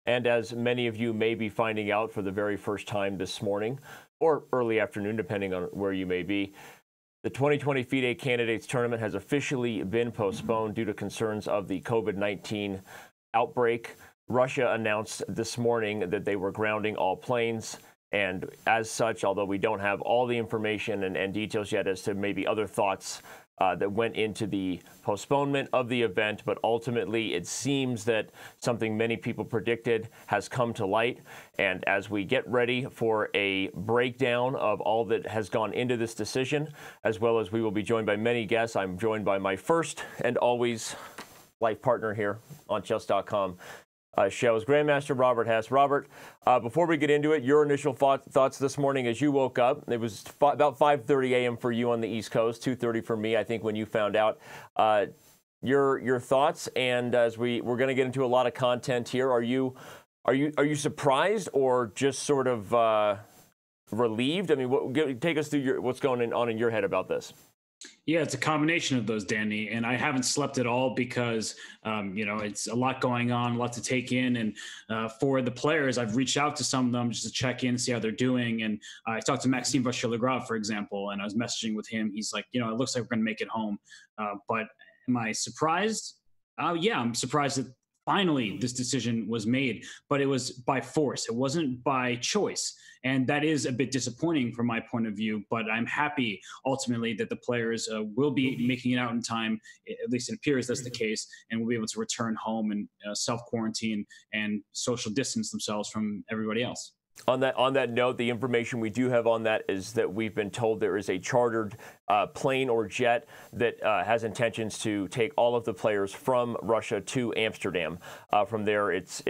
And as many of you may be finding out for the very first time this morning or early afternoon, depending on where you may be, the 2020 FIDE Candidates Tournament has officially been postponed due to concerns of the COVID-19 outbreak. Russia announced this morning that they were grounding all planes. And as such, although we don't have all the information and details yet as to maybe other thoughts that went into the postponement of the event, but ultimately it seems that something many people predicted has come to light. And as we get ready for a breakdown of all that has gone into this decision, as well as we will be joined by many guests, I'm joined by my first and always life partner here on Chess.com. Show's Grandmaster Robert Hess. Robert, before we get into it, your initial thoughts this morning as you woke up. It was about 5:30 a.m. for you on the East Coast, 2:30 for me, I think, when you found out. Your thoughts, and as we're going to get into a lot of content here, are you surprised or just sort of relieved? I mean, take us through what's going on in your head about this. Yeah, it's a combination of those, Danny, and I haven't slept at all because, it's a lot going on, a lot to take in. And for the players, I've reached out to some of them just to check in, see how they're doing. And I talked to Maxime Vachier-Lagrave, for example, and I was messaging with him. He's like, it looks like we're going to make it home. But am I surprised? Yeah, I'm surprised that finally this decision was made, but it was by force. It wasn't by choice. And that is a bit disappointing from my point of view, but I'm happy ultimately that the players will be making it out in time. At least it appears that's the case, and will be able to return home and self-quarantine and social distance themselves from everybody else. On that note, the information we do have on that is that we've been told there is a chartered plane or jet that has intentions to take all of the players from Russia to Amsterdam. From there, it's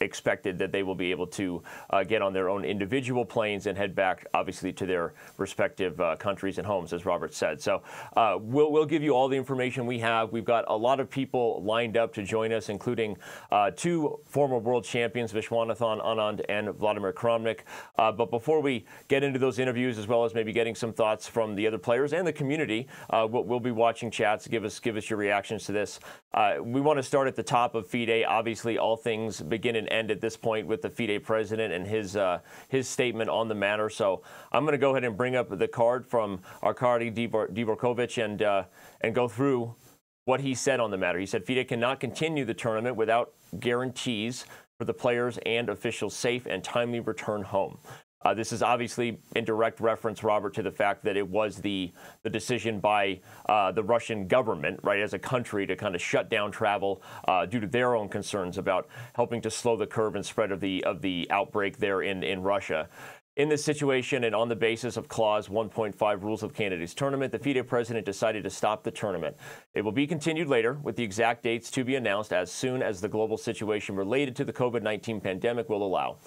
expected that they will be able to get on their own individual planes and head back, obviously, to their respective countries and homes, as Robert said. So we'll give you all the information we have. We've got a lot of people lined up to join us, including two former world champions, Viswanathan Anand and Vladimir Kramnik. But before we get into those interviews, as well as maybe getting some thoughts from the other players and the community, we'll be watching chats. Give us your reactions to this. We want to start at the top of FIDE. Obviously, all things begin and end at this point with the FIDE president and his statement on the matter. So I'm going to go ahead and bring up the card from Arkady Dvorkovich and go through what he said on the matter. He said FIDE cannot continue the tournament without guarantees for the players and officials' safe and timely return home. This is obviously in direct reference, Robert, to the fact that it was the decision by the Russian government, right, as a country to kind of shut down travel due to their own concerns about helping to slow the curve and spread of the outbreak there in Russia. In this situation, and on the basis of Clause 1.5 Rules of Candidates Tournament, the FIDE president decided to stop the tournament. It will be continued later, with the exact dates to be announced as soon as the global situation related to the COVID-19 pandemic will allow.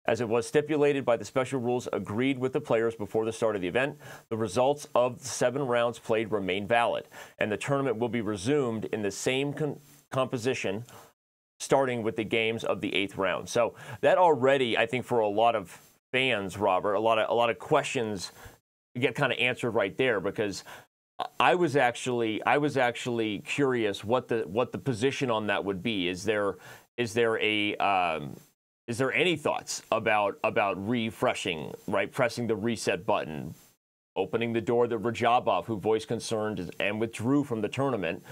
As it was stipulated by the special rules agreed with the players before the start of the event, the results of the 7 rounds played remain valid, and the tournament will be resumed in the same composition, starting with the games of the 8th round. So that already, I think, for a lot of fans, Robert, a lot of questions get kind of answered right there, because I was actually curious what the position on that would be. Is there any thoughts about refreshing, right, pressing the reset button, opening the door that Radjabov, who voiced concerns and withdrew from the tournament,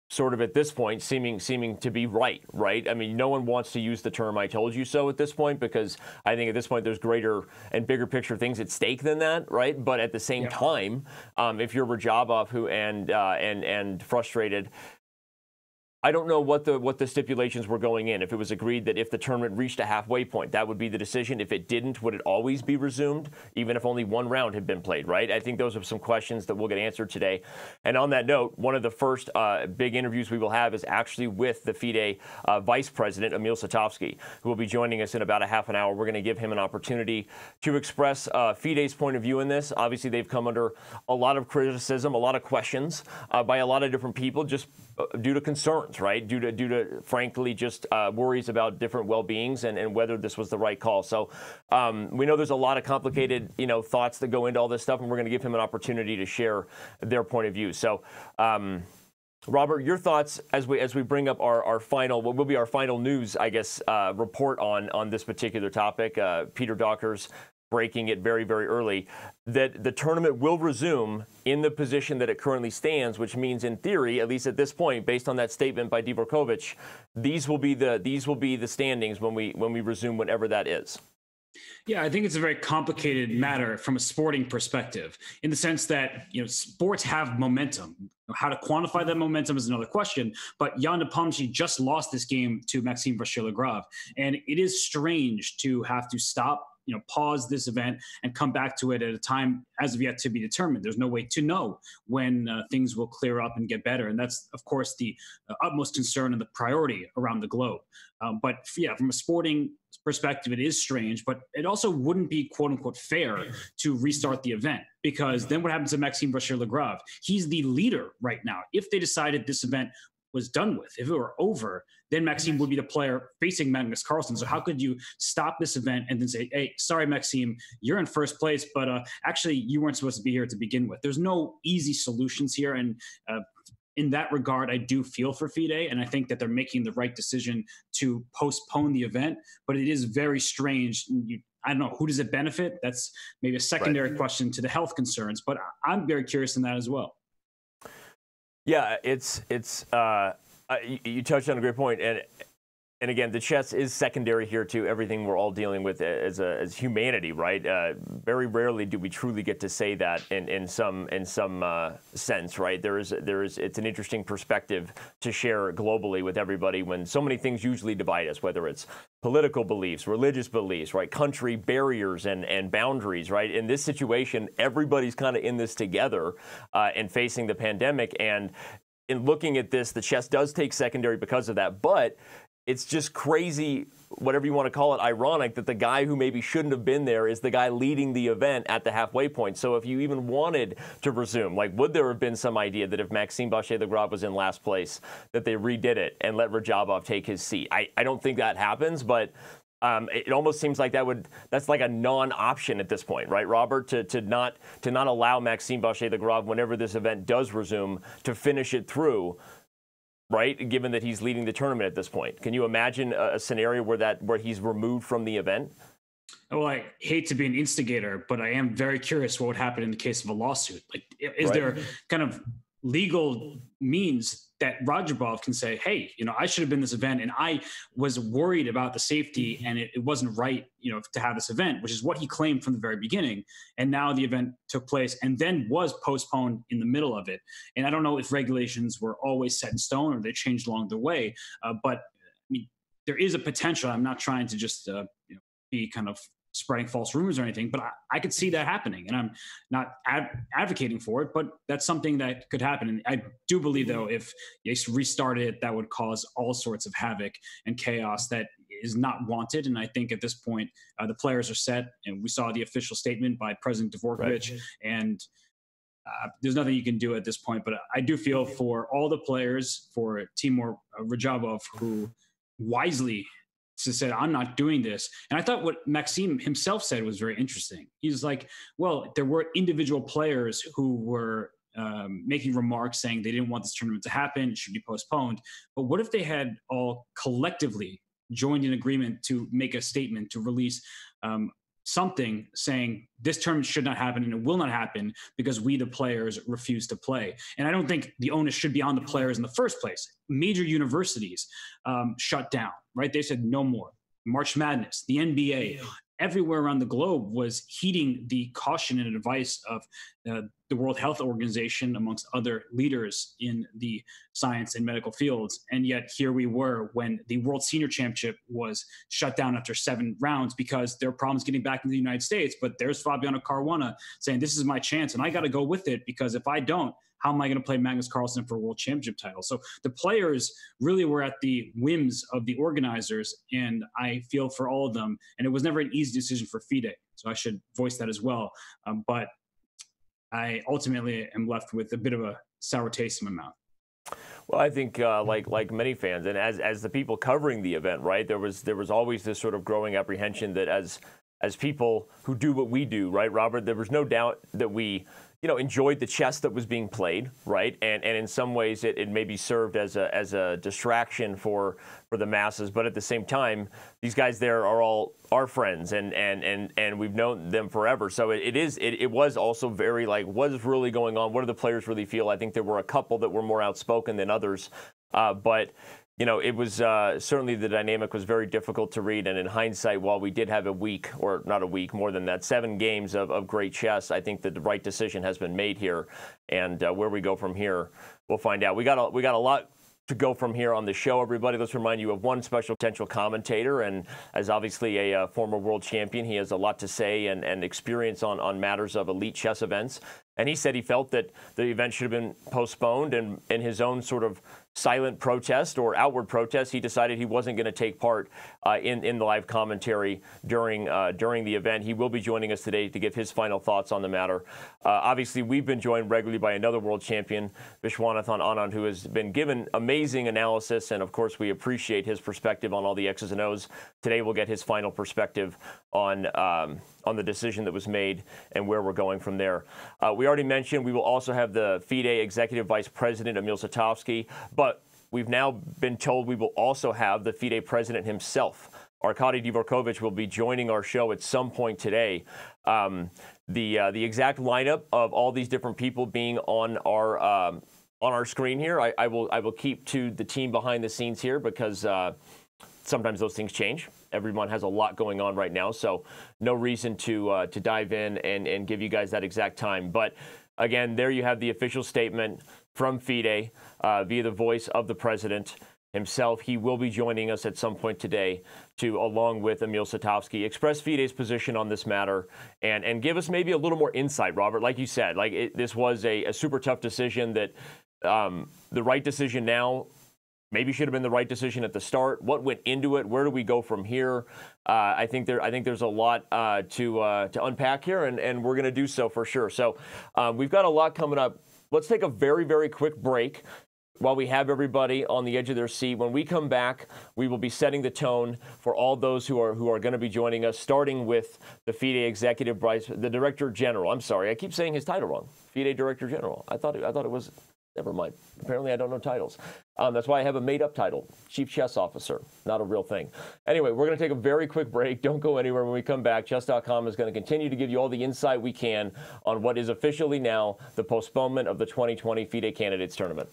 sort of at this point seeming to be right? I mean, no one wants to use the term "I told you so" at this point, because I think at this point there's greater and bigger picture things at stake than that, right? But at the same time, if you're Radjabov and frustrated, I don't know what the stipulations were going in. If it was agreed that if the tournament reached a halfway point, that would be the decision. If it didn't, would it always be resumed, even if only 1 round had been played, right? I think those are some questions that we'll get answered today. And on that note, one of the first big interviews we will have is actually with the FIDE Vice President, Emil, who will be joining us in about a half an hour. We're going to give him an opportunity to express FIDE's point of view in this. Obviously, they've come under a lot of criticism, a lot of questions by a lot of different people, just due to concerns, right? Due to frankly, just worries about different well-beings and whether this was the right call. So we know there's a lot of complicated, thoughts that go into all this stuff, and we're going to give him an opportunity to share their point of view. So Robert, your thoughts as we bring up our final, what will be our final news, I guess, report on this particular topic. Peter Dockers breaking it very, very early, that the tournament will resume in the position that it currently stands, which means in theory, at least at this point, based on that statement by Dvorkovich, these will be the standings when we resume, whenever that is. Yeah, I think it's a very complicated matter from a sporting perspective, in the sense that, you know, sports have momentum. How to quantify that momentum is another question. But Jan Nepomniachtchi just lost this game to Maxime Vachier-Lagrave, and it is strange to have to stop, you know, pause this event and come back to it at a time as of yet to be determined. There's no way to know when things will clear up and get better. And that's, of course, the utmost concern and the priority around the globe. But yeah, from a sporting perspective, it is strange, but it also wouldn't be quote unquote fair to restart the event, because then what happens to Maxime Vachier-Lagrave? He's the leader right now. If they decided this event was done with, if it were over, then Maxime would be the player facing Magnus Carlsen. So how could you stop this event and then say, hey, sorry, Maxime, you're in first place, but actually you weren't supposed to be here to begin with? There's no easy solutions here. And in that regard, I do feel for FIDE, and I think that they're making the right decision to postpone the event. But it is very strange. I don't know, who does it benefit? That's maybe a secondary question to the health concerns, but I'm very curious in that as well. Yeah, you touched on a great point, and again, the chess is secondary here to everything we're all dealing with as humanity, right? Very rarely do we truly get to say that in some sense, right? It's an interesting perspective to share globally with everybody when so many things usually divide us, whether it's political beliefs, religious beliefs, right? Country barriers and boundaries, right? In this situation, everybody's kind of in this together and facing the pandemic. And in looking at this, the chess does take secondary because of that, but it's just crazy, whatever you want to call it, ironic that the guy who maybe shouldn't have been there is the guy leading the event at the halfway point. So if you even wanted to resume, like, would there have been some idea that if Maxime Vachier-Lagrave was in last place, that they redid it and let Radjabov take his seat? I don't think that happens, but it almost seems like that's like a non-option at this point, right, Robert? To not allow Maxime Vachier-Lagrave, whenever this event does resume, to finish it through, right, given that he's leading the tournament at this point. Can you imagine a scenario where he's removed from the event? Well, I hate to be an instigator, but I am very curious what would happen in the case of a lawsuit. Like, is there kind of legal means that Radjabov can say, hey, you know, I should have been in this event, and I was worried about the safety, and it wasn't right, you know, to have this event, which is what he claimed from the very beginning. And now the event took place and then was postponed in the middle of it. And I don't know if regulations were always set in stone or they changed along the way, but I mean, there is a potential. I'm not trying to just be kind of spreading false rumors or anything, but I could see that happening, and I'm not advocating for it, but that's something that could happen. And I do believe, though, if you restarted it, that would cause all sorts of havoc and chaos that is not wanted. And I think at this point, the players are set, and we saw the official statement by President Dvorkovich, and there's nothing you can do at this point. But I do feel for all the players, for Teimour Radjabov, who wisely said, I'm not doing this. And I thought what Maxime himself said was very interesting. He's like, well, there were individual players who were making remarks saying they didn't want this tournament to happen, it should be postponed. But what if they had all collectively joined in agreement to make a statement, to release something saying this tournament should not happen and it will not happen because we, the players, refuse to play? And I don't think the onus should be on the players in the first place. Major universities shut down, right? They said no more. March Madness, the NBA, everywhere around the globe was heeding the caution and advice of the World Health Organization, amongst other leaders in the science and medical fields. And yet here we were when the World Senior Championship was shut down after 7 rounds because there are problems getting back into the United States. But there's Fabiano Caruana saying, this is my chance, and I got to go with it, because if I don't, how am I going to play Magnus Carlsen for a world championship title? So the players really were at the whims of the organizers, and I feel for all of them. And it was never an easy decision for FIDE, so I should voice that as well. But I ultimately am left with a bit of a sour taste in my mouth. Well, I think like many fans, and as the people covering the event, right, there was always this sort of growing apprehension that as people who do what we do, right, Robert, there was no doubt that we enjoyed the chess that was being played, right? And in some ways it maybe served as a distraction for the masses. But at the same time, these guys there are all our friends, and we've known them forever. So it was also very like, what is really going on? What do the players really feel? I think there were a couple that were more outspoken than others, but it was certainly the dynamic was very difficult to read. And in hindsight, while we did have a week, or not a week, more than that, 7 games of great chess, I think that the right decision has been made here. And where we go from here, we'll find out. We got a lot to go from here on the show, everybody. Let's remind you of one special potential commentator, and as obviously a former world champion, he has a lot to say and experience on matters of elite chess events. And he said he felt that the event should have been postponed, and in his own sort of silent protest or outward protest, he decided he wasn't going to take part in the live commentary during the event. He will be joining us today to give his final thoughts on the matter. Obviously, we've been joined regularly by another world champion, Viswanathan Anand, who has been given amazing analysis, and of course, we appreciate his perspective on all the X's and O's. Today, we'll get his final perspective on the decision that was made and where we're going from there. We already mentioned we will also have the FIDE Executive Vice President, Emil Sutovsky, but we've now been told we will also have the FIDE President himself. Arkady Dvorkovich will be joining our show at some point today. The exact lineup of all these different people being on our screen here, I will keep to the team behind the scenes here, because sometimes those things change. Everyone has a lot going on right now, so no reason to dive in and give you guys that exact time. But again, there you have the official statement from FIDE via the voice of the president himself. He will be joining us at some point today to, along with Emil Sutovsky, express FIDE's position on this matter and give us maybe a little more insight, Robert. Like you said, this was a super tough decision that the right decision now maybe should have been the right decision at the start. What went into it? Where do we go from here? I think there's a lot to unpack here, and we're going to do so for sure. So we've got a lot coming up. Let's take a very, very quick break while we have everybody on the edge of their seat. When we come back, we will be setting the tone for all those who are going to be joining us, starting with the FIDE Executive Vice, the Director General. I'm sorry, I keep saying his title wrong. FIDE Director General. I thought it was. Never mind. Apparently, I don't know titles. That's why I have a made-up title, Chief Chess Officer. Not a real thing. Anyway, we're going to take a very quick break. Don't go anywhere. When we come back, Chess.com is going to continue to give you all the insight we can on what is officially now the postponement of the 2020 FIDE Candidates Tournament.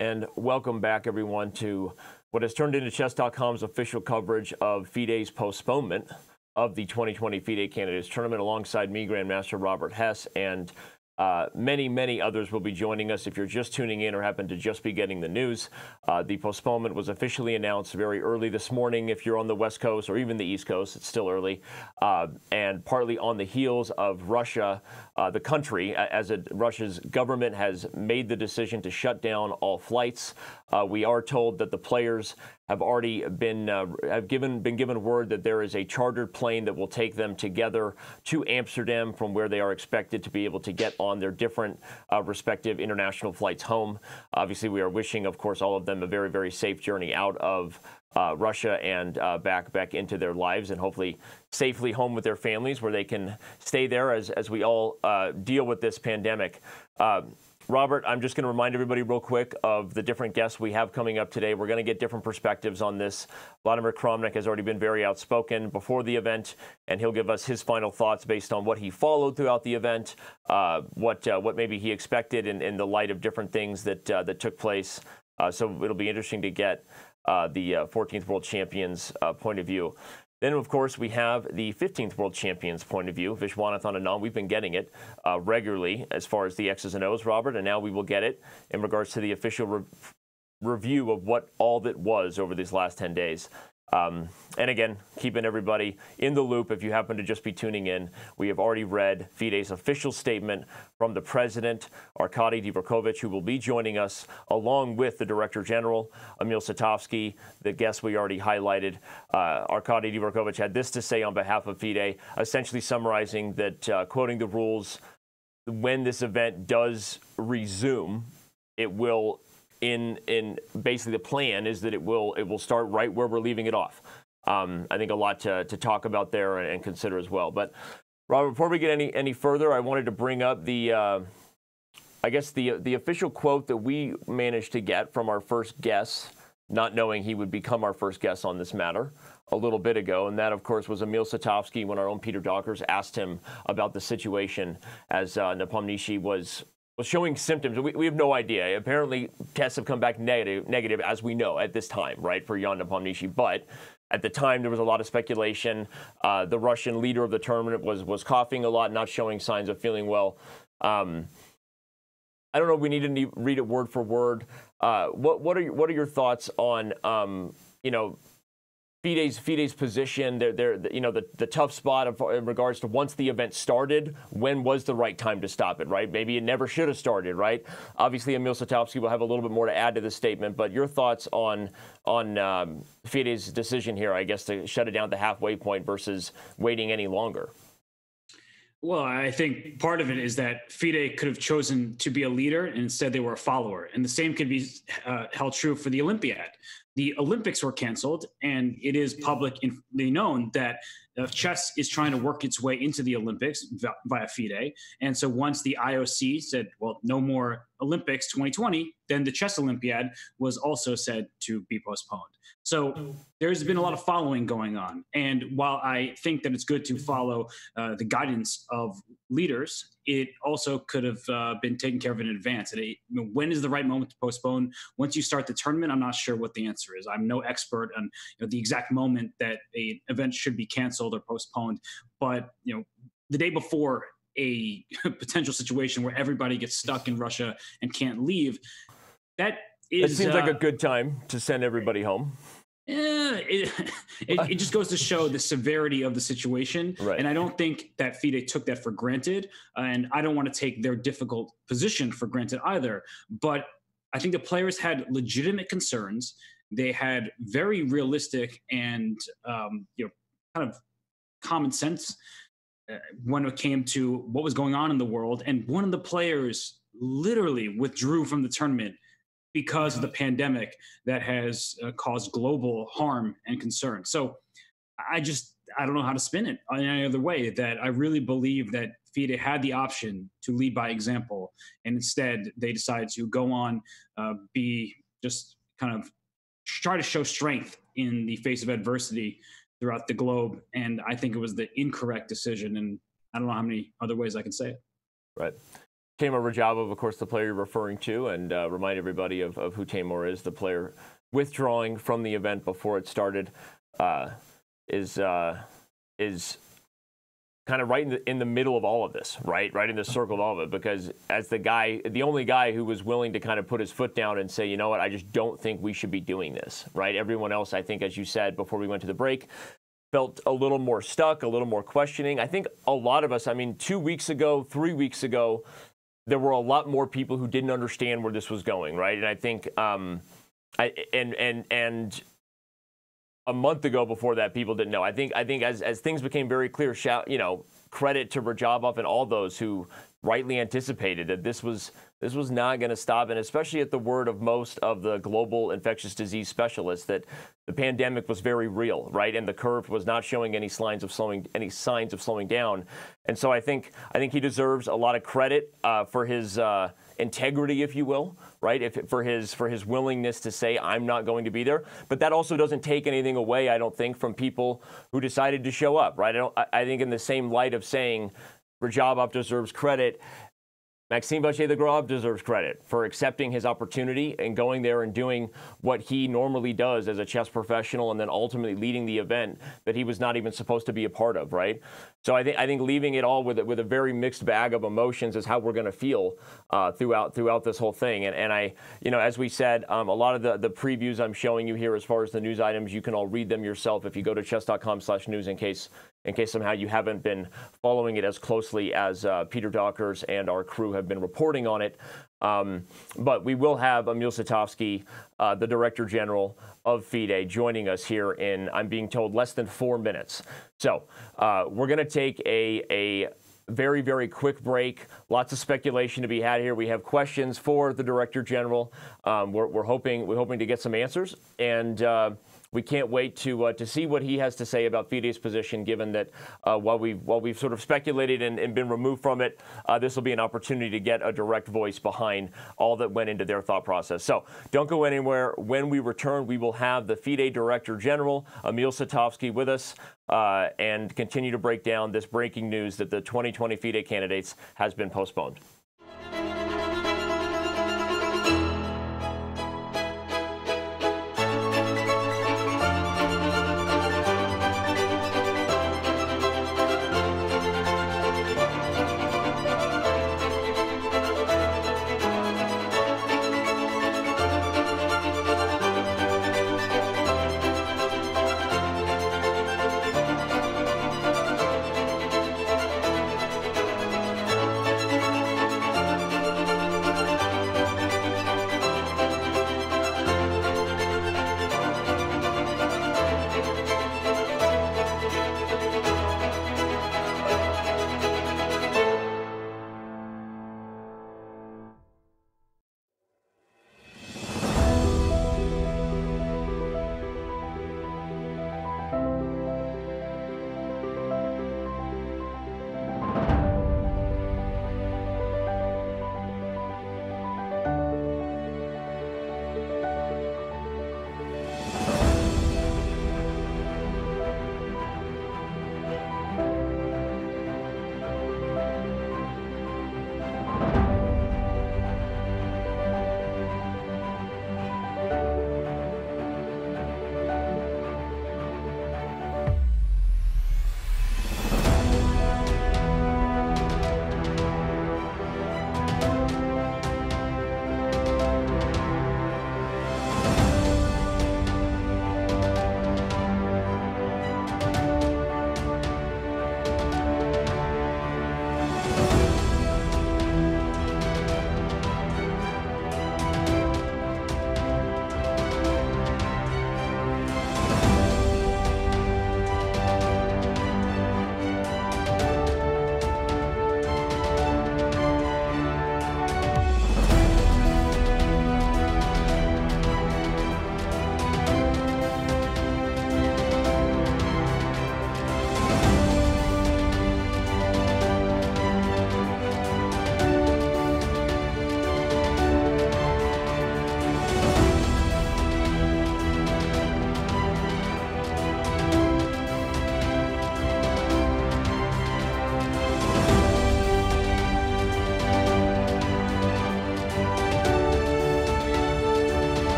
And welcome back, everyone, to what has turned into Chess.com's official coverage of FIDE's postponement of the 2020 FIDE Candidates Tournament. Alongside me, Grandmaster Robert Hess, and many others will be joining us. If you're just tuning in or happen to just be getting the news, the postponement was officially announced very early this morning. If you're on the West Coast or even the East Coast, it's still early, and partly on the heels of Russia, the country, Russia's government has made the decision to shut down all flights. We are told that the players have already been given word that there is a chartered plane that will take them together to Amsterdam, from where they are expected to be able to get on their different respective international flights home. Obviously, we are wishing, of course, all of them a very safe journey out of Russia and back into their lives, and hopefully safely home with their families, where they can stay there as we all deal with this pandemic. Robert, I'm just going to remind everybody real quick of the different guests we have coming up today. We're going to get different perspectives on this. Vladimir Kramnik has already been very outspoken before the event, and he'll give us his final thoughts based on what he followed throughout the event, what maybe he expected in the light of different things that took place. So it'll be interesting to get the 14th World Champion's point of view. Then, of course, we have the 15th World Champion's point of view, Viswanathan Anand. We've been getting it regularly as far as the X's and O's, Robert, and now we will get it in regards to the official review of what all that was over these last 10 days. And again, keeping everybody in the loop. If you happen to just be tuning in, we have already read FIDE's official statement from the president, Arkady Dvorkovich, who will be joining us along with the Director General, Emil, the guest we already highlighted. Arkady Dvorkovich had this to say on behalf of FIDE, essentially summarizing that, quoting the rules, when this event does resume, it will basically the plan is that it will start right where we're leaving it off. I think a lot to talk about there and consider as well. But Robert, before we get any further, I wanted to bring up the I guess the official quote that we managed to get from our first guest, not knowing he would become our first guest on this matter a little bit ago, and that, of course, was Emil Sutovsky when our own Peter Dockers asked him about the situation as Napomniachtchi was showing symptoms. We have no idea. Apparently, tests have come back negative, as we know at this time, right, for Jan Napomniachtchi. But at the time, there was a lot of speculation. The Russian leader of the tournament was coughing a lot, not showing signs of feeling well. I don't know if we need to read it word for word. What are your thoughts on FIDE's position, the tough spot in regards to once the event started, when was the right time to stop it, right? Maybe it never should have started, right? Obviously, Emil Sutovsky will have a little bit more to add to this statement, but your thoughts on FIDE's decision here, I guess, to shut it down at the halfway point versus waiting any longer. Well, I think part of it is that FIDE could have chosen to be a leader, and instead they were a follower. And the same could be held true for the Olympiad. The Olympics were canceled, and it is publicly known that chess is trying to work its way into the Olympics via FIDE. And so once the IOC said, well, no more Olympics 2020, then the chess Olympiad was also said to be postponed. So there's been a lot of following going on. And while I think that it's good to follow the guidance of leaders, it also could have been taken care of in advance. When is the right moment to postpone? Once you start the tournament, I'm not sure what the answer is. I'm no expert on the exact moment that an event should be canceled or postponed. But the day before a potential situation where everybody gets stuck in Russia and can't leave, it seems like a good time to send everybody home. It just goes to show the severity of the situation. Right. And I don't think that FIDE took that for granted. And I don't want to take their difficult position for granted either. But I think the players had legitimate concerns. They had very realistic and kind of common sense when it came to what was going on in the world. And one of the players literally withdrew from the tournament because of the pandemic that has caused global harm and concern. So I don't know how to spin it in any other way, that I really believe that FIDE had the option to lead by example, and instead they decided to go on, be just kind of try to show strength in the face of adversity throughout the globe. And I think it was the incorrect decision, and I don't know how many other ways I can say it. Right. Teimour Radjabov, of course, the player you're referring to, and remind everybody of who Teimour is, the player withdrawing from the event before it started, is kind of right in the middle of all of this, right in the circle of all of it, because as the only guy who was willing to kind of put his foot down and say, you know what, I just don't think we should be doing this, right? Everyone else, I think, as you said before we went to the break, felt a little more stuck, a little more questioning. I think a lot of us, I mean, 2 weeks ago, 3 weeks ago, there were a lot more people who didn't understand where this was going, right? And I think, and a month ago before that, people didn't know. I think as things became very clear, credit to Radjabov and all those who rightly anticipated that this was not going to stop, and especially at the word of most of the global infectious disease specialists, that the pandemic was very real, right? And the curve was not showing any signs of slowing down. And so I think he deserves a lot of credit for his integrity, if you will, right? For his willingness to say, I'm not going to be there. But that also doesn't take anything away, I don't think, from people who decided to show up, right? I think in the same light of saying Radjabov deserves credit, Maxime Vachier-Lagrave deserves credit for accepting his opportunity and going there and doing what he normally does as a chess professional, and then ultimately leading the event that he was not even supposed to be a part of, right? So I think leaving it all with a very mixed bag of emotions is how we're going to feel throughout this whole thing. And I, as we said, a lot of the previews I'm showing you here as far as the news items, you can all read them yourself if you go to chess.com/news in case somehow you haven't been following it as closely as Peter Dockers and our crew have been reporting on it. But we will have Emil Sutovsky, the Director General of FIDE, joining us here in, I'm being told, less than 4 minutes. So we're going to take a very, very quick break. Lots of speculation to be had here. We have questions for the Director General. We're hoping to get some answers, and we can't wait to see what he has to say about FIDE's position, given that while we've sort of speculated and been removed from it, this will be an opportunity to get a direct voice behind all that went into their thought process. So don't go anywhere. When we return, we will have the FIDE Director General, Emil Sutovsky, with us and continue to break down this breaking news that the 2020 FIDE candidates has been postponed.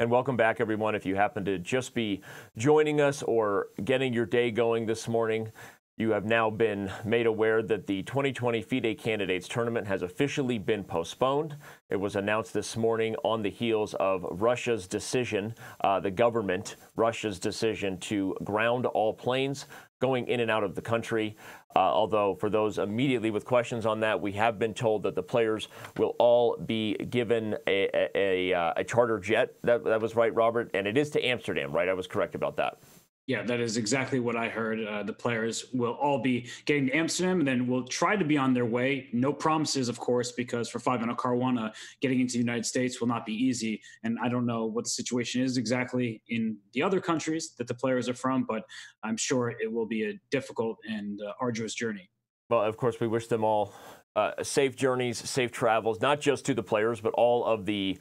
And welcome back, everyone. If you happen to just be joining us or getting your day going this morning, you have now been made aware that the 2020 FIDE Candidates Tournament has officially been postponed. It was announced this morning on the heels of Russia's decision, Russia's decision to ground all planes going in and out of the country. Although for those immediately with questions on that, we have been told that the players will all be given a charter jet. That was right, Robert, and it is to Amsterdam, right? I was correct about that. Yeah, that is exactly what I heard. The players will all be getting to Amsterdam, and then will try to be on their way. No promises, of course, because for Fabiano Caruana, getting into the United States will not be easy. And I don't know what the situation is exactly in the other countries that the players are from, but I'm sure it will be a difficult and arduous journey. Well, of course, we wish them all safe journeys, safe travels, not just to the players, but all of the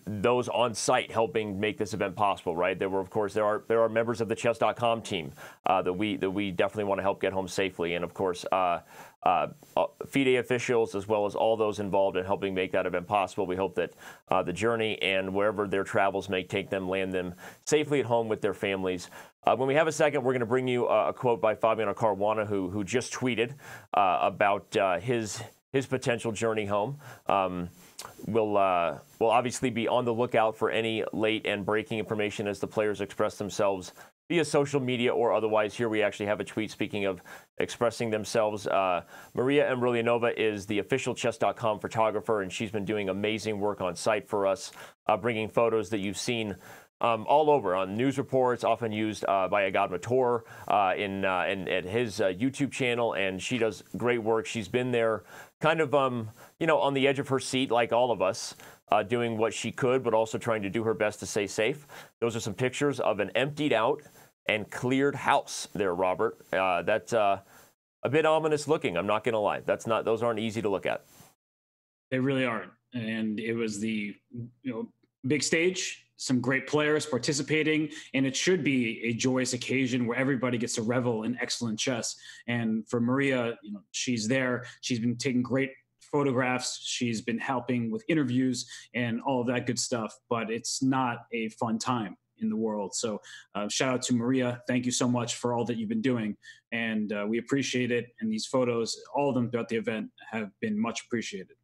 those on site helping make this event possible. Right? There are members of the Chess.com team that we definitely want to help get home safely, and of course, FIDE officials as well as all those involved in helping make that event possible. We hope that the journey and wherever their travels may take them, land them safely at home with their families. When we have a second, we're going to bring you a quote by Fabiano Caruana, who just tweeted about his potential journey home. We'll obviously be on the lookout for any late and breaking information as the players express themselves via social media or otherwise. Here we actually have a tweet speaking of expressing themselves. Maria Emilianova is the official Chess.com photographer, and she's been doing amazing work on site for us, bringing photos that you've seen all over on news reports, often used by Agad Mator at his YouTube channel, and she does great work. She's been there kind of, on the edge of her seat, like all of us, doing what she could, but also trying to do her best to stay safe. Those are some pictures of an emptied out and cleared house there, Robert. That's a bit ominous looking, I'm not going to lie. Those aren't easy to look at. They really aren't. And it was the big stage, some great players participating, and it should be a joyous occasion where everybody gets to revel in excellent chess. And for Maria, she's there. She's been taking great photographs. She's been helping with interviews and all of that good stuff, but it's not a fun time in the world. So shout out to Maria. Thank you so much for all that you've been doing. And we appreciate it. And these photos, all of them throughout the event, have been much appreciated.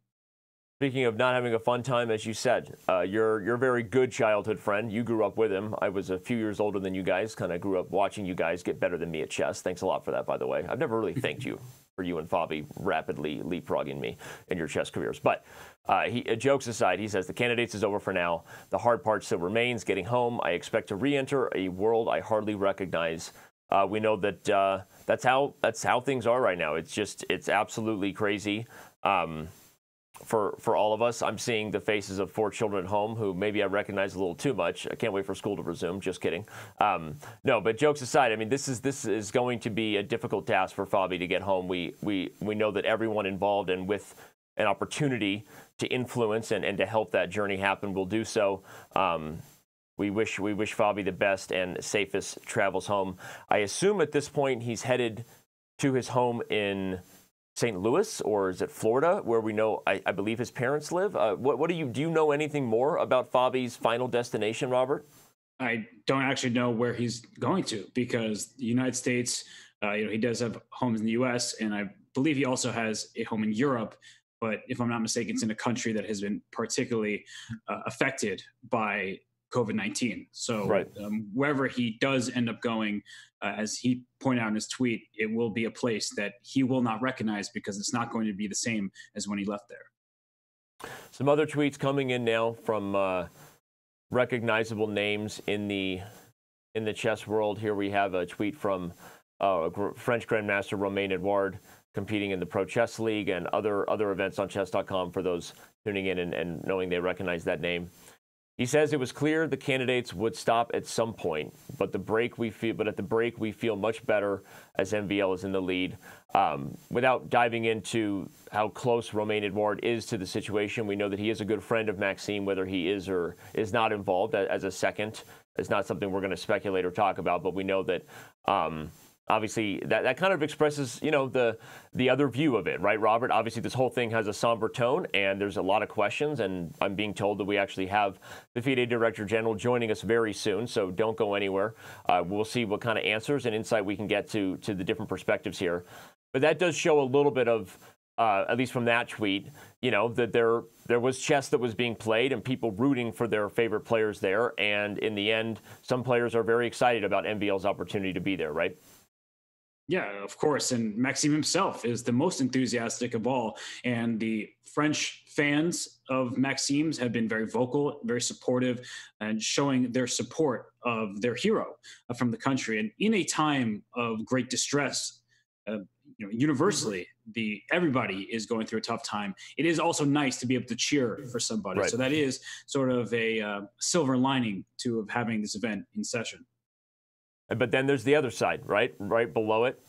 Speaking of not having a fun time, as you said, your very good childhood friend, you grew up with him. I was a few years older than you guys, kind of grew up watching you guys get better than me at chess. Thanks a lot for that, by the way. I've never really thanked you for you and Fabi rapidly leapfrogging me in your chess careers. But jokes aside, he says, the candidates is over for now. The hard part still remains, getting home. I expect to re-enter a world I hardly recognize. We know that that's how things are right now. It's absolutely crazy. For all of us. I'm seeing the faces of 4 children at home who maybe I recognize a little too much. I can't wait for school to resume. Just kidding. No, but jokes aside, I mean, this is going to be a difficult task for Fabi to get home. We know that everyone involved and with an opportunity to influence and to help that journey happen will do so. We wish Fabi the best and safest travels home. I assume at this point he's headed to his home in St. Louis, or is it Florida, where we know I believe his parents live? Do you know anything more about Fabi's final destination, Robert? I don't actually know where he's going to, because the United States, he does have homes in the U.S. and I believe he also has a home in Europe. But if I'm not mistaken, it's in a country that has been particularly affected by COVID-19. So right. Wherever he does end up going, as he pointed out in his tweet, it will be a place that he will not recognize because it's not going to be the same as when he left there. Some other tweets coming in now from recognizable names in the chess world. Here we have a tweet from French Grandmaster Romain Edouard, competing in the Pro Chess League and other events on Chess.com for those tuning in and knowing they recognize that name. He says it was clear the candidates would stop at some point, but at the break we feel much better as MVL is in the lead. Without diving into how close Romain Edouard is to the situation, we know that he is a good friend of Maxime. Whether he is or is not involved as a second is not something we're going to speculate or talk about, but we know that obviously that kind of expresses, you know, the other view of it, right, Robert? Obviously, this whole thing has a somber tone, and there's a lot of questions, and I'm being told that we actually have the FIDE Director General joining us very soon, so don't go anywhere. We'll see what kind of answers and insight we can get to the different perspectives here. But that does show a little bit of, at least from that tweet, you know, that there was chess that was being played and people rooting for their favorite players there. And in the end, some players are very excited about MVL's opportunity to be there, right? Yeah, of course. And Maxime himself is the most enthusiastic of all. And the French fans of Maxime's have been very vocal, very supportive, and showing their support of their hero from the country. And in a time of great distress, you know, universally, everybody is going through a tough time. It is also nice to be able to cheer for somebody. Right. So that is sort of a silver lining to having this event in session. But then there's the other side, right? Right below it.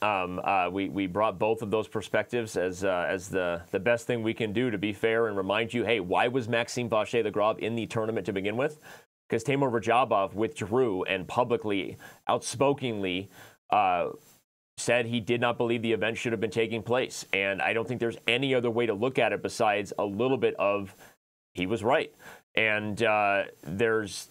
We brought both of those perspectives as the best thing we can do to be fair and remind you, hey, why was Maxime Vachier-Lagrave in the tournament to begin with? Because Teimour Radjabov withdrew and publicly, outspokenly said he did not believe the event should have been taking place. And I don't think there's any other way to look at it besides a little bit of he was right. And that's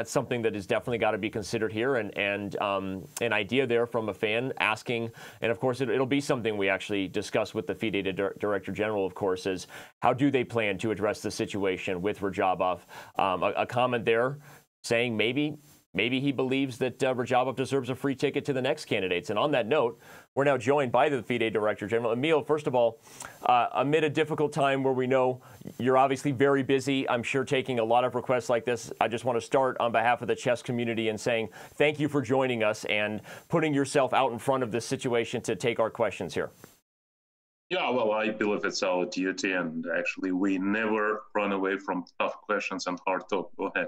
something that has definitely got to be considered here, and an idea there from a fan asking, and of course it'll be something we actually discuss with the FIDE Director General, of course, is how do they plan to address the situation with Radjabov? A comment there saying maybe he believes that Radjabov deserves a free ticket to the next candidates. And on that note, we're now joined by the FIDE Director General. Emil, first of all, amid a difficult time where we know you're obviously very busy, I'm sure taking a lot of requests like this, I just want to start on behalf of the chess community and saying thank you for joining us and putting yourself out in front of this situation to take our questions here. Yeah, well, I believe it's our duty, and actually we never run away from tough questions and hard talk. Go ahead.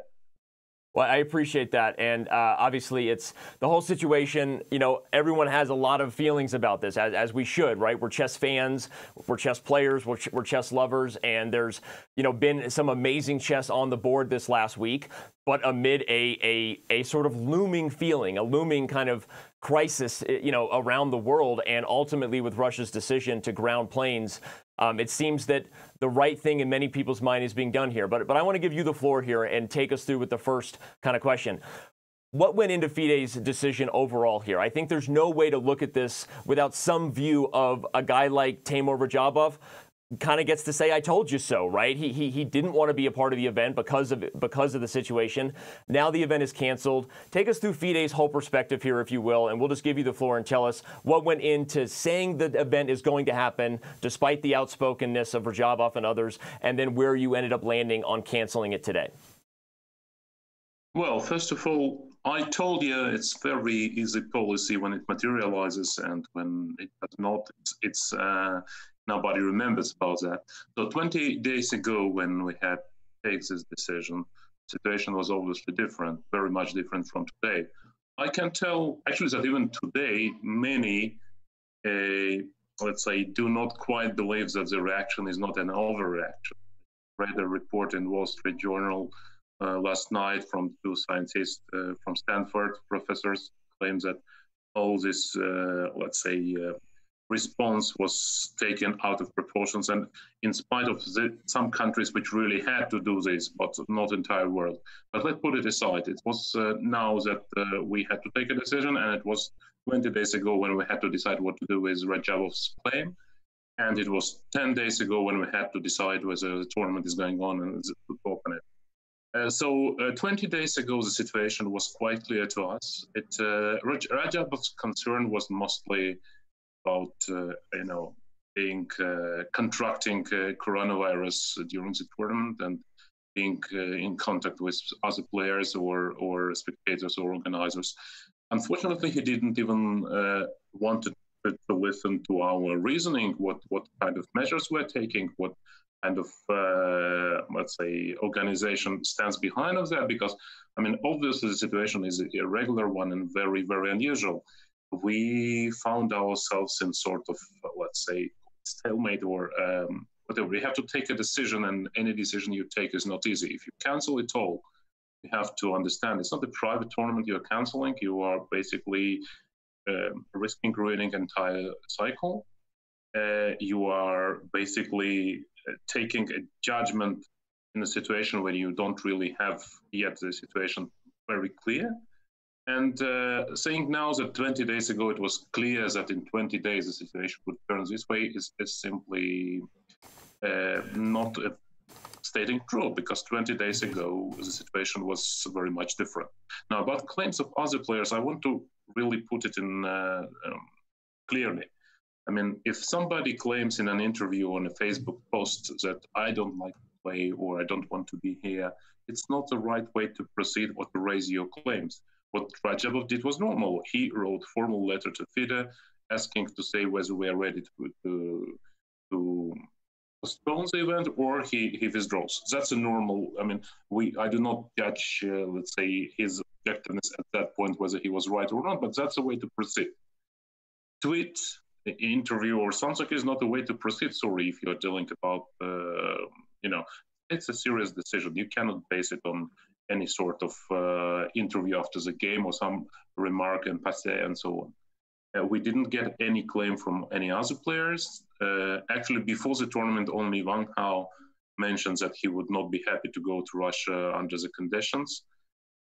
Well, I appreciate that. And obviously, it's the whole situation. You know, everyone has a lot of feelings about this, as we should, right? We're chess fans, we're chess players, we're chess lovers. And there's, you know, been some amazing chess on the board this last week. But amid a sort of looming feeling, a looming kind of crisis, you know, around the world, and ultimately with Russia's decision to ground planes, it seems that the right thing in many people's mind is being done here. But I want to give you the floor here and take us through with the first kind of question. What went into FIDE's decision overall here? I think there's no way to look at this without some view of a guy like Teimour Radjabov kind of gets to say, I told you so, right? He didn't want to be a part of the event because of the situation. Now the event is canceled. Take us through FIDE's whole perspective here, if you will, and we'll just give you the floor and tell us what went into saying the event is going to happen, despite the outspokenness of Radjabov and others, and then where you ended up landing on canceling it today. Well, first of all, I told you it's very easy policy when it materializes, and when it does not, it's nobody remembers about that. So 20 days ago, when we had to take this decision, the situation was obviously different, very much different from today. I can tell, actually, that even today, many, let's say, do not quite believe that the reaction is not an overreaction. I read a report in Wall Street Journal last night from two scientists from Stanford, professors, claims that all this, let's say, response was taken out of proportions, and in spite of some countries which really had to do this, but not entire world. But let's put it aside. It was now that we had to take a decision, and it was 20 days ago when we had to decide what to do with Radjabov's claim, and it was 10 days ago when we had to decide whether the tournament is going on and to open it. So 20 days ago, the situation was quite clear to us. Radjabov's concern was mostly about contracting coronavirus during the tournament and being in contact with other players or spectators or organizers. Unfortunately, he didn't even want to listen to our reasoning, what kind of measures we're taking, what kind of, let's say, organization stands behind of that, because, I mean, obviously the situation is a irregular one and very, very unusual. We found ourselves in sort of, let's say, stalemate or whatever. We have to take a decision, and any decision you take is not easy. If you cancel it all, you have to understand it's not a private tournament you're canceling. You are basically risking ruining entire cycle. You are basically taking a judgment in a situation where you don't really have yet the situation very clear. And saying now that 20 days ago it was clear that in 20 days the situation would turn this way is simply not stating true, because 20 days ago the situation was very much different. Now, about claims of other players, I want to really put it in clearly. I mean, if somebody claims in an interview on a Facebook post that I don't like to play or I don't want to be here, it's not the right way to proceed or to raise your claims. What Radjabov did was normal. He wrote a formal letter to FIDE asking to say whether we are ready to postpone the event or he withdraws. That's a normal, I mean, I do not judge, let's say, his objectiveness at that point, whether he was right or not, but that's a way to proceed. Tweet, interview, or something is not a way to proceed. Sorry, if you're dealing about, it's a serious decision. You cannot base it on any sort of interview after the game or some remark and passé and so on. We didn't get any claim from any other players. Actually, before the tournament, only Van Gaal mentioned that he would not be happy to go to Russia under the conditions.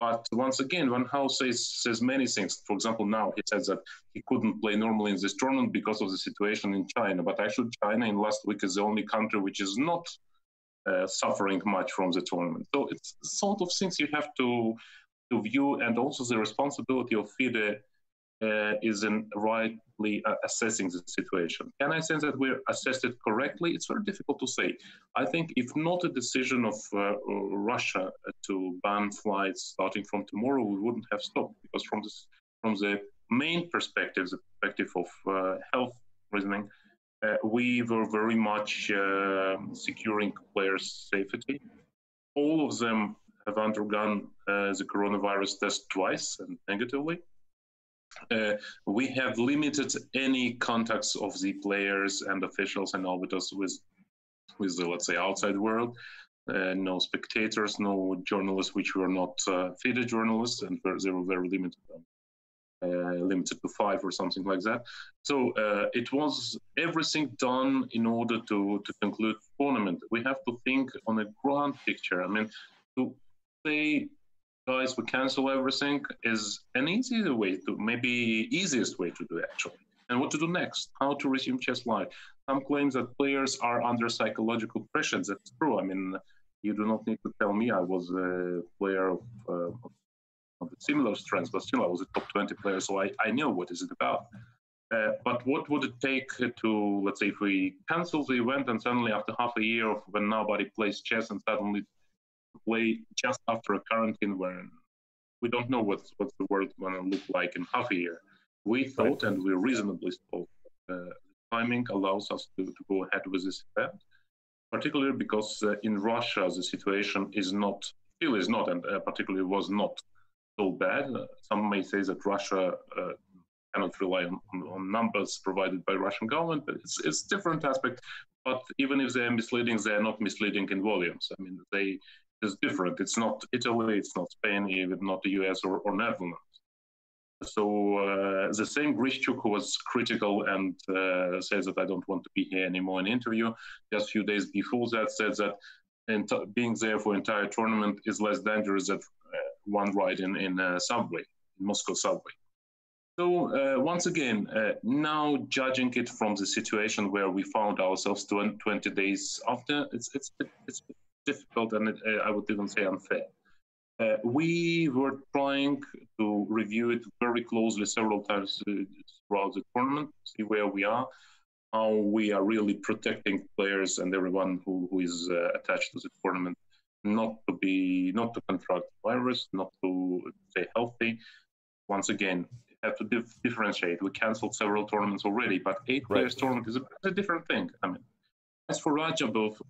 But once again, Van Gaal says many things. For example, now he says that he couldn't play normally in this tournament because of the situation in China. But actually, China in last week is the only country which is not suffering much from the tournament. So it's sort of things you have to view, and also the responsibility of FIDE is in rightly assessing the situation. Can I say that we're assessed it correctly? It's very difficult to say. I think if not a decision of Russia to ban flights starting from tomorrow, we wouldn't have stopped, because from the main perspective, the perspective of health reasoning, we were very much securing players' safety. All of them have undergone the coronavirus test twice and negatively. We have limited any contacts of the players and officials and arbiters with the, let's say, outside world. No spectators, no journalists which were not FIDE journalists, and they were very limited. Limited to 5 or something like that. So it was everything done in order to conclude the tournament. We have to think on a grand picture. I mean, to say, guys, we cancel everything is an easier way to, maybe easiest way to do it, actually. And what to do next? How to resume chess live? Some claims that players are under psychological pressure. That's true. I mean, you do not need to tell me. I was a player of similar strengths, but still I was a top 20 player, so I know what is it about. But what would it take to, let's say, if we cancel the event and suddenly after half a year of when nobody plays chess and suddenly play just after a quarantine when we don't know what's the world going to look like in half a year. We thought, and we reasonably thought, the timing allows us to go ahead with this event, particularly because in Russia the situation still is not, and particularly was not so bad. Some may say that Russia cannot rely on numbers provided by Russian government, but it's different aspect. But even if they're misleading, they're not misleading in volumes. I mean, it's different. It's not Italy, it's not Spain, even not the US or Netherlands. So the same Grishchuk, who was critical and says that I don't want to be here anymore in interview, just a few days before that said that being there for entire tournament is less dangerous than one ride in subway, in Moscow subway. So once again, now judging it from the situation where we found ourselves 20 days after, it's difficult, and I would even say unfair. We were trying to review it very closely several times throughout the tournament, see where we are, how we are really protecting players and everyone who is attached to the tournament, not to contract the virus, not to stay healthy. Once again, you have to differentiate. We canceled several tournaments already, but 8 players tournament is a different thing. I mean, as for Radjabov,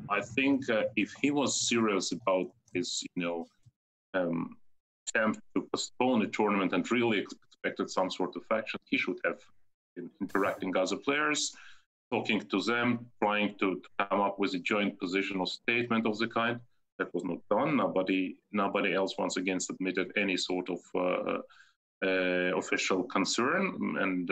I think if he was serious about his, attempt to postpone the tournament and really expected some sort of action, he should have been interacting with other players, talking to them, trying to come up with a joint position or statement of the kind. That was not done. Nobody else, once again, submitted any sort of official concern, and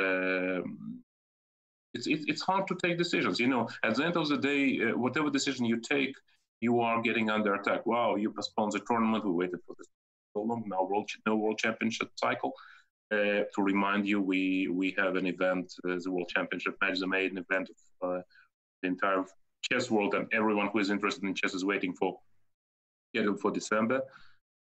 it's hard to take decisions. At the end of the day, whatever decision you take, you are getting under attack. Wow, you postponed the tournament. We waited for this so long. Now no world championship cycle. To remind you, we have an event, the World Championship match, the main event of the entire chess world, and everyone who is interested in chess is waiting for December.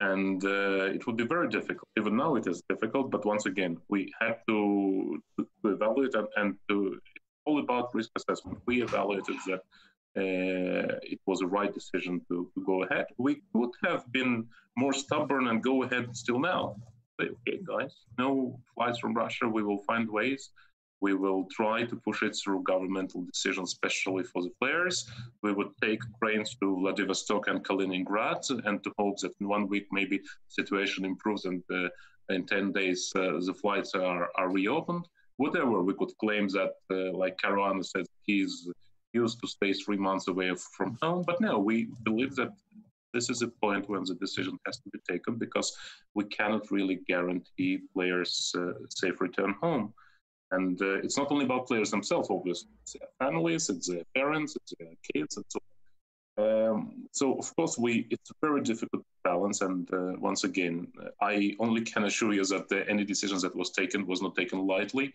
And it would be very difficult. Even now it is difficult, but once again, we had to evaluate and to, it's all about risk assessment. We evaluated that it was a right decision to go ahead. We could have been more stubborn and go ahead still now. But okay, guys, no flights from Russia. We will find ways. We will try to push it through governmental decisions, especially for the players. We would take trains to Vladivostok and Kaliningrad, and to hope that in 1 week maybe the situation improves, and in 10 days the flights are reopened. Whatever, we could claim that, like Caruana said, he's used to stay 3 months away from home. But no, we believe that this is a point when the decision has to be taken, because we cannot really guarantee players safe return home. And it's not only about players themselves, obviously. It's their families, it's their parents, it's their kids, and so on. So, of course, it's a very difficult balance. And once again, I only can assure you that any decisions that was not taken lightly.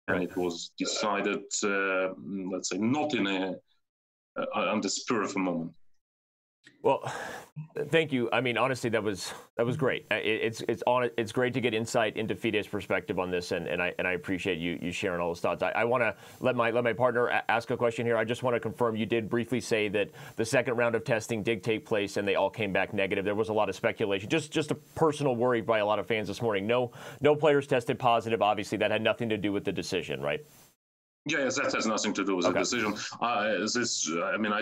And it was decided, let's say, not on the spur of a moment. Well, thank you. I mean, honestly, that was great. It's great to get insight into FIDE's perspective on this, and I appreciate you sharing all those thoughts. I want to let my partner ask a question here. I just want to confirm, you did briefly say that the second round of testing did take place and they all came back negative. There was a lot of speculation, just a personal worry by a lot of fans this morning. No players tested positive. Obviously, that had nothing to do with the decision, right? Yes, that has nothing to do with the decision. I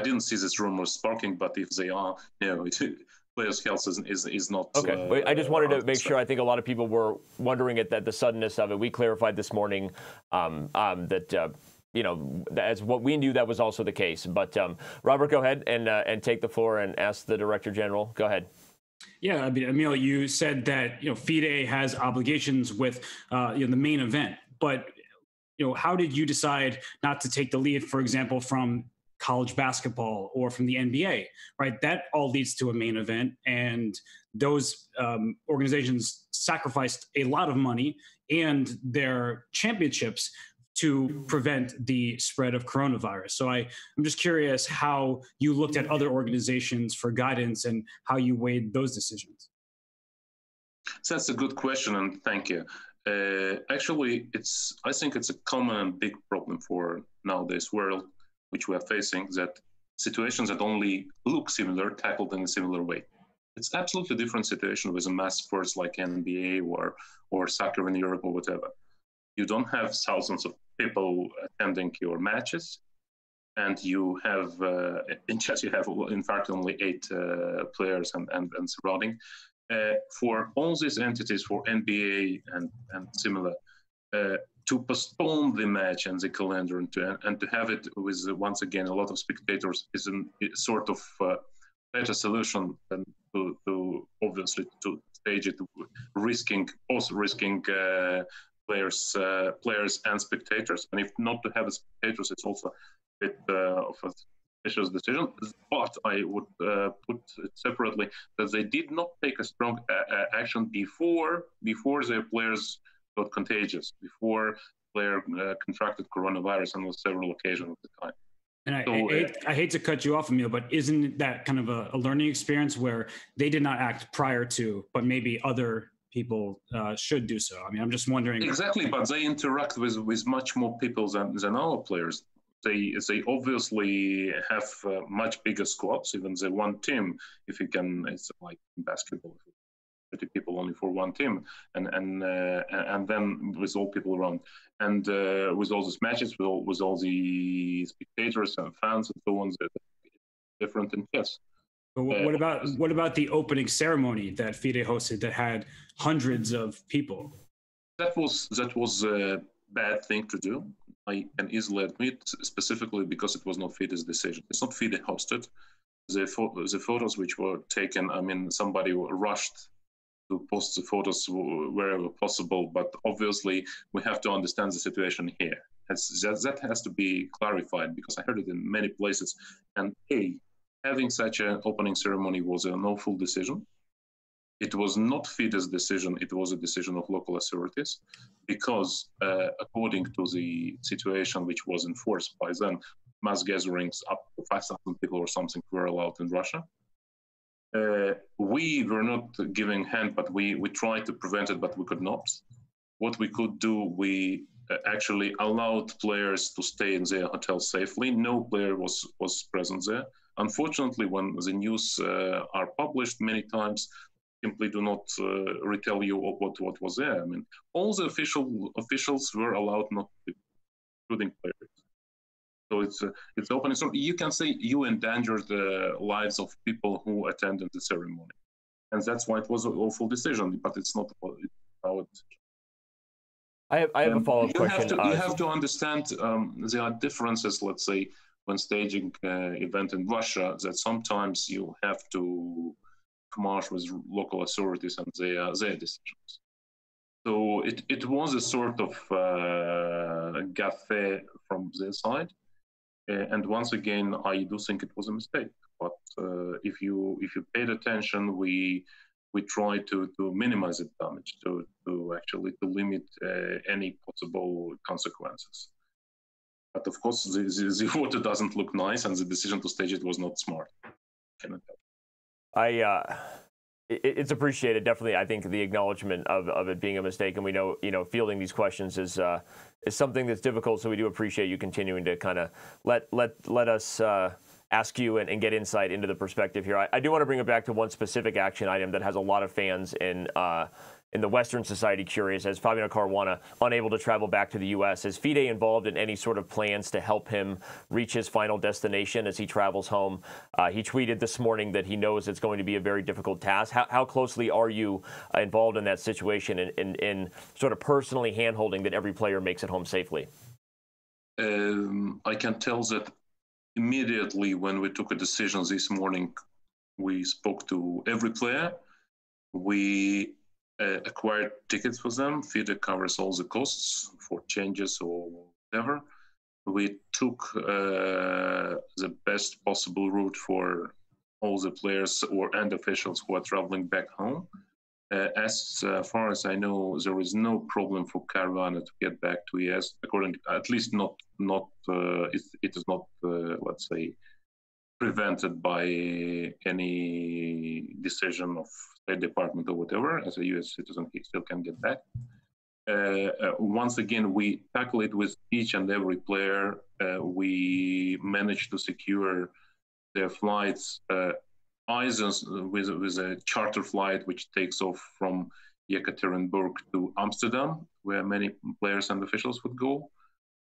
didn't see this rumor sparking, but if they are, players' health is not. Okay, but I just wanted to make sure. I think a lot of people were wondering at the suddenness of it. We clarified this morning that. As what we knew, that was also the case. But Robert, go ahead and take the floor and ask the Director General. Go ahead. Yeah, I mean, Emil, you said that FIDE has obligations with the main event, but how did you decide not to take the lead, for example, from college basketball or from the NBA, right? That all leads to a main event, and those organizations sacrificed a lot of money and their championships to prevent the spread of coronavirus. So I'm just curious how you looked at other organizations for guidance and how you weighed those decisions. So that's a good question, and thank you. Actually, I think it's a common and big problem for nowadays world, which we are facing, that situations that only look similar tackled in a similar way. It's absolutely different situation with a mass sports like NBA or soccer in Europe or whatever. You don't have thousands of people attending your matches, and you have in chess you have in fact only 8 players and surrounding. For all these entities, for NBA and similar, to postpone the match and the calendar and to have it with once again a lot of spectators is a sort of better solution than to obviously to stage it, risking players and spectators. And if not to have spectators, it's also a bit of a special decision. But I would put it separately that they did not take a strong action before their players got contagious, before player contracted coronavirus on several occasions at the time. And I hate to cut you off, Emil, but isn't that kind of a learning experience where they did not act prior to, but maybe other people should do so? I mean, I'm just wondering. Exactly, but they interact with much more people than our players. They obviously have much bigger squads, even the one team. If you can, it's like in basketball, 30 people only for one team, and then with all people around, and with all these matches, with all the spectators and fans and so on, it's different in chess. But what about the opening ceremony that FIDE hosted that had hundreds of people? That was a bad thing to do. I can easily admit, specifically because it was not FIDE's decision. It's not FIDE hosted. The photos which were taken, I mean, somebody rushed post the photos wherever possible, but obviously we have to understand the situation here. That has to be clarified, because I heard it in many places. And having such an opening ceremony was an awful decision. It was not FIDE's decision, it was a decision of local authorities, because according to the situation which was enforced by them, mass gatherings up to 5,000 people or something were allowed in Russia. We were not giving hand, but we tried to prevent it, but we could not. What we could do, we actually allowed players to stay in their hotel safely. No player was present there. Unfortunately, when the news are published many times, simply do not retell you what was there. I mean, all the officials were allowed, not including players. So it's open. So you can say you endangered the lives of people who attended the ceremony, and that's why it was an awful decision. But it's not our decision. I have a follow-up question. You have to understand there are differences. Let's say when staging event in Russia, that sometimes you have to march with local authorities and their decisions. So it was a sort of gaffe from their side. And once again, I do think it was a mistake. But if you paid attention, we tried to minimize the damage, to limit any possible consequences. But of course, the water doesn't look nice, and the decision to stage it was not smart. It's appreciated, definitely. I think the acknowledgement of it being a mistake, and we know, fielding these questions is something that's difficult. So we do appreciate you continuing to kind of let us ask you and get insight into the perspective here. I do want to bring it back to one specific action item that has a lot of fans in the Western society curious, as Fabiano Caruana unable to travel back to the U.S. Is FIDE involved in any sort of plans to help him reach his final destination as he travels home? He tweeted this morning that he knows it's going to be a very difficult task. How closely are you involved in that situation in sort of personally hand-holding that every player makes it home safely? I can tell that immediately when we took a decision this morning, we spoke to every player. We acquired tickets for them. FIDE covers all the costs for changes or whatever. We took the best possible route for all the players and officials who are traveling back home. As far as I know, there is no problem for Caruana to get back to ES. At least not. It is not, let's say, prevented by any decision of State Department or whatever. As a U.S. citizen, he still can get back. Once again, we tackle it with each and every player. We managed to secure their flights, either with a charter flight which takes off from Yekaterinburg to Amsterdam, where many players and officials would go,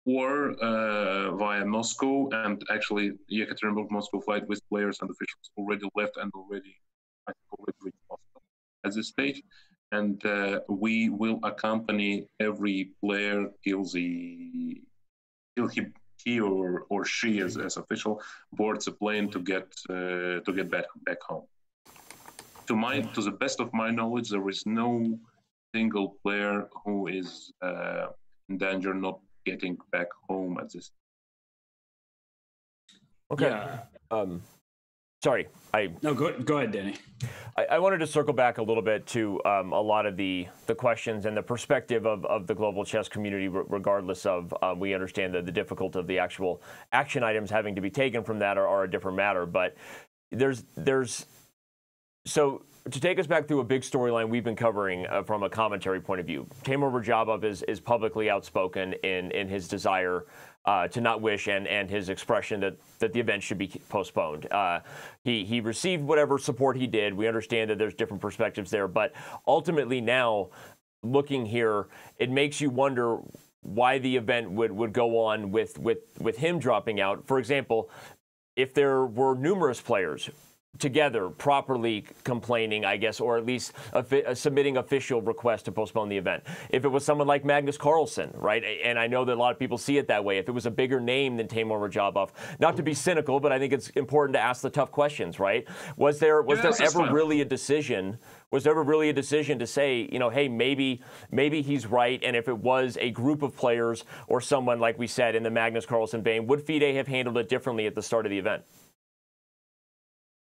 or via Moscow. And actually, Yekaterinburg-Moscow flight with players and officials already left and already reached Moscow at this stage. And we will accompany every player till he or she as official boards a plane to get back home. To the best of my knowledge, there is no single player who is in danger not getting back home at this. Okay. Yeah. Sorry. No, go ahead, Danny. I wanted to circle back a little bit to a lot of the questions and the perspective of the global chess community, regardless of we understand that the difficulty of the actual action items having to be taken from that are a different matter. But so to take us back through a big storyline we've been covering from a commentary point of view, Teimour Radjabov is publicly outspoken in his desire to not wish and his expression that the event should be postponed. He received whatever support he did. We understand that there's different perspectives there, but ultimately now, looking here, it makes you wonder why the event would go on with him dropping out. For example, if there were numerous players together properly complaining, I guess, or at least submitting official request to postpone the event. If it was someone like Magnus Carlsen, right, and I know that a lot of people see it that way, if it was a bigger name than Teimour Radjabov, not to be cynical, but I think it's important to ask the tough questions, right? Was there ever really a decision? Was there ever really a decision to say, you know, hey, maybe he's right, and if it was a group of players or someone, like we said, in the Magnus Carlsen vein, would FIDE have handled it differently at the start of the event?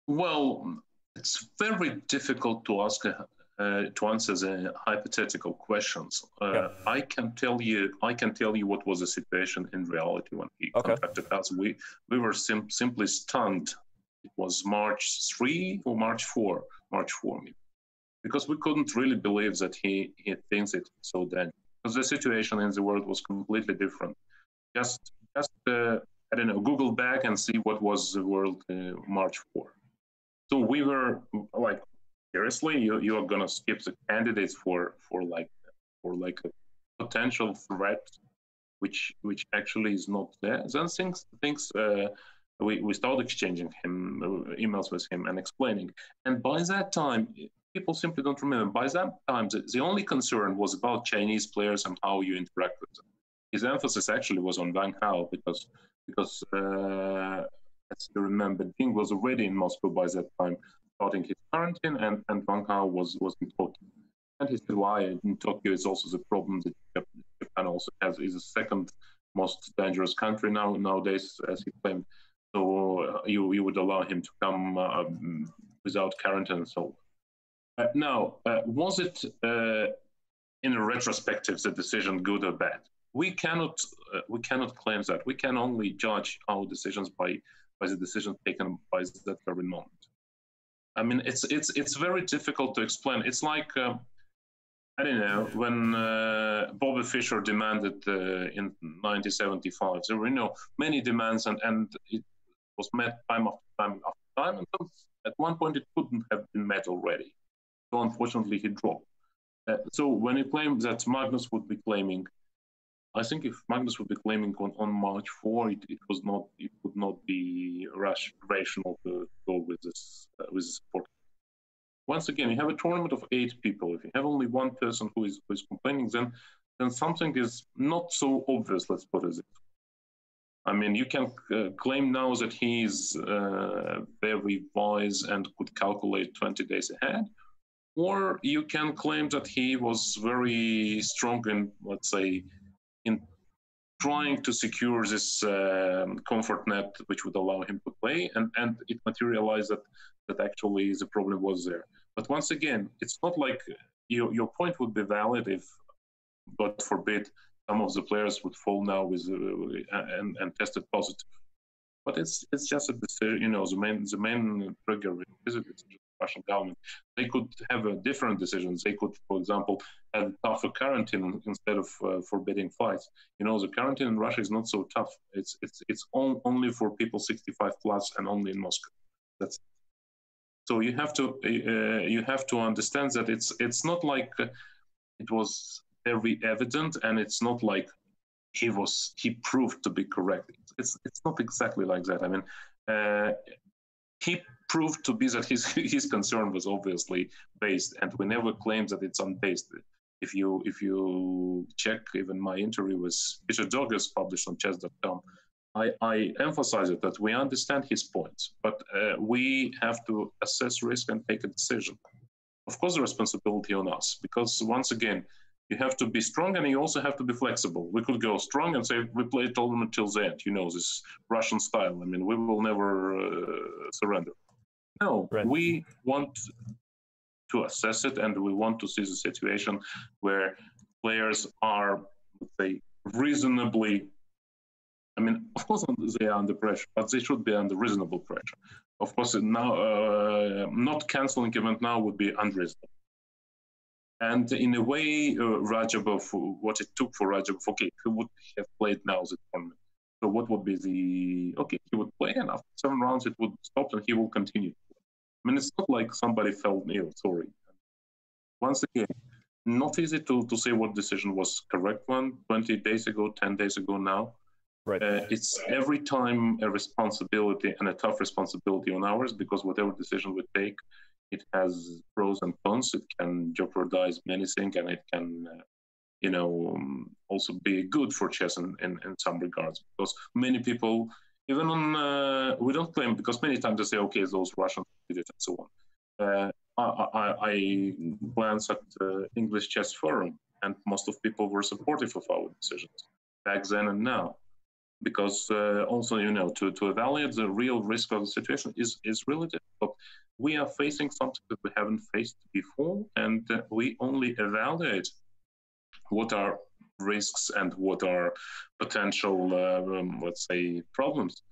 Well, it's very difficult to ask to answer the hypothetical questions. I can tell you what was the situation in reality when he contacted us. We were simply stunned. It was March 3 or March 4, maybe, because we couldn't really believe that he thinks it so then, because the situation in the world was completely different. Just I don't know, Google back and see what was the world March 4. So we were like, seriously, you are gonna skip the candidates for a potential threat, which actually is not there. Then we started exchanging emails with him and explaining. And by that time, people simply don't remember. By that time, the only concern was about Chinese players and how you interact with them. His emphasis actually was on Wang Hao because as you remember, Ding was already in Moscow by that time, starting his quarantine, and Wang Hao was in Tokyo. And he said, why in Tokyo is also the problem that Japan also has, is the second most dangerous country nowadays, as he claimed. So you would allow him to come without quarantine and so on. Now, was it in a retrospective the decision good or bad? We cannot claim that. We can only judge our decisions by the decision taken by that very moment. I mean, it's very difficult to explain. It's like I don't know, when Bobby Fischer demanded in 1975, there were many demands, and it was met time after time after time, and at one point it couldn't have been met already. So unfortunately, he dropped. So when he claimed that Magnus would be claiming, I think if Magnus would be claiming on March 4, it would not be rational to go with this support. Once again, you have a tournament of 8 people. If you have only one person who is complaining, then something is not so obvious. Let's put it this way. I mean, you can claim now that he is very wise and could calculate 20 days ahead, or you can claim that he was very strong in, let's say, in trying to secure this comfort net, which would allow him to play, and it materialized that actually the problem was there. But once again, it's not like your point would be valid if, God forbid, some of the players would fall now with and tested positive. But it's just a decision. The main trigger is the Russian government. They could have different decisions. They could, for example, have tougher quarantine instead of forbidding flights. The quarantine in Russia is not so tough. It's only for people 65 plus and only in Moscow. That's it. So you have to understand that it's not like it was very evident, and it's not like he proved to be correct. It's not exactly like that. I mean, he proved to be that his concern was obviously based, and we never claimed that it's unbased. If you check even my interview with Peter Doggers published on Chess.com, I emphasize it that we understand his points, but we have to assess risk and take a decision. Of course, the responsibility on us, because once again, you have to be strong and you also have to be flexible. We could go strong and say we play tournament till the end, this Russian style. I mean, we will never surrender. No, right. We want to assess it, and we want to see the situation where players are, let's say, reasonably. I mean, of course, they are under pressure, but they should be under reasonable pressure. Of course, now not canceling event now would be unreasonable. And in a way, Radjabov, what it took for Radjabov, okay, he would have played now the tournament. So what would be he would play, and after 7 rounds it would stop and he will continue. I mean, it's not like somebody felt ill, sorry. Once again, not easy to say what decision was correct one 20 days ago, 10 days ago now. Right. It's every time a responsibility and a tough responsibility on ours, because whatever decision we take, it has pros and cons. It can jeopardize many things, and it can, also be good for chess in some regards. Because many people, even on, we don't claim, because many times they say, okay, those Russians did it and so on. I glance at the English Chess Forum, and most of people were supportive of our decisions back then and now. Because also, to evaluate the real risk of the situation is really difficult. We are facing something that we haven't faced before, and we only evaluate what are risks and what are potential, let's say, problems.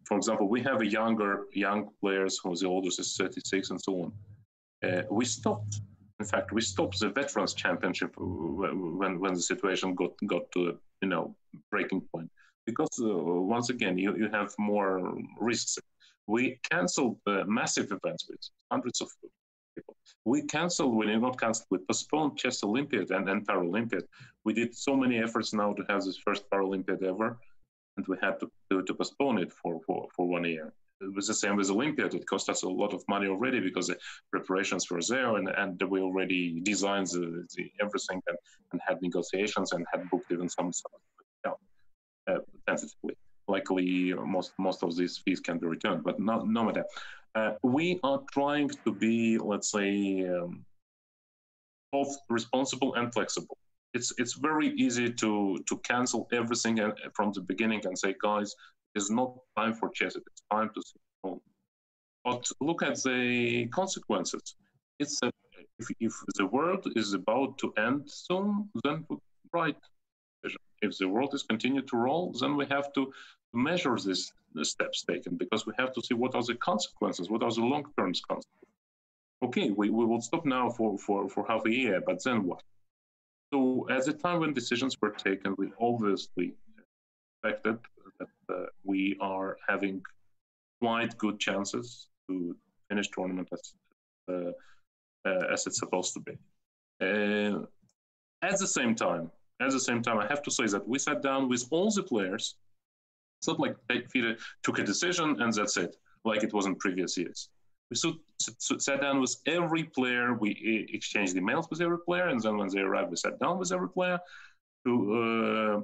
For example, we have young players whose oldest is 36 and so on. We stopped the Veterans Championship when the situation got to breaking point, because once again you have more risks. We canceled massive events with hundreds of people. We postponed Chess Olympiad and Paralympiad. We did so many efforts now to have this first Paralympiad ever, and we had to postpone it for 1 year. It was the same with Olympiad. It cost us a lot of money already because the preparations were there, and we already designed the everything and had negotiations and had booked even some tentatively. Luckily, most of these fees can be returned, but no matter. We are trying to be, let's say, both responsible and flexible. It's very easy to cancel everything from the beginning and say, guys, it's not time for chess. It's time to sit home. But look at the consequences. It's if the world is about to end soon, then right. If the world is continuing to roll, then we have to measure the steps taken, because we have to see what are the consequences, what are the long-term consequences. Okay, we will stop now for half a year, but then what? So at the time when decisions were taken, we obviously expected that we are having quite good chances to finish tournament as it's supposed to be. At the same time, I have to say that we sat down with all the players. It's not like FIDE took a decision and that's it, like it was in previous years. We sat down with every player. We exchanged emails with every player, and then when they arrived, we sat down with every player to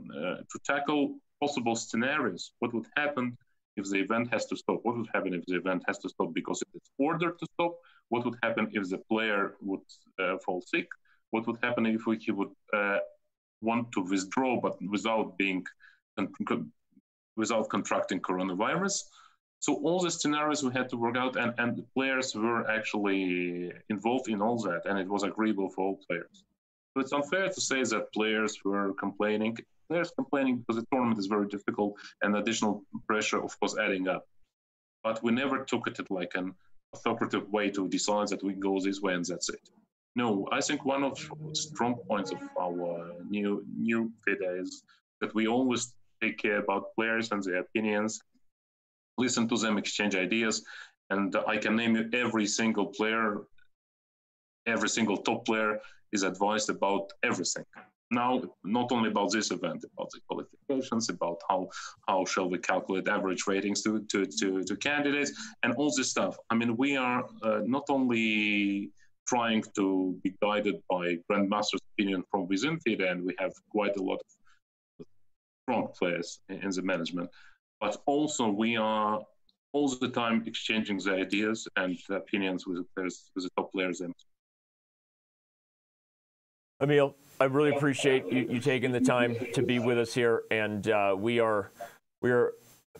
tackle possible scenarios. What would happen if the event has to stop? What would happen if the event has to stop because it is ordered to stop? What would happen if the player would fall sick? What would happen if he would want to withdraw but without contracting coronavirus? So all the scenarios we had to work out, and the players were actually involved in all that, and it was agreeable for all players. So it's unfair to say that players were complaining. Players complaining because the tournament is very difficult and additional pressure, of course, adding up. But we never took it like an authoritative way to decide that we go this way and that's it. No, I think one of the strong points of our new FIDE is that we always take care about players and their opinions, listen to them, exchange ideas, and I can name you every single player, every single top player is advised about everything. Now, not only about this event, about the qualifications, about how shall we calculate average ratings to candidates, and all this stuff. I mean, we are not only trying to be guided by Grandmaster's opinion from within FIDE, and we have quite a lot of strong players in the management, but also we are all the time exchanging the ideas and opinions with the top players. Emil, I really appreciate you taking the time to be with us here, and we are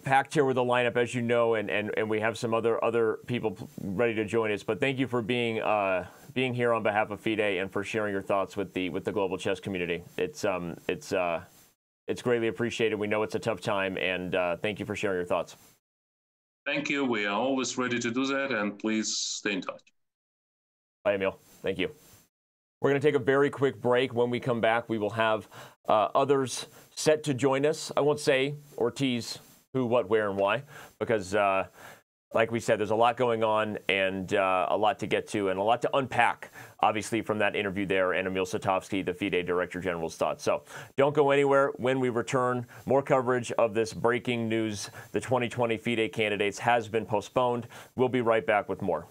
packed here with a lineup, as you know, and we have some other people ready to join us. But thank you for being here on behalf of FIDE and for sharing your thoughts with the global chess community. It's greatly appreciated. We know it's a tough time, and thank you for sharing your thoughts. Thank you. We are always ready to do that, and please stay in touch. Bye, Emil. Thank you. We're going to take a very quick break. When we come back, we will have others set to join us. I won't say or tease who, what, where, and why, because Like we said, there's a lot going on and a lot to get to and a lot to unpack, obviously, from that interview there and Emil Sutovsky, the FIDE Director General's thoughts. So don't go anywhere. When we return, more coverage of this breaking news. The 2020 FIDE candidates has been postponed. We'll be right back with more.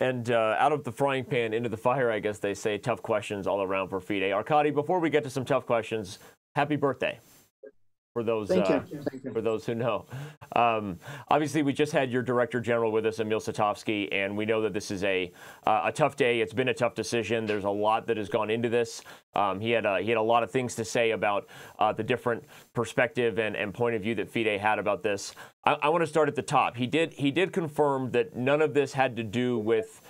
And out of the frying pan into the fire, I guess they say. Tough questions all around for FIDE. Arkady, before we get to some tough questions, happy birthday. For those, Thank you. For those who know. Obviously, we just had your Director General with us, Emil Sutovsky, and we know that this is a tough day. It's been a tough decision. There's a lot that has gone into this. He had a lot of things to say about the different perspective and point of view that FIDE had about this. I want to start at the top. He did confirm that none of this had to do with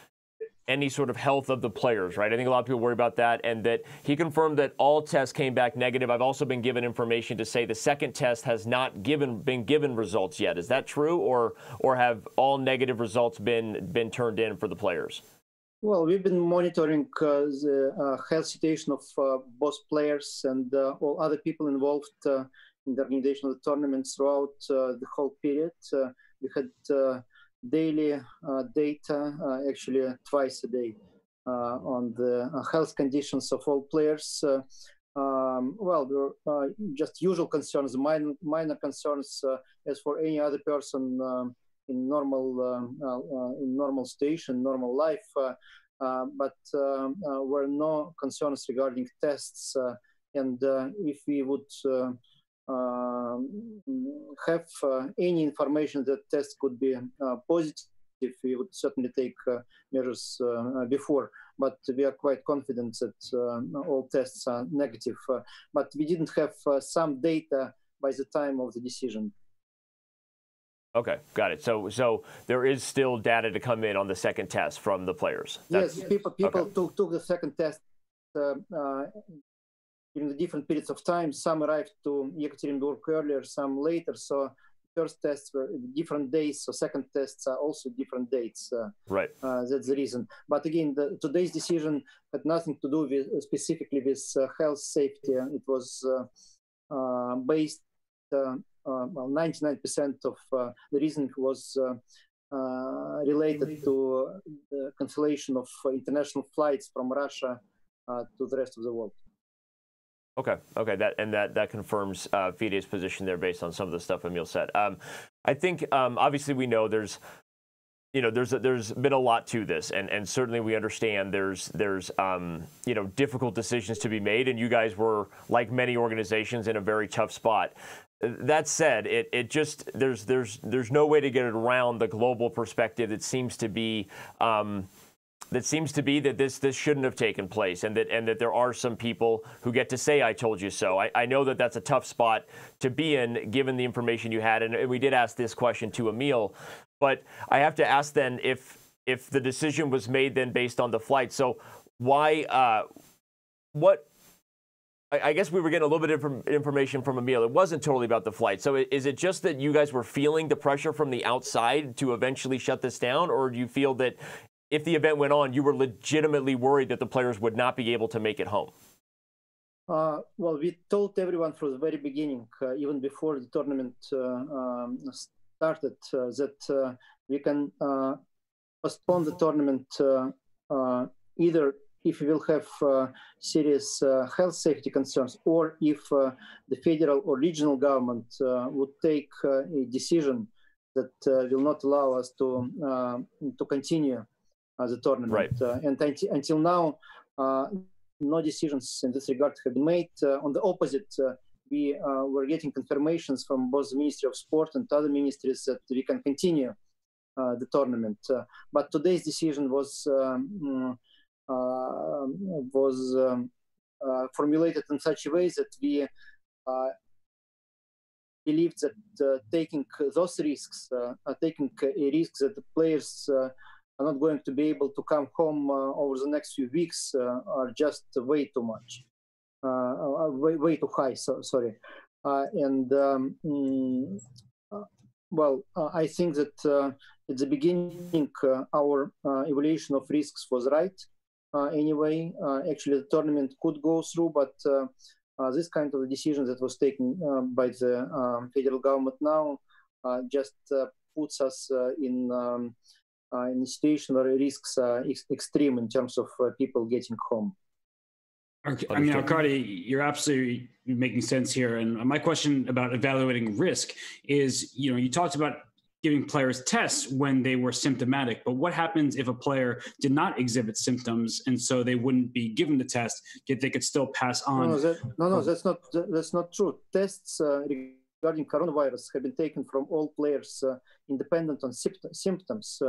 any sort of health of the players, right? I think a lot of people worry about that, and that he confirmed that all tests came back negative. I've also been given information to say the second test has not been given results yet. Is that true, or have all negative results been turned in for the players? Well, we've been monitoring the health situation of both players and all other people involved in the organization of the tournament throughout the whole period. We had daily data, actually twice a day, on the health conditions of all players. Well, there are just usual concerns, minor concerns, as for any other person in normal station, normal life. but were no concerns regarding tests. And if we would have any information that tests could be positive, we would certainly take measures before. But we are quite confident that all tests are negative. But we didn't have some data by the time of the decision. Okay, got it. So there is still data to come in on the second test from the players. Yes, people okay. took the second test in the different periods of time. Some arrived to Yekaterinburg earlier, some later. So first tests were different days, so second tests are also different dates. Right. That's the reason. But again, today's decision had nothing to do with specifically with health safety. It was based. 99% of the reasoning was related to the cancellation of international flights from Russia to the rest of the world. Okay. That confirms FIDE's position there based on some of the stuff Emil said. I think obviously we know there's been a lot to this, and certainly we understand there's difficult decisions to be made, and you guys were, like many organizations, in a very tough spot. That said, it just there's no way to get it around the global perspective that seems to be that this shouldn't have taken place, and that there are some people who get to say "I told you so." I know that that's a tough spot to be in, given the information you had, and we did ask this question to Emil, but I have to ask then if the decision was made then based on the flight. So why? What? I guess we were getting a little bit of information from Emil. It wasn't totally about the flight. So is it just that you guys were feeling the pressure from the outside to eventually shut this down, or do you feel that if the event went on, you were legitimately worried that the players would not be able to make it home? Well, we told everyone from the very beginning, even before the tournament started, that we can postpone the tournament either if we will have serious health safety concerns, or if the federal or regional government would take a decision that will not allow us to continue the tournament. Right. And until now, no decisions in this regard have been made. On the opposite, we were getting confirmations from both the Ministry of Sport and other ministries that we can continue the tournament. But today's decision was formulated in such a way that we believe that taking those risks, taking a risk that the players are not going to be able to come home over the next few weeks are just way too much, way too high. Sorry. I think that at the beginning, our evaluation of risks was right. Anyway, actually, the tournament could go through, but this kind of a decision that was taken by the federal government now just puts us in a situation where risks are extreme in terms of people getting home. I mean, Arkady, you're absolutely making sense here. And my question about evaluating risk is, you talked about giving players tests when they were symptomatic, but what happens if a player did not exhibit symptoms and so they wouldn't be given the test, yet they could still pass on? No, that's not true. Tests regarding coronavirus have been taken from all players independent on symptoms.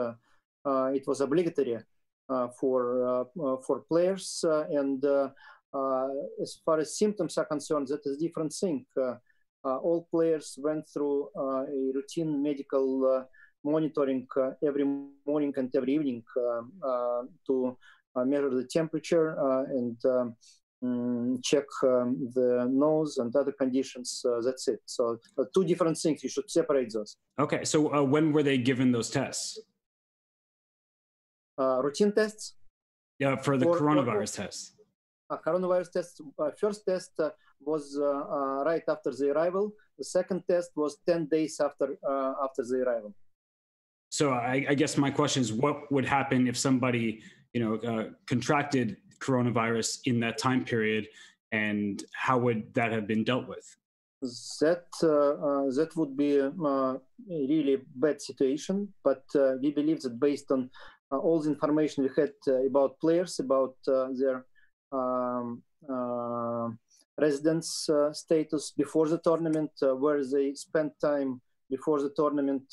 It was obligatory for players, and as far as symptoms are concerned, that is a different thing. All players went through a routine medical monitoring every morning and every evening to measure the temperature and check the nose and other conditions. That's it. So two different things. You should separate those. Okay. So when were they given those tests? Routine tests? Yeah, for the coronavirus tests. Coronavirus test. First test was right after the arrival. The second test was 10 days after the arrival. So I guess my question is, what would happen if somebody contracted coronavirus in that time period, and how would that have been dealt with? That would be a really bad situation. But we believe that based on all the information we had about players, about their residence status before the tournament, where they spent time before the tournament,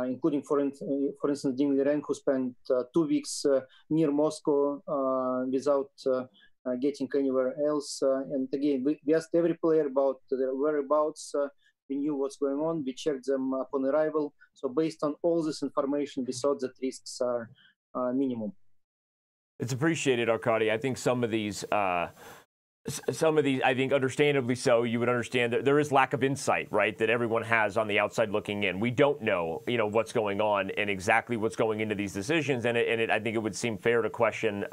including, for instance, Dvorkovich, who spent 2 weeks near Moscow without getting anywhere else. And again, we asked every player about their whereabouts. We knew what's going on. We checked them upon arrival. So based on all this information, we thought that risks are minimum. It's appreciated, Arkady. I think some of these, I think understandably so, you would understand that there is lack of insight, right, that everyone has on the outside looking in. We don't know, what's going on and exactly what's going into these decisions. And I think it would seem fair to question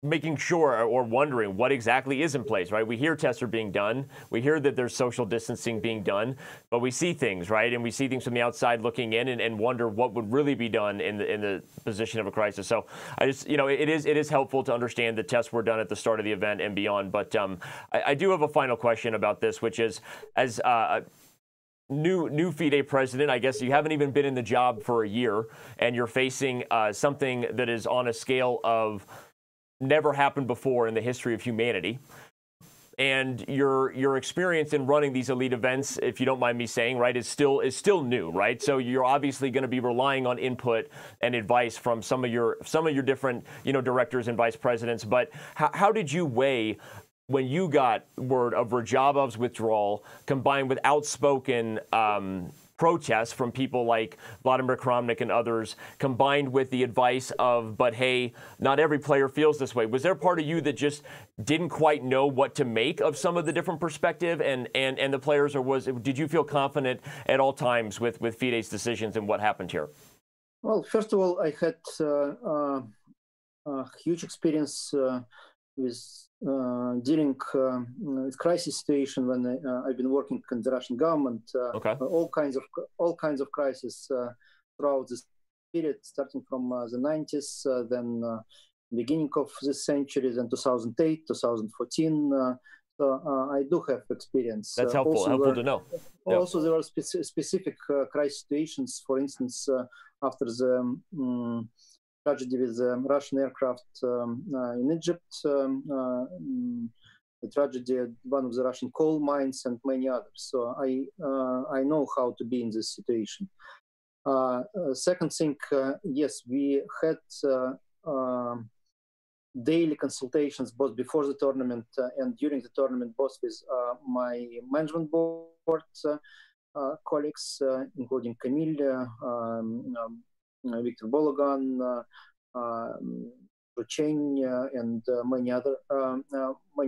making sure or wondering what exactly is in place, right? We hear tests are being done. We hear that there's social distancing being done, but we see things, right? And we see things from the outside looking in and wonder what would really be done in the position of a crisis. So I just, it is helpful to understand the tests were done at the start of the event and beyond. But I do have a final question about this, which is, as new FIDE president, I guess you haven't even been in the job for a year, and you're facing something that is on a scale of never happened before in the history of humanity. And your experience in running these elite events, if you don't mind me saying, right, is still new, right? So you're obviously going to be relying on input and advice from some of your different directors and vice presidents. But how did you weigh when you got word of Radjabov's withdrawal, combined with outspoken protests from people like Vladimir Kramnik and others, combined with the advice of, but hey, not every player feels this way? Was there part of you that just didn't quite know what to make of some of the different perspective and the players, or did you feel confident at all times with FIDE's decisions and what happened here? Well, first of all, I had a huge experience with dealing with crisis situation when I've been working in the Russian government. Okay. All kinds of crises throughout this period, starting from the 90s, then beginning of this century, then 2008, 2014. So I do have experience. That's helpful. Helpful to know. Also, there are specific crisis situations. For instance, after the tragedy with the Russian aircraft in Egypt, the tragedy at one of the Russian coal mines, and many others. So I know how to be in this situation. Second thing, yes, we had daily consultations both before the tournament and during the tournament, both with my management board colleagues, including Emil, Victor Bologan, Ruchen, and many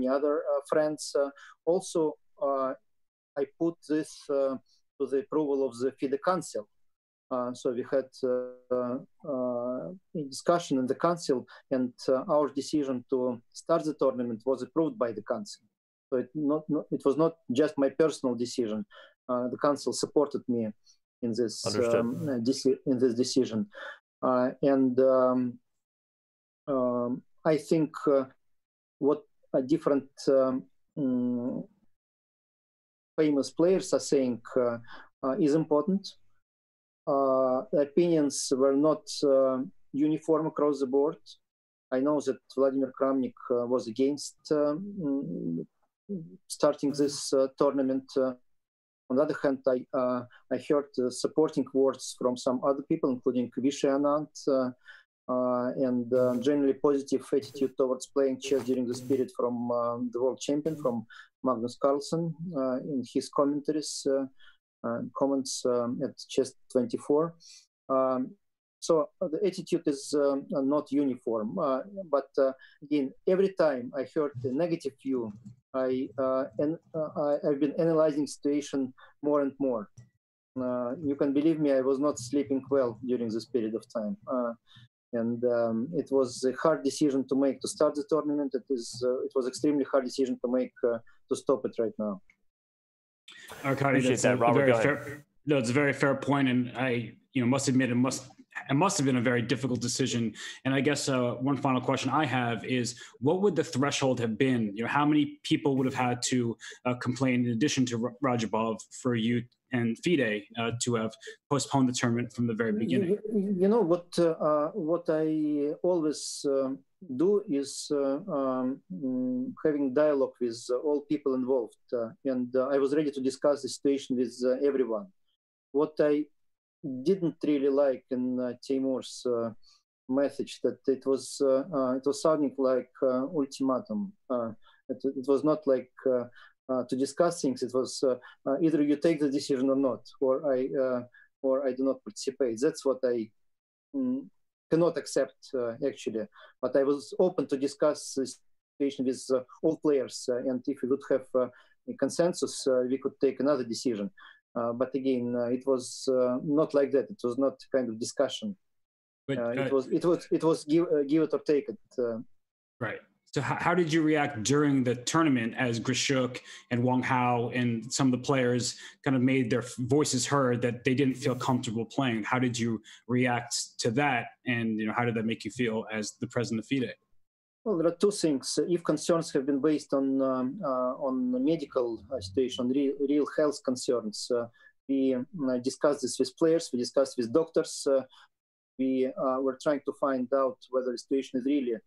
other friends. Also, I put this to the approval of the FIDE Council. So we had a discussion in the council, and our decision to start the tournament was approved by the council. So it was not just my personal decision. The council supported me in this decision, and I think what different famous players are saying is important. The opinions were not uniform across the board. I know that Vladimir Kramnik was against starting this tournament. On the other hand, I heard supporting words from some other people, including Vishy, Anand, and generally positive attitude towards playing chess during this period from the world champion, from Magnus Carlsen, in his commentaries. Comments at Chess.24. So the attitude is not uniform. But again, every time I heard the negative view, I've been analyzing the situation more and more. You can believe me, I was not sleeping well during this period of time. And it was a hard decision to make to start the tournament. It was extremely hard decision to make to stop it right now. Arkady, that's a very fair. No, it's a very fair point, and I, must admit it must have been a very difficult decision. And I guess one final question I have is, what would the threshold have been? How many people would have had to complain in addition to Radjabov for you and FIDE to have postponed the tournament from the very beginning? You know what I always do is having dialogue with all people involved, and I was ready to discuss the situation with everyone. What I didn't really like in Teimour's message, that it was sounding like ultimatum. It was not like to discuss things. It was either you take the decision or not, or I do not participate. That's what I cannot accept actually. But I was open to discuss the situation with all players, and if we would have a consensus, we could take another decision. But again, it was not like that. It was not kind of discussion. But it was give it or take it. Right. So how did you react during the tournament as Grishuk and Wang Hao and some of the players kind of made their voices heard that they didn't feel comfortable playing? How did you react to that? And how did that make you feel as the president of FIDE? Well, there are two things. If concerns have been based on medical situation, real health concerns, we discussed this with players, we discussed with doctors. We were trying to find out whether the situation is really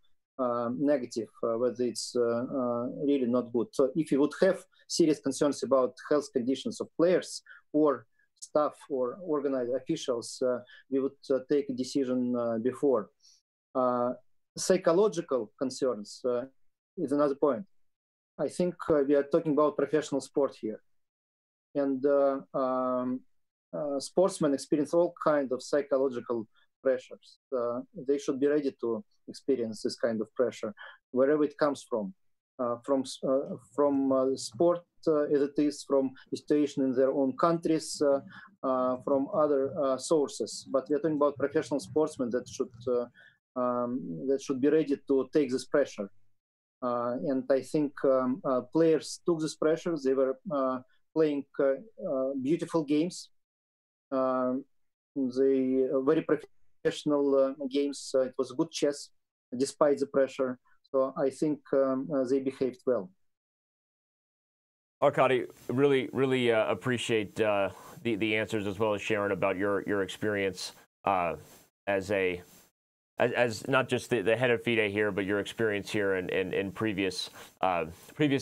negative, whether it's really not good. So if you would have serious concerns about health conditions of players or staff or organized officials, we would take a decision before. Psychological concerns is another point. I think we are talking about professional sport here. And sportsmen experience all kinds of psychological pressures. They should be ready to experience this kind of pressure, wherever it comes from sport as it is, from the situation in their own countries, from other sources. But we are talking about professional sportsmen that should be ready to take this pressure. And I think players took this pressure. They were playing beautiful games. They very professional games. It was good chess, despite the pressure. So I think they behaved well. Arkady, really appreciate the answers, as well as sharing about your experience as not just the head of FIDE here, but your experience here in previous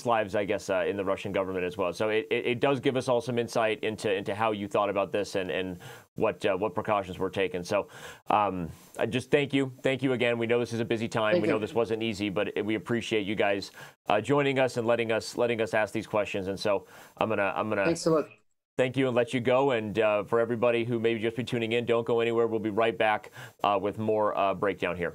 lives, I guess, in the Russian government as well. So it does give us all some insight into how you thought about this and what precautions were taken. So I just thank you again. We know this is a busy time. We know this wasn't easy, but we appreciate you guys joining us and letting us ask these questions. And so I'm gonna thanks a lot. Thank you, and let you go. And for everybody who may just be tuning in, don't go anywhere. We'll be right back with more breakdown here.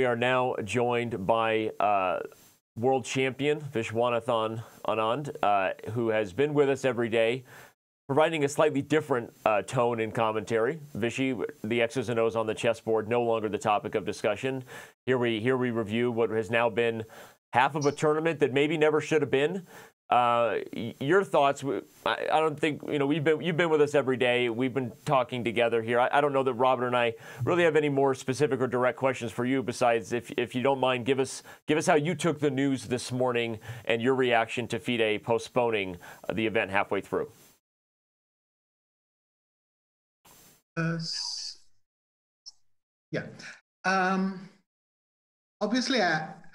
are now joined by world champion Viswanathan Anand, who has been with us every day, providing a slightly different tone in commentary. Vishy, the X's and O's on the chessboard, no longer the topic of discussion. Here we review what has now been half of a tournament that maybe never should have been. Your thoughts? I don't think, you've been with us every day. We've been talking together here. I don't know that Robert and I really have any more specific or direct questions for you. Besides, if you don't mind, give us how you took the news this morning and your reaction to FIDE postponing the event halfway through. Yeah. Obviously,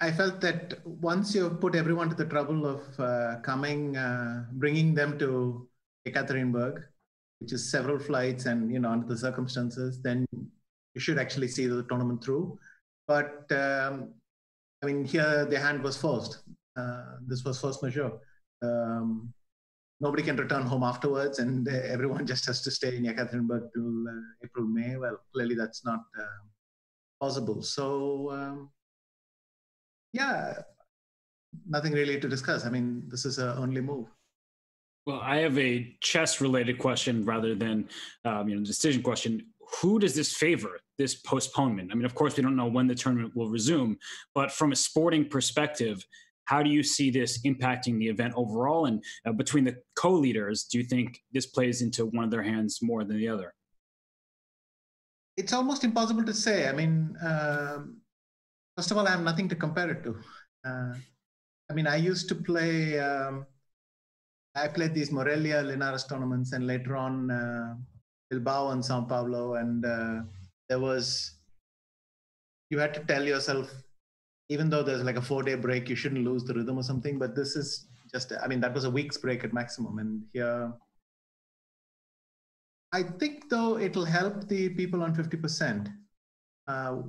I felt that once you put everyone to the trouble of bringing them to Yekaterinburg, which is several flights and, under the circumstances, then you should actually see the tournament through. But, here the hand was forced. This was force majeure. Nobody can return home afterwards, and everyone just has to stay in Yekaterinburg till April, May. Well, clearly that's not possible. So, yeah, nothing really to discuss. This is an only move. Well, I have a chess-related question rather than decision question. Who does this favor, this postponement? Of course, we don't know when the tournament will resume, but from a sporting perspective, how do you see this impacting the event overall? And between the co-leaders, do you think this plays into one of their hands more than the other? It's almost impossible to say. First of all, I have nothing to compare it to. I used to play, I played these Morelia, Linares tournaments, and later on Bilbao and Sao Paulo. And you had to tell yourself, even though there's like a 4-day break, you shouldn't lose the rhythm or something. But this is just, that was a week's break at maximum. And here, I think, though, it'll help the people on 50%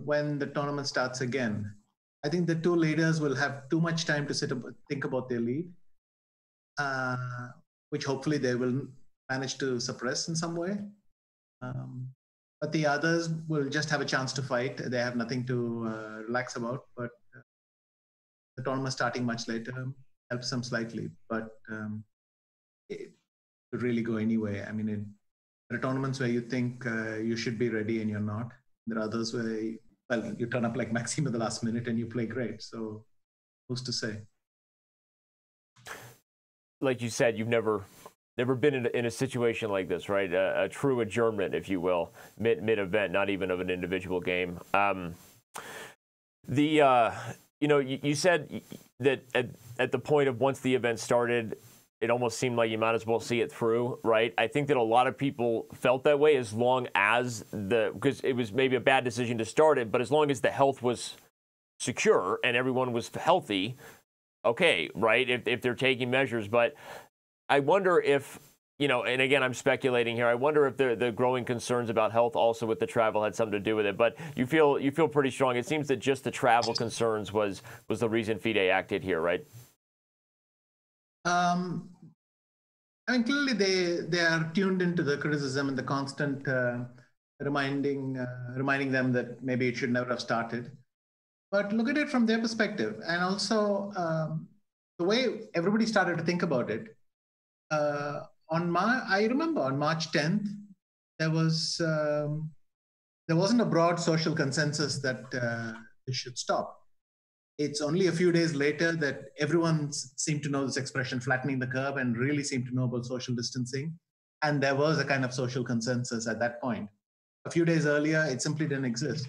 when the tournament starts again. I think the two leaders will have too much time to think about their lead, which hopefully they will manage to suppress in some way. But the others will just have a chance to fight. They have nothing to relax about. But the tournament starting much later helps them slightly. But it could really go anyway. There are tournaments where you think you should be ready and you're not. There are others where, you turn up like Maxime at the last minute and you play great. So who's to say? Like you said, you've never been in a situation like this, right? A true adjournment, if you will, mid-event, not even of an individual game. You said that at the point of once the event started, it almost seemed like you might as well see it through, right? I think that a lot of people felt that way as long as because it was maybe a bad decision to start it, but as long as the health was secure and everyone was healthy, okay, right? If they're taking measures. But I wonder if, and again, I'm speculating here, I wonder if the growing concerns about health also with the travel had something to do with it. But you feel pretty strong. It seems that just the travel concerns was the reason FIDE acted here, right? Clearly they are tuned into the criticism and the constant reminding them that maybe it should never have started. But look at it from their perspective, and also the way everybody started to think about it. I remember on March 10th, there wasn't a broad social consensus that it should stop. It's only a few days later that everyone seemed to know this expression, flattening the curve, and really seemed to know about social distancing. And there was a kind of social consensus at that point. A few days earlier, it simply didn't exist.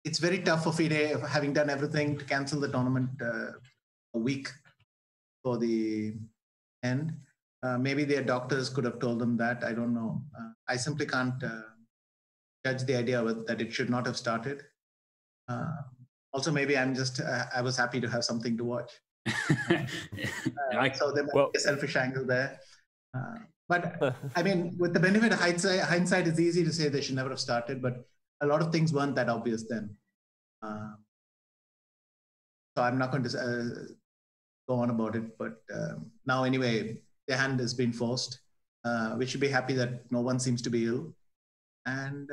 It's very tough for FIDE, having done everything, to cancel the tournament a week for the end. Maybe their doctors could have told them that. I don't know. I simply can't judge the idea that it should not have started. Also, maybe I was happy to have something to watch. So there might be a selfish angle there. But with the benefit of hindsight, it's easy to say they should never have started, but a lot of things weren't that obvious then. So I'm not going to go on about it, but now anyway, their hand has been forced. We should be happy that no one seems to be ill. And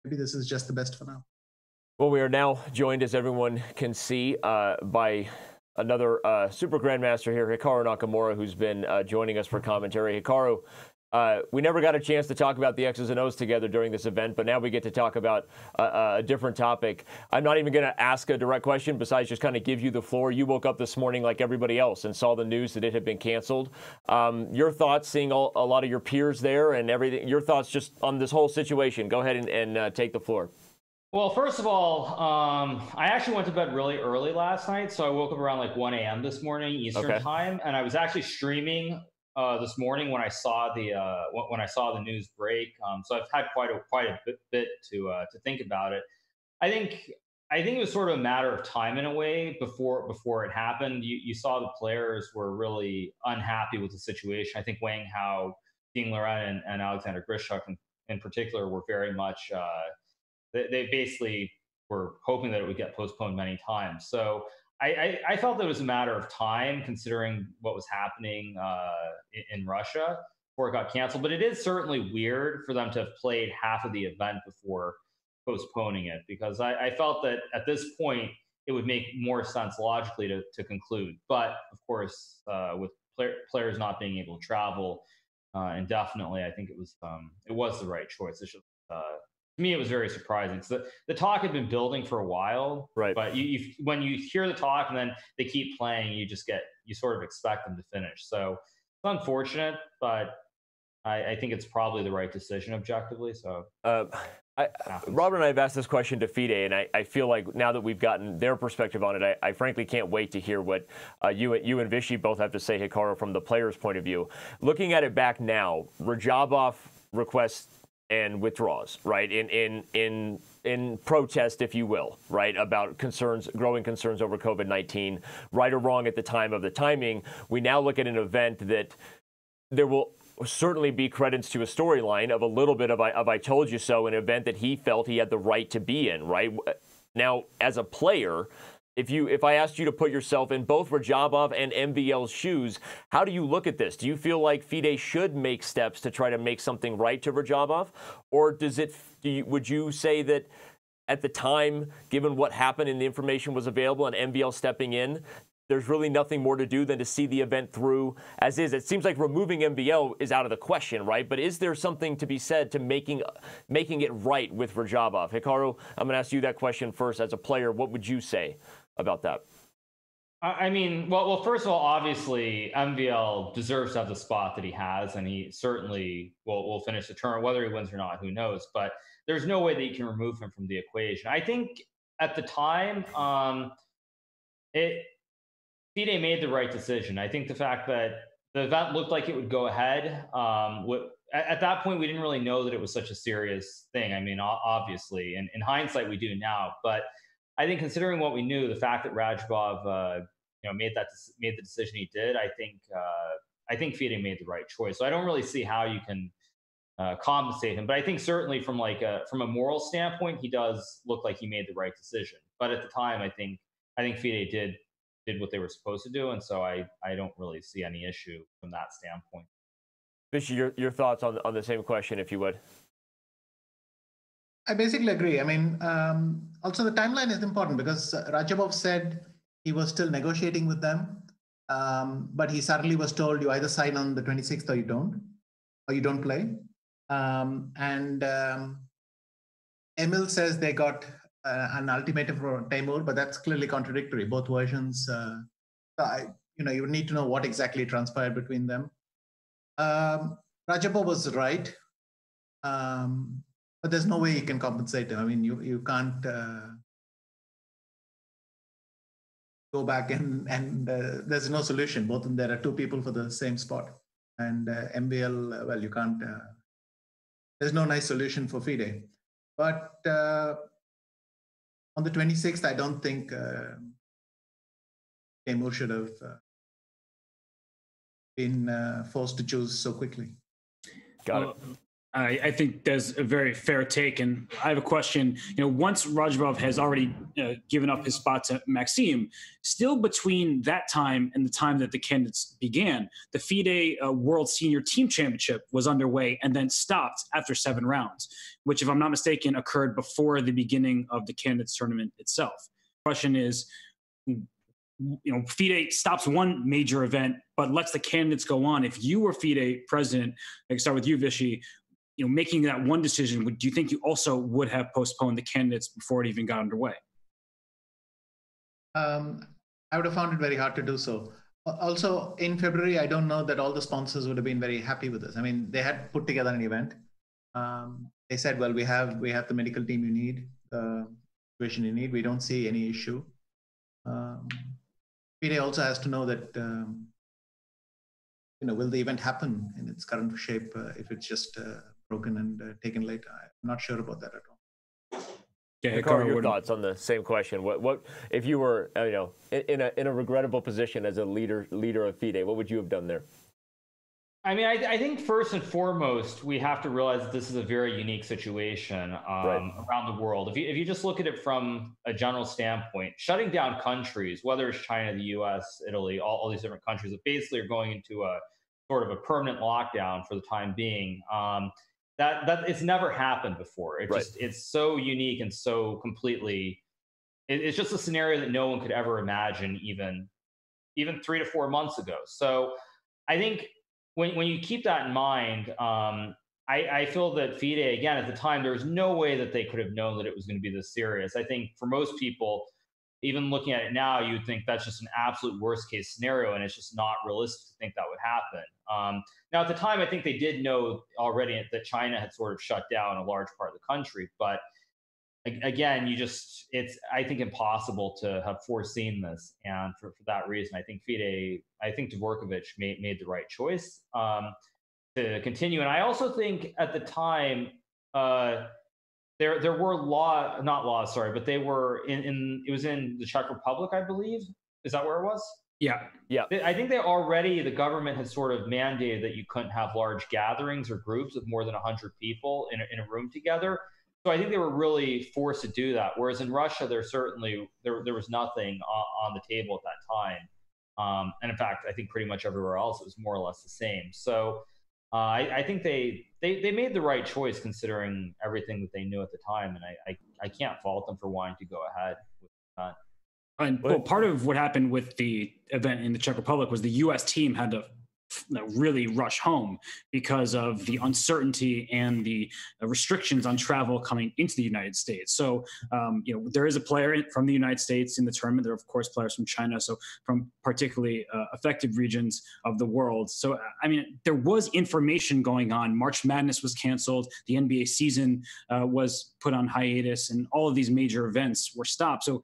maybe this is just the best for now. Well, we are now joined, as everyone can see, by another super grandmaster here, Hikaru Nakamura, who's been joining us for commentary. Hikaru, we never got a chance to talk about the X's and O's together during this event, but now we get to talk about a different topic. I'm not even going to ask a direct question besides just kind of give you the floor. You woke up this morning like everybody else and saw the news that it had been canceled. Your thoughts, seeing a lot of your peers there and everything, your thoughts just on this whole situation. Go ahead and take the floor. Well, first of all, I actually went to bed really early last night, so I woke up around like 1 a.m. this morning Eastern time, and I was actually streaming this morning when I saw the news break. So I've had quite a bit to think about it. I think it was sort of a matter of time in a way before it happened. You saw the players were really unhappy with the situation. I think Wang Hao, Ding Liren, and Alexander Grishuk in particular were very much. They basically were hoping that it would get postponed many times. So I felt that it was a matter of time, considering what was happening in Russia before it got canceled. But it is certainly weird for them to have played half of the event before postponing it, because I felt that at this point it would make more sense logically to conclude. But of course, with players not being able to travel indefinitely, I think it was the right choice. It's just, to me, it was very surprising. So the talk had been building for a while, right? But when you hear the talk and then they keep playing, you sort of expect them to finish. So it's unfortunate, but I think it's probably the right decision objectively. So Robert and I have asked this question to FIDE, and I feel like now that we've gotten their perspective on it, I frankly can't wait to hear what you and Vishy both have to say, Hikaru, from the player's point of view. Looking at it back now, Radjabov requests and withdraws, right, in protest, if you will, right, about growing concerns over COVID-19, right or wrong at the time of the timing. We now look at an event that there will certainly be credence to a storyline of a little bit of I told you so, an event that he felt he had the right to be in, right? Now, as a player, if I asked you to put yourself in both Radjabov and MVL's shoes, how do you look at this? Do you feel like FIDE should make steps to try to make something right to Radjabov? Or would you say that at the time, given what happened and the information was available and MVL stepping in, there's really nothing more to do than to see the event through as is? It seems like removing MVL is out of the question, right? But is there something to be said to making it right with Radjabov? Hikaru, I'm going to ask you that question first. As a player, what would you say about that? I mean, well, first of all, obviously, MVL deserves to have the spot that he has, and he certainly will finish the tournament. Whether he wins or not, who knows? But there's no way that you can remove him from the equation. I think at the time, FIDE made the right decision. I think the fact that the event looked like it would go ahead, at that point, we didn't really know that it was such a serious thing. I mean, obviously, and in hindsight, we do now. But I think considering what we knew, the fact that Radjabov, made the decision he did, I think FIDE made the right choice. So I don't really see how you can compensate him. But I think certainly from a moral standpoint, he does look like he made the right decision. But at the time, I think FIDE did what they were supposed to do, and so I don't really see any issue from that standpoint. Vishy, your thoughts on the same question, if you would. I basically agree. I mean, also the timeline is important because Radjabov said he was still negotiating with them, but he suddenly was told you either sign on the 26th or you don't play. Emil says they got an ultimatum for Teimour, but that's clearly contradictory. Both versions. You would need to know what exactly transpired between them. Radjabov was right, but there's no way you can compensate him. I mean, you can't go back and there's no solution. Both of them, there are two people for the same spot, and MVL. Well, you can't. There's no nice solution for FIDE, but. On the 26th, I don't think Teimour should have been forced to choose so quickly. Got it. I think that's a very fair take, and I have a question. Once Radjabov has already given up his spot to Maxime, still between that time and the time that the candidates began, the FIDE World Senior Team Championship was underway and then stopped after 7 rounds, which, if I'm not mistaken, occurred before the beginning of the candidates tournament itself. The question is, FIDE stops one major event, but lets the candidates go on. If you were FIDE president, I can start with you, Vishy, making that one decision, do you think you also would have postponed the candidates before it even got underway? I would have found it very hard to do so. Also, in February, I don't know that all the sponsors would have been very happy with this. I mean, they had put together an event. They said, well, we have the medical team you need, the situation you need. We don't see any issue. FIDE also has to know that, will the event happen in its current shape if it's just broken and taken later? I'm not sure about that at all. Yeah, Hikaru, your thoughts on the same question? What if you were, in a regrettable position as a leader of FIDE? What would you have done there? I mean, I think first and foremost, we have to realize that this is a very unique situation around the world. If you just look at it from a general standpoint, shutting down countries, whether it's China, the U.S., Italy, all these different countries that basically are going into a sort of a permanent lockdown for the time being, that it's never happened before. It's so unique and so completely. It's just a scenario that no one could ever imagine, even 3 to 4 months ago. So I think, when you keep that in mind, I feel that FIDE, again, at the time, there was no way that they could have known that it was going to be this serious. I think for most people, even looking at it now, you would think that's just an absolute worst case scenario, and it's just not realistic to think that would happen. Now, at the time, I think they did know already that China had sort of shut down a large part of the country, but again, it's, I think, impossible to have foreseen this. And for that reason, I think Dvorkovich made the right choice to continue. And I also think at the time, there were not laws, sorry, but they were it was in the Czech Republic, I believe. Is that where it was? Yeah. I think the government had sort of mandated that you couldn't have large gatherings or groups of more than 100 people in a room together. So I think they were really forced to do that. Whereas in Russia, there was nothing on the table at that time. And in fact, I think pretty much everywhere else, it was more or less the same. So I think they made the right choice considering everything that they knew at the time. And I can't fault them for wanting to go ahead with that. And part of what happened with the event in the Czech Republic was the U.S. team had to really rush home because of the uncertainty and the restrictions on travel coming into the United States. So, there is a player from the United States in the tournament. There are, of course, players from China, so from particularly affected regions of the world. So, I mean, there was information going on. March Madness was canceled. The NBA season was put on hiatus, and all of these major events were stopped. So,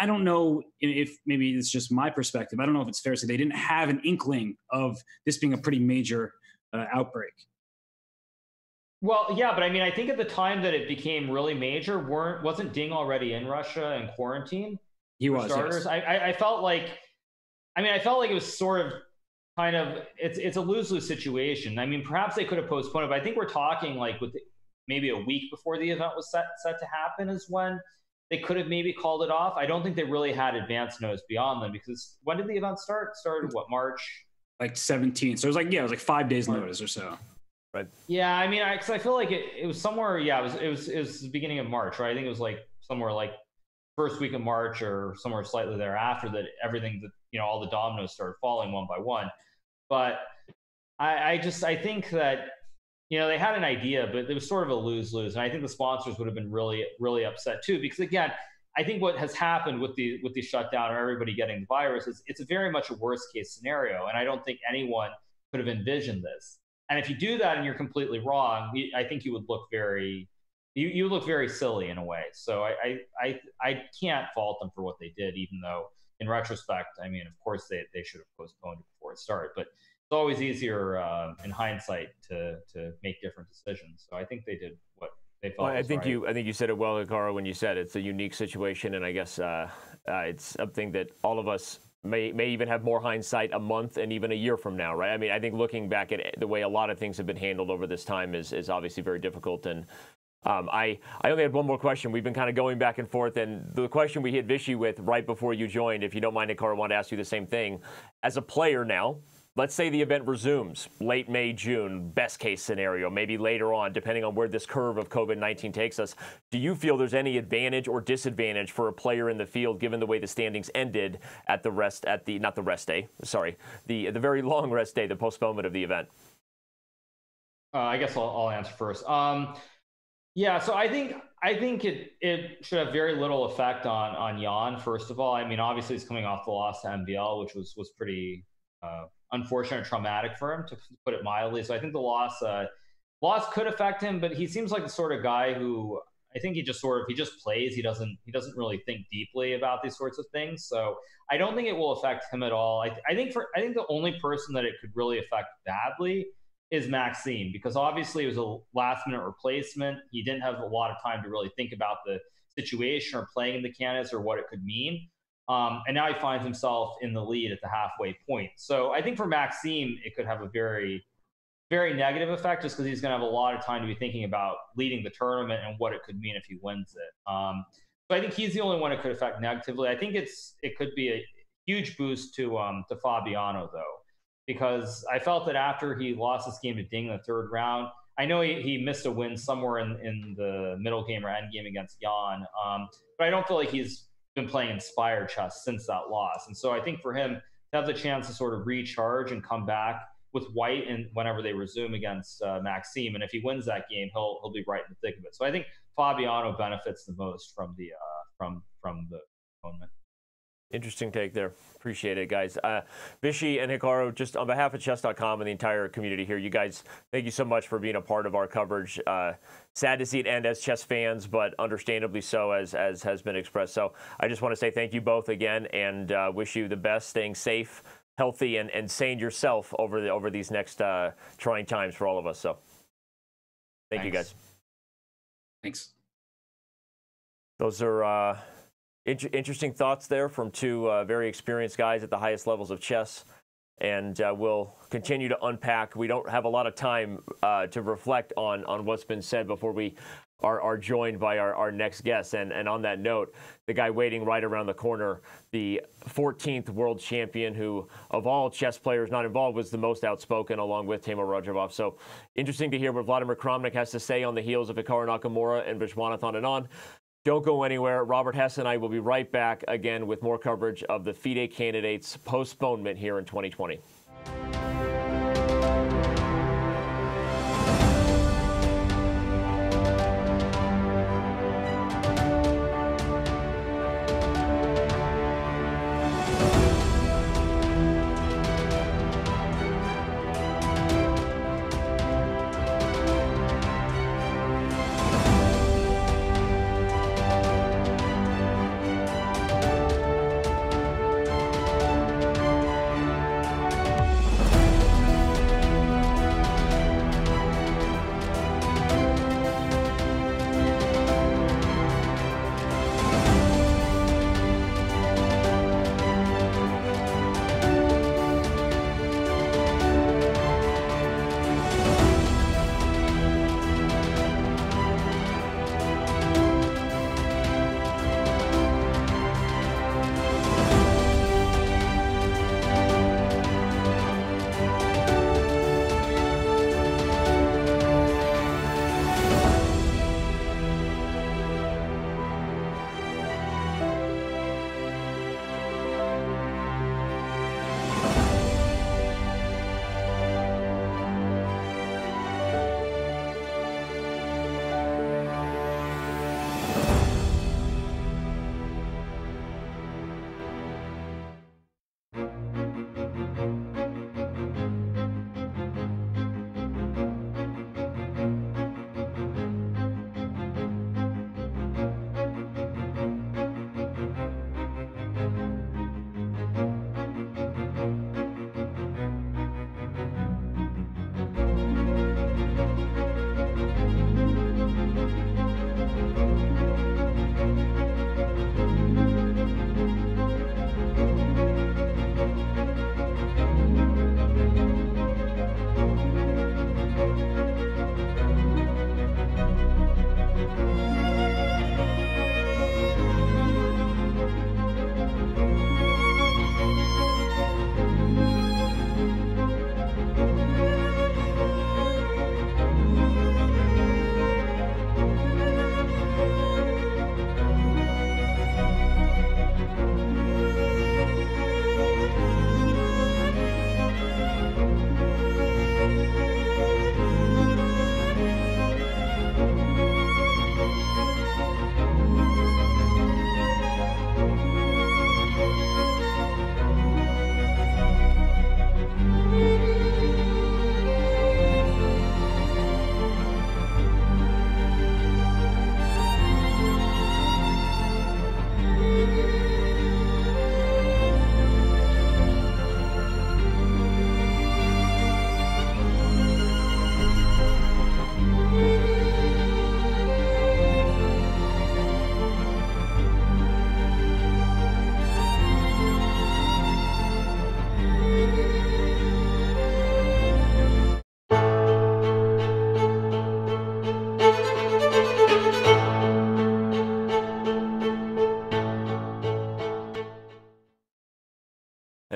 I don't know if maybe it's just my perspective. I don't know if it's fair to say they didn't have an inkling of this being a pretty major outbreak. Well, yeah, but I mean, I think at the time that it became really major, wasn't Ding already in Russia in quarantine? He was. Starters. Yes. I felt like it was sort of kind of it's a lose-lose situation. I mean, perhaps they could have postponed it, but I think we're talking like with maybe a week before the event was set to happen is when they could have maybe called it off. I don't think they really had advance notice beyond them because when did the event start? It started what, March? Like 17. So it was like 5 days notice or so. Right. Yeah, I mean, because I feel like it was somewhere. Yeah, it was the beginning of March, right? I think it was like somewhere like first week of March or somewhere slightly thereafter that everything that all the dominoes started falling one by one. But I think that they had an idea, but it was sort of a lose-lose. And I think the sponsors would have been really, really upset too, because again, I think what has happened with the shutdown or everybody getting the virus is it's very much a worst-case scenario, and I don't think anyone could have envisioned this. And if you do that and you're completely wrong, I think you would look very silly in a way. So I can't fault them for what they did, even though in retrospect, I mean, of course they should have postponed it before it started, but it's always easier in hindsight to make different decisions. So I think they did what they felt. Well, I think you said it well, Hikaru, when you said it's a unique situation, and I guess it's something that all of us may even have more hindsight a month and even a year from now, right? I mean, I think looking back at the way a lot of things have been handled over this time is obviously very difficult. And I only had one more question. We've been kind of going back and forth, and the question we hit Vishy with right before you joined, if you don't mind, Hikaru, I want to ask you the same thing. As a player now, let's say the event resumes late May, June, best case scenario, maybe later on, depending on where this curve of COVID-19 takes us. Do you feel there's any advantage or disadvantage for a player in the field, given the way the standings ended at the very long rest day, the postponement of the event? I guess I'll answer first. Yeah, so I think it should have very little effect on Jan. First of all, I mean, obviously he's coming off the loss to MBL, which was pretty unfortunate and traumatic for him, to put it mildly. So I think the loss could affect him, but he seems like the sort of guy who, I think he just plays. He doesn't really think deeply about these sorts of things. So I don't think it will affect him at all. I think the only person that it could really affect badly is Maxime, because obviously it was a last-minute replacement. He didn't have a lot of time to really think about the situation or playing in the candidates or what it could mean. And now he finds himself in the lead at the halfway point. So I think for Maxime, it could have a very, very negative effect, just because he's going to have a lot of time to be thinking about leading the tournament and what it could mean if he wins it. So I think he's the only one it could affect negatively. I think it could be a huge boost to Fabiano, though, because I felt that after he lost this game to Ding in the third round, I know he missed a win somewhere in the middle game or end game against Jan, but I don't feel like he's been playing inspired chess since that loss. And so I think for him to have the chance to sort of recharge and come back with white and whenever they resume against Maxime, and if he wins that game, he'll be right in the thick of it. So I think Fabiano benefits the most from the tournament. Interesting take there. Appreciate it, guys. Vishy and Hikaru, just on behalf of Chess.com and the entire community here, you guys, thank you so much for being a part of our coverage. Sad to see it end as chess fans, but understandably so, as has been expressed. So I just want to say thank you both again, and wish you the best, staying safe, healthy, and sane yourself over these next trying times for all of us. So thank you, guys. Thanks. Those are interesting thoughts there from two very experienced guys at the highest levels of chess, and we'll continue to unpack. We don't have a lot of time to reflect on what's been said before we are joined by our next guest. And on that note, the guy waiting right around the corner, the 14th world champion, who of all chess players not involved was the most outspoken, along with Teimour Radjabov. So interesting to hear what Vladimir Kramnik has to say on the heels of Hikaru Nakamura and Viswanathan Anand. Don't go anywhere. Robert Hess and I will be right back again with more coverage of the FIDE Candidates Postponement here in 2020.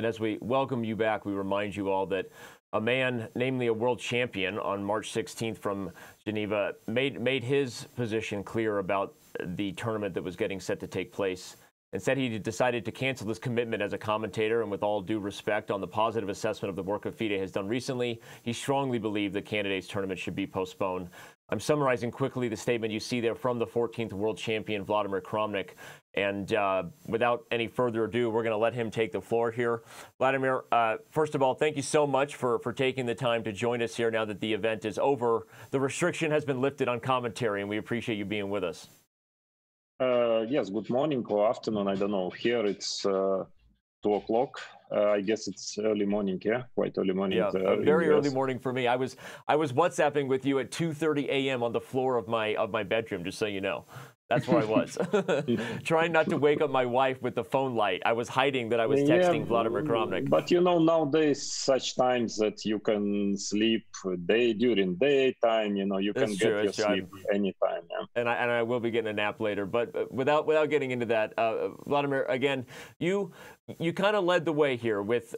And as we welcome you back, we remind you all that a man, namely a world champion on March 16th from Geneva, made his position clear about the tournament that was getting set to take place. Instead, he decided to cancel his commitment as a commentator, and with all due respect on the positive assessment of the work of FIDE has done recently, he strongly believed the Candidates Tournament should be postponed. I'm summarizing quickly the statement you see there from the 14th world champion, Vladimir Kramnik. And without any further ado, we're going to let him take the floor here. Vladimir, first of all, thank you so much for taking the time to join us here now that the event is over. The restriction has been lifted on commentary, and we appreciate you being with us. Yes, good morning or afternoon. I don't know. Here it's 2 o'clock. I guess it's early morning, yeah? Quite early morning. Yeah, very early morning for me. I was WhatsApping with you at 2:30 a.m. on the floor of my bedroom, just so you know. That's where I was. Trying not to wake up my wife with the phone light. I was hiding that I was texting Vladimir Kramnik. But you know, nowadays, such times that you can sleep during daytime, you know, you can get your sleep anytime. Yeah? And I will be getting a nap later. But without getting into that, Vladimir, again, you kind of led the way here with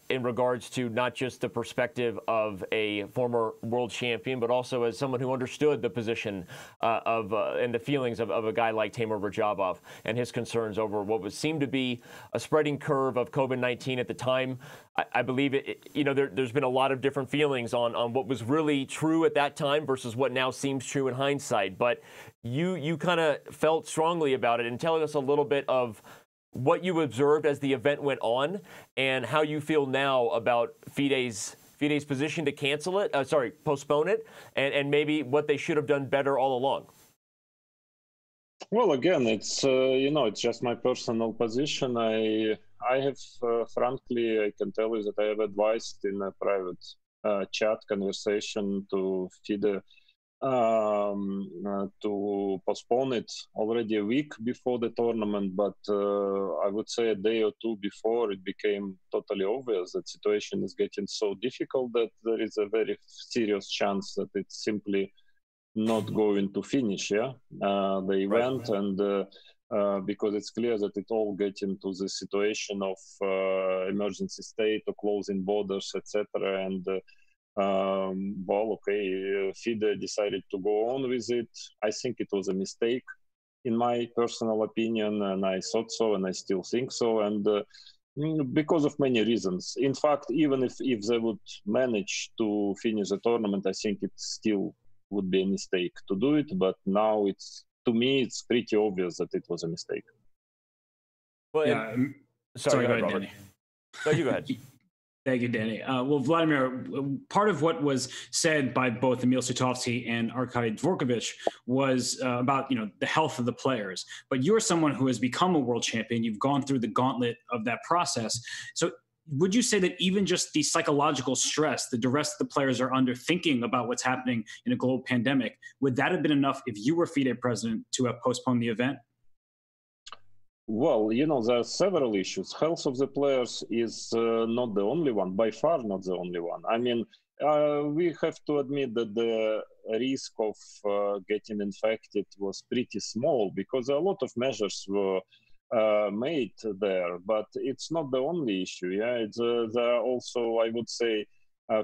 in regards to not just the perspective of a former world champion, but also as someone who understood the position and the feelings of a guy like Teimour Radjabov and his concerns over what seemed to be a spreading curve of COVID-19 at the time. I believe there's been a lot of different feelings on what was really true at that time versus what now seems true in hindsight. But you kind of felt strongly about it, and telling us a little bit of what you observed as the event went on and how you feel now about FIDE's position to cancel it, postpone it, and maybe what they should have done better all along. Well, again, it's it's just my personal position. I have, frankly, I can tell you that I have advised in a private chat conversation to FIDE to postpone it already a week before the tournament, but I would say a day or two before it became totally obvious that the situation is getting so difficult that there is a very serious chance that it's simply not going to finish the event. Right. And because it's clear that it all gets into the situation of emergency state or closing borders, etc. And FIDE decided to go on with it. I think it was a mistake, in my personal opinion, and I thought so, and I still think so. And because of many reasons. In fact, even if they would manage to finish the tournament, I think it still would be a mistake to do it. But now to me, it's pretty obvious that it was a mistake. Well, yeah. Sorry, go ahead, Danny. No, you go ahead. Thank you, Danny. Well, Vladimir, part of what was said by both Emil Sutovsky and Arkady Dvorkovich was about the health of the players. But you're someone who has become a world champion. You've gone through the gauntlet of that process. So would you say that even just the psychological stress, the duress the players are under thinking about what's happening in a global pandemic, would that have been enough if you were FIDE president to have postponed the event? Well, there are several issues. Health of the players is not the only one, by far not the only one. I mean, we have to admit that the risk of getting infected was pretty small because a lot of measures were made there, but it's not the only issue. Yeah, there are also, I would say,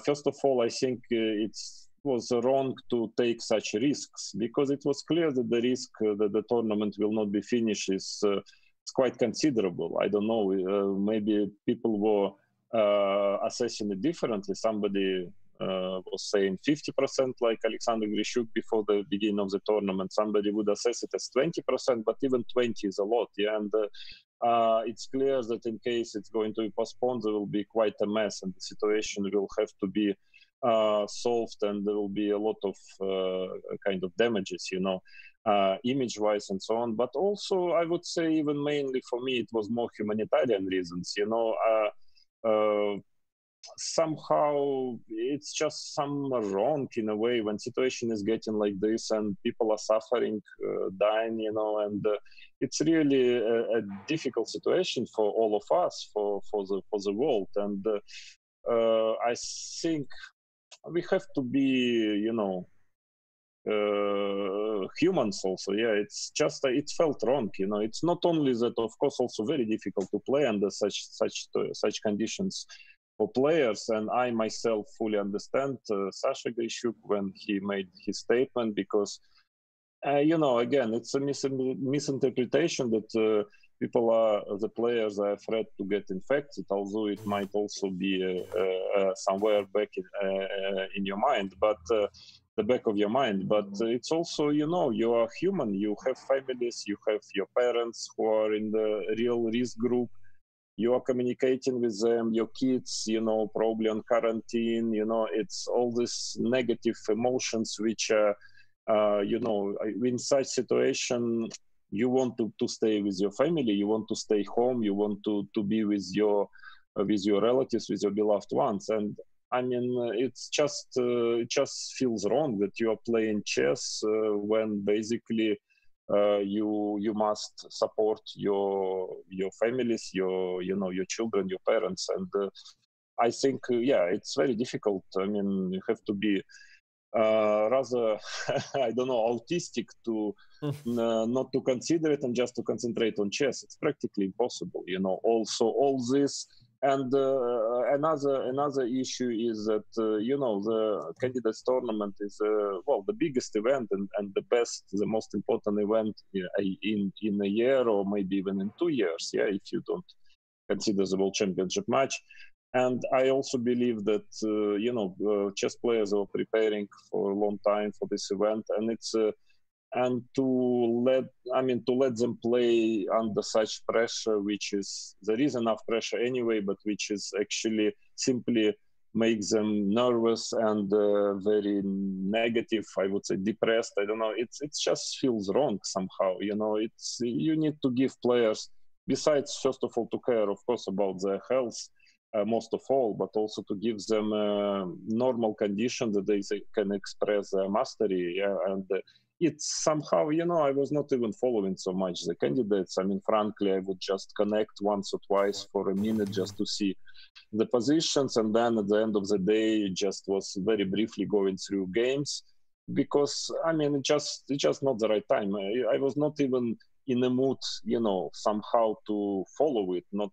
first of all, I think it was wrong to take such risks because it was clear that the risk that the tournament will not be finished is quite considerable. I don't know, maybe people were assessing it differently. Somebody was saying 50% like Alexander Grishuk before the beginning of the tournament. Somebody would assess it as 20%, but even 20 is a lot. Yeah, and it's clear that in case it's going to be postponed, there will be quite a mess and the situation will have to be solved, and there will be a lot of kind of damages, image-wise and so on. But also, I would say even mainly for me, it was more humanitarian reasons, somehow it's just some wrong in a way when situation is getting like this and people are suffering, dying, and it's really a difficult situation for all of us, for the world. And I think we have to be, humans also. Yeah, it's just it felt wrong. You know, it's not only that, of course, also very difficult to play under such conditions for players. And I myself fully understand Sasha Grishuk when he made his statement, because you know, again, it's a misinterpretation that the players are afraid to get infected, although it might also be somewhere back in your mind, but the back of your mind. But it's also, you know, you are human, you have families, you have your parents who are in the real risk group, you are communicating with them, your kids, you know, probably on quarantine, you know, it's all these negative emotions which are, you know, in such situation, you want to stay with your family, you want to stay home, you want to be with your relatives, with your beloved ones. And I mean, it's just it just feels wrong that you are playing chess when basically you must support your families, your children, your parents. And I think yeah, it's very difficult. I mean, you have to be rather I don't know, autistic to not to consider it and just to concentrate on chess. It's practically impossible, you know. Also all this. And another issue is that you know, the candidates tournament is well, the biggest event and the best, the most important event in a year, or maybe even in 2 years, yeah, if you don't consider the World Championship match. And I also believe that you know, chess players are preparing for a long time for this event, and it's and to let them play under such pressure, which is, there is enough pressure anyway, but which is actually simply makes them nervous and very negative, I would say depressed. I don't know, it's just feels wrong somehow, you know. It's, you need to give players, besides first of all to care of course about their health, most of all, but also to give them normal conditions that they can express their mastery. Yeah, and it's somehow, you know, I was not even following so much the candidates. I mean, frankly, I would just connect once or twice for a minute just to see the positions, and then at the end of the day, just was very briefly going through games, because I mean, it's just not the right time. I was not even in a mood, you know, somehow to follow it, not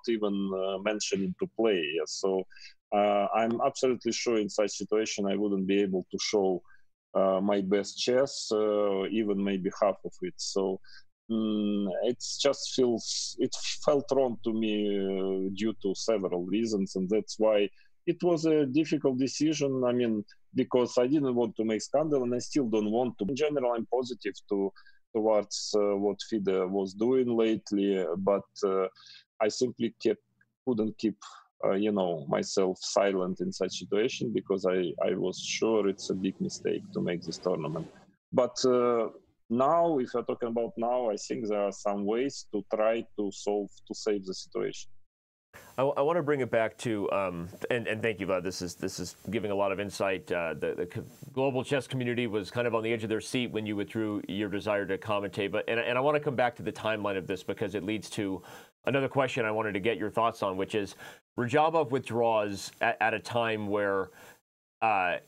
even mentioning to play. So I'm absolutely sure in such situation I wouldn't be able to show my best chess, even maybe half of it. So it felt wrong to me due to several reasons, and that's why it was a difficult decision. I mean, because I didn't want to make scandal, and I still don't want to. In general, I'm positive towards what FIDE was doing lately, but I simply couldn't keep you know, myself silent in such situation, because I was sure it's a big mistake to make this tournament. But now, if you're talking about now, I think there are some ways to try to save the situation. I want to bring it back to, and thank you, Vlad. This is giving a lot of insight. The global chess community was kind of on the edge of their seat when you withdrew your desire to commentate. But and I want to come back to the timeline of this, because it leads to another question I wanted to get your thoughts on, which is Radjabov withdraws at a time where there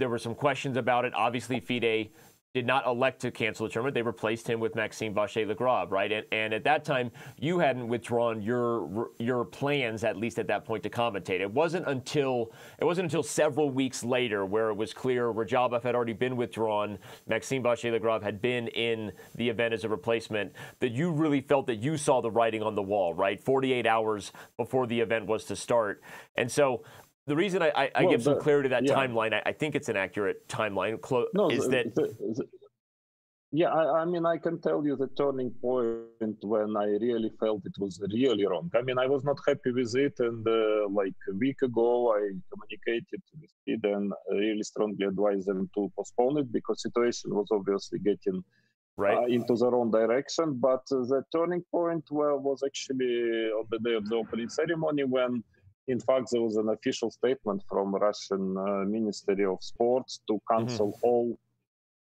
were some questions about it. Obviously, FIDE did not elect to cancel the tournament. They replaced him with Maxime Vachier-Lagrave, right? And at that time, you hadn't withdrawn your plans, at least at that point, to commentate. It wasn't until several weeks later, where it was clear Radjabov had already been withdrawn, Maxime Vachier-Lagrave had been in the event as a replacement, that you really felt that you saw the writing on the wall, right? 48 hours before the event was to start. And so the reason I give some clarity to that timeline, I think it's an accurate timeline, yeah, I mean, I can tell you the turning point when I really felt it was really wrong. I mean, I was not happy with it, and like a week ago, I communicated with FIDE and really strongly advised them to postpone it, because situation was obviously getting into the wrong direction. But the turning point was actually on the day of the opening ceremony, when in fact there was an official statement from Russian Ministry of Sports to cancel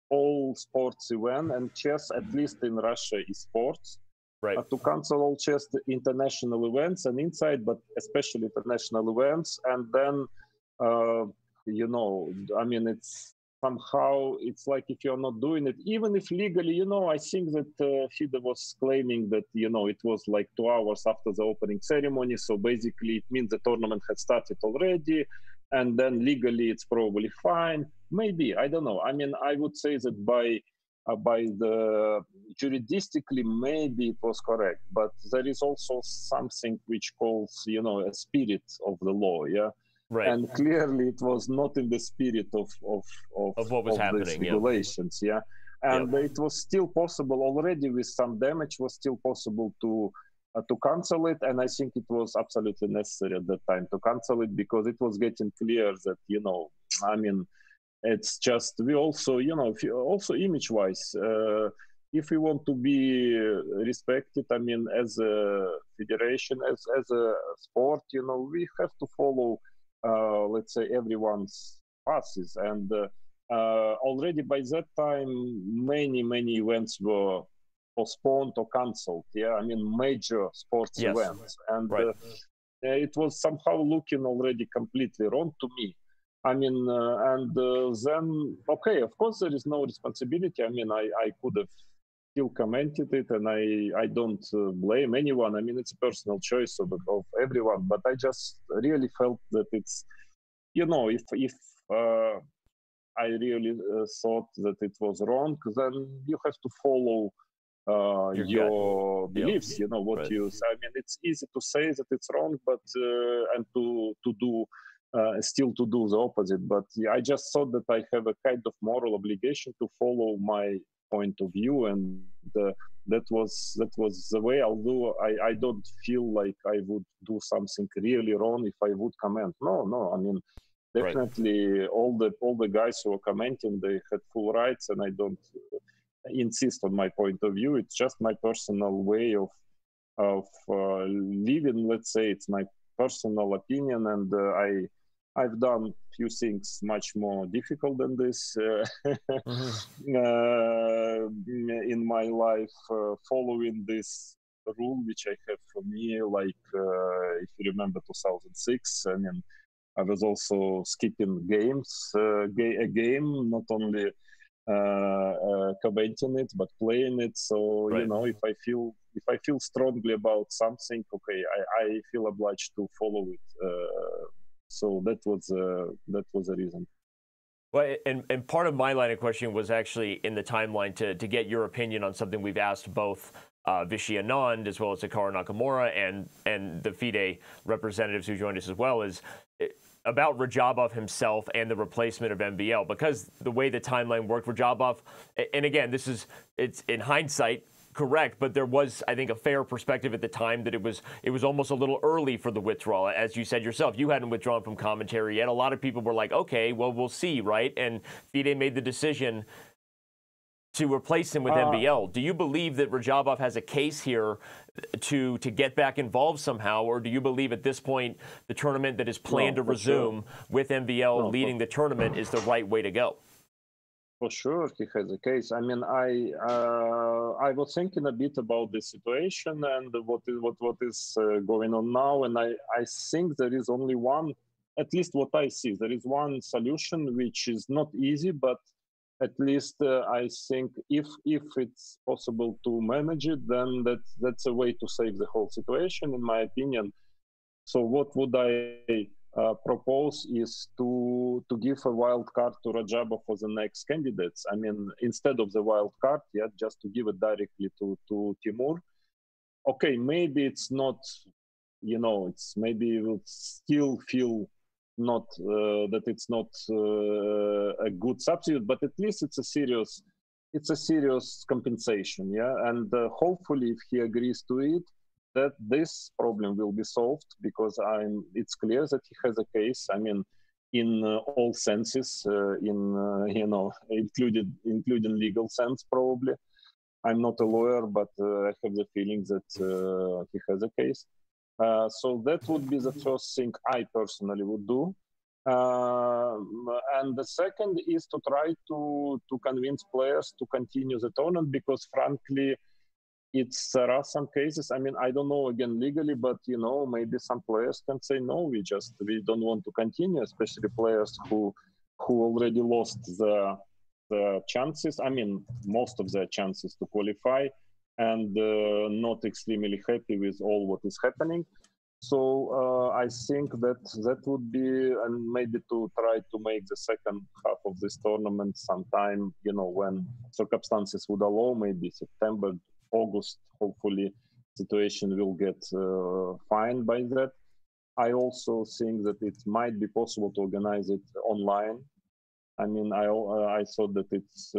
all sports events, and chess, at least in Russia, is sports. Right. To cancel all chess international events and inside, but especially international events. And then, you know, I mean, it's somehow it's like if you're not doing it, even if legally, you know, I think that FIDE was claiming that, you know, it was like 2 hours after the opening ceremony. So basically it means the tournament had started already. And then legally it's probably fine. Maybe, I don't know. I mean, I would say that by the juridistically, maybe it was correct, but there is also something which calls, you know, a spirit of the law, yeah? Right. And clearly it was not in the spirit of what was happening, these regulations, yeah? And it was still possible already with some damage, was still possible to cancel it. And I think it was absolutely necessary at that time to cancel it, because it was getting clear that, you know, I mean, it's just, we also, you know, also image-wise, if we want to be respected, I mean, as a federation, as a sport, you know, we have to follow, let's say, everyone's passes. And already by that time, many events were postponed or cancelled. Yeah, I mean, major sports events. And it was somehow looking already completely wrong to me. I mean, then, okay, of course, there is no responsibility. I mean, I could have still commented it, and I don't blame anyone. I mean, it's a personal choice of everyone, but I just really felt that it's, you know, if I really thought that it was wrong, then you have to follow your beliefs, you know, what you say. I mean, it's easy to say that it's wrong, but and to do still to do the opposite. But I just thought that I have a kind of moral obligation to follow my point of view, and that was the way I'll do. I don't feel like I would do something really wrong if I would comment. No. I mean, definitely all the guys who were commenting, they had full rights, and I don't insist on my point of view. It's just my personal way of living. Let's say it's my personal opinion, and I've done few things much more difficult than this in my life, following this rule which I have for me, like if you remember 2006, I mean, I was also skipping games, a game, not only commenting it but playing it. So you know, if I feel strongly about something, okay, I feel obliged to follow it. So that was the reason. Well, and part of my line of questioning was actually in the timeline to get your opinion on something we've asked both Vishy and Anand, as well as Hikaru Nakamura and the FIDE representatives who joined us as well, is about Radjabov himself and the replacement of MVL, because the way the timeline worked, Radjabov, and again, it's in hindsight correct, but there was, I think, a fair perspective at the time that it was almost a little early for the withdrawal. As you said yourself, you hadn't withdrawn from commentary yet. A lot of people were like, okay, well, we'll see, right? And FIDE made the decision to replace him with MVL. Do you believe that Radjabov has a case here to get back involved somehow, or do you believe at this point the tournament that is planned to resume with MVL leading the tournament is the right way to go? For sure, he has a case. I mean, I was thinking a bit about the situation and what is going on now, and I think there is only one, at least what I see, there is one solution which is not easy, but at least I think if it's possible to manage it, then that's a way to save the whole situation, in my opinion. So what would I propose is to give a wild card to Radjabov for the next candidates. I mean, instead of the wild card, just to give it directly to Teimour. Okay, maybe it's not, you know, it's maybe it will still feel not that it's not a good substitute, but at least it's a serious compensation, and hopefully if he agrees to it, that this problem will be solved, because it's clear that he has a case. I mean, in all senses, including legal sense, probably. I'm not a lawyer, but I have the feeling that he has a case. So that would be the first thing I personally would do. And the second is to try to convince players to continue the tournament, because frankly, there are some cases. I mean, I don't know again legally, but you know, maybe some players can say no. We don't want to continue, especially players who who already lost the chances. I mean, most of their chances to qualify, and not extremely happy with all what is happening. So I think that would be, and maybe to try to make the second half of this tournament sometime, when circumstances would allow, maybe September, August, hopefully situation will get fine by that. I also think that it might be possible to organize it online. I mean, I thought that it's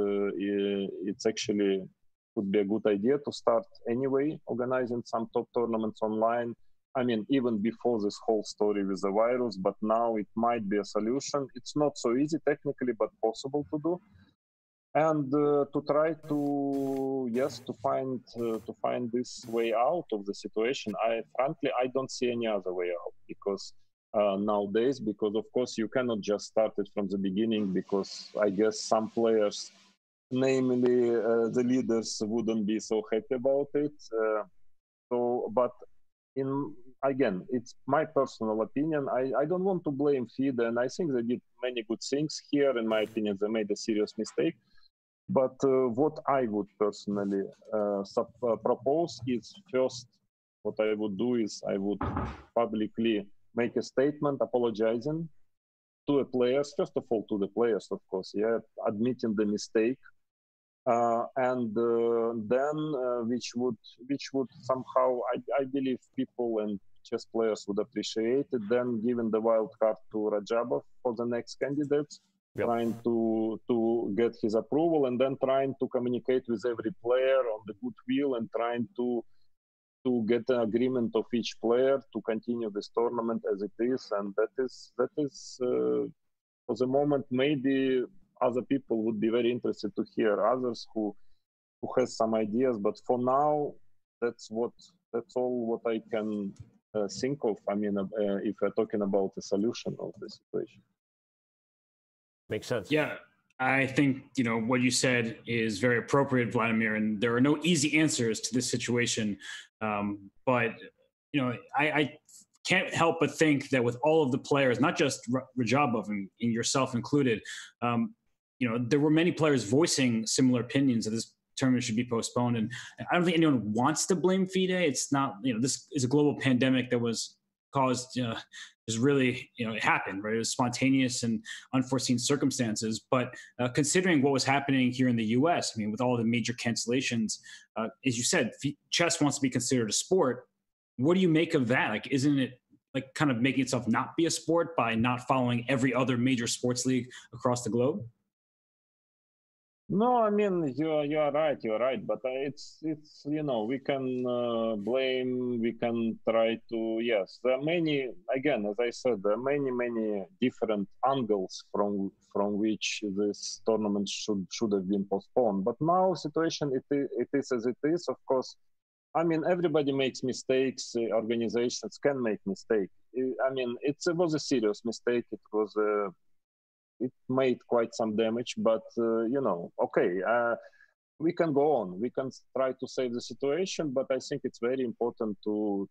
actually would be a good idea to start anyway organizing some top tournaments online. I mean, even before this whole story with the virus, but now it might be a solution. It's not so easy technically, but possible to do. And to try to find this way out of the situation. Frankly, I don't see any other way out, because nowadays, because of course you cannot just start it from the beginning, because I guess some players, namely the leaders, wouldn't be so happy about it. But again, it's my personal opinion. I don't want to blame FIDE, and I think they did many good things here. In my opinion, they made a serious mistake. But what I would personally propose is, first, what I would do is I would publicly make a statement apologizing to the players, first of all to the players, of course, admitting the mistake. And then which would somehow, I believe people and chess players would appreciate it, then giving the wild card to Radjabov for the next candidates, trying to get his approval, and then trying to communicate with every player on the goodwill, and trying to get an agreement of each player to continue this tournament as it is. And that is for the moment, maybe other people would be very interested to hear others who has some ideas, but for now, that's all what I can think of. I mean, if we're talking about the solution of the situation. Makes sense. Yeah, I think what you said is very appropriate, Vladimir, and there are no easy answers to this situation. But I can't help but think that with all of the players, not just Radjabov and yourself included, there were many players voicing similar opinions that this tournament should be postponed. And I don't think anyone wants to blame FIDE. It's not, this is a global pandemic that was caused, it happened, right? It was spontaneous and unforeseen circumstances. But considering what was happening here in the US, I mean, with all the major cancellations, as you said, chess wants to be considered a sport. What do you make of that? Like, isn't it like kind of making itself not be a sport by not following every other major sports league across the globe? No, I mean, you're right. But it's we can blame, we can try to, yes. There are many, again, as I said, there are many different angles from which this tournament should have been postponed. But now situation, it is as it is. Of course, I mean, everybody makes mistakes. Organizations can make mistakes. I mean, it was a serious mistake. It made quite some damage, but okay, we can go on. We can try to save the situation, but I think it's very important to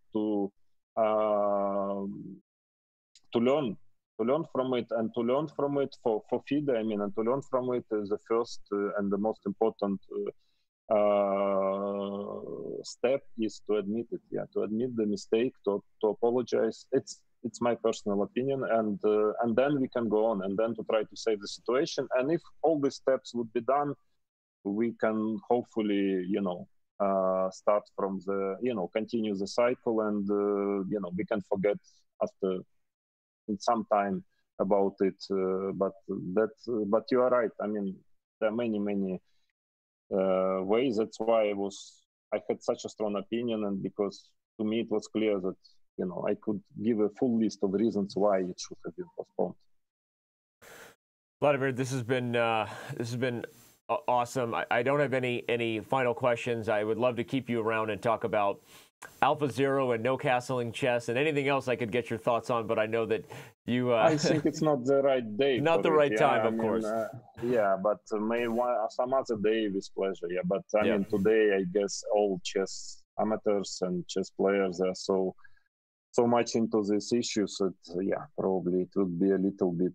learn from it, and to learn from it for FIDE. I mean, and to learn from it is the first and the most important step is to admit it. Yeah, to admit the mistake, to apologize. It's my personal opinion, and then we can go on, and then to try to save the situation. And if all these steps would be done, we can hopefully, start from the, continue the cycle, and we can forget after some time about it. But you are right. I mean, there are many ways. That's why I had such a strong opinion, and because to me it was clear that I could give a full list of reasons why it should have been postponed. Vladimir, this has been awesome. I don't have any final questions. I would love to keep you around and talk about AlphaZero and no castling chess and anything else I could get your thoughts on, but I know that you... I think it's not the right day. Not the right time, of course. But some other day with pleasure. Yeah, but I mean, today, I guess all chess amateurs and chess players are so much into these issues that, probably it would be a little bit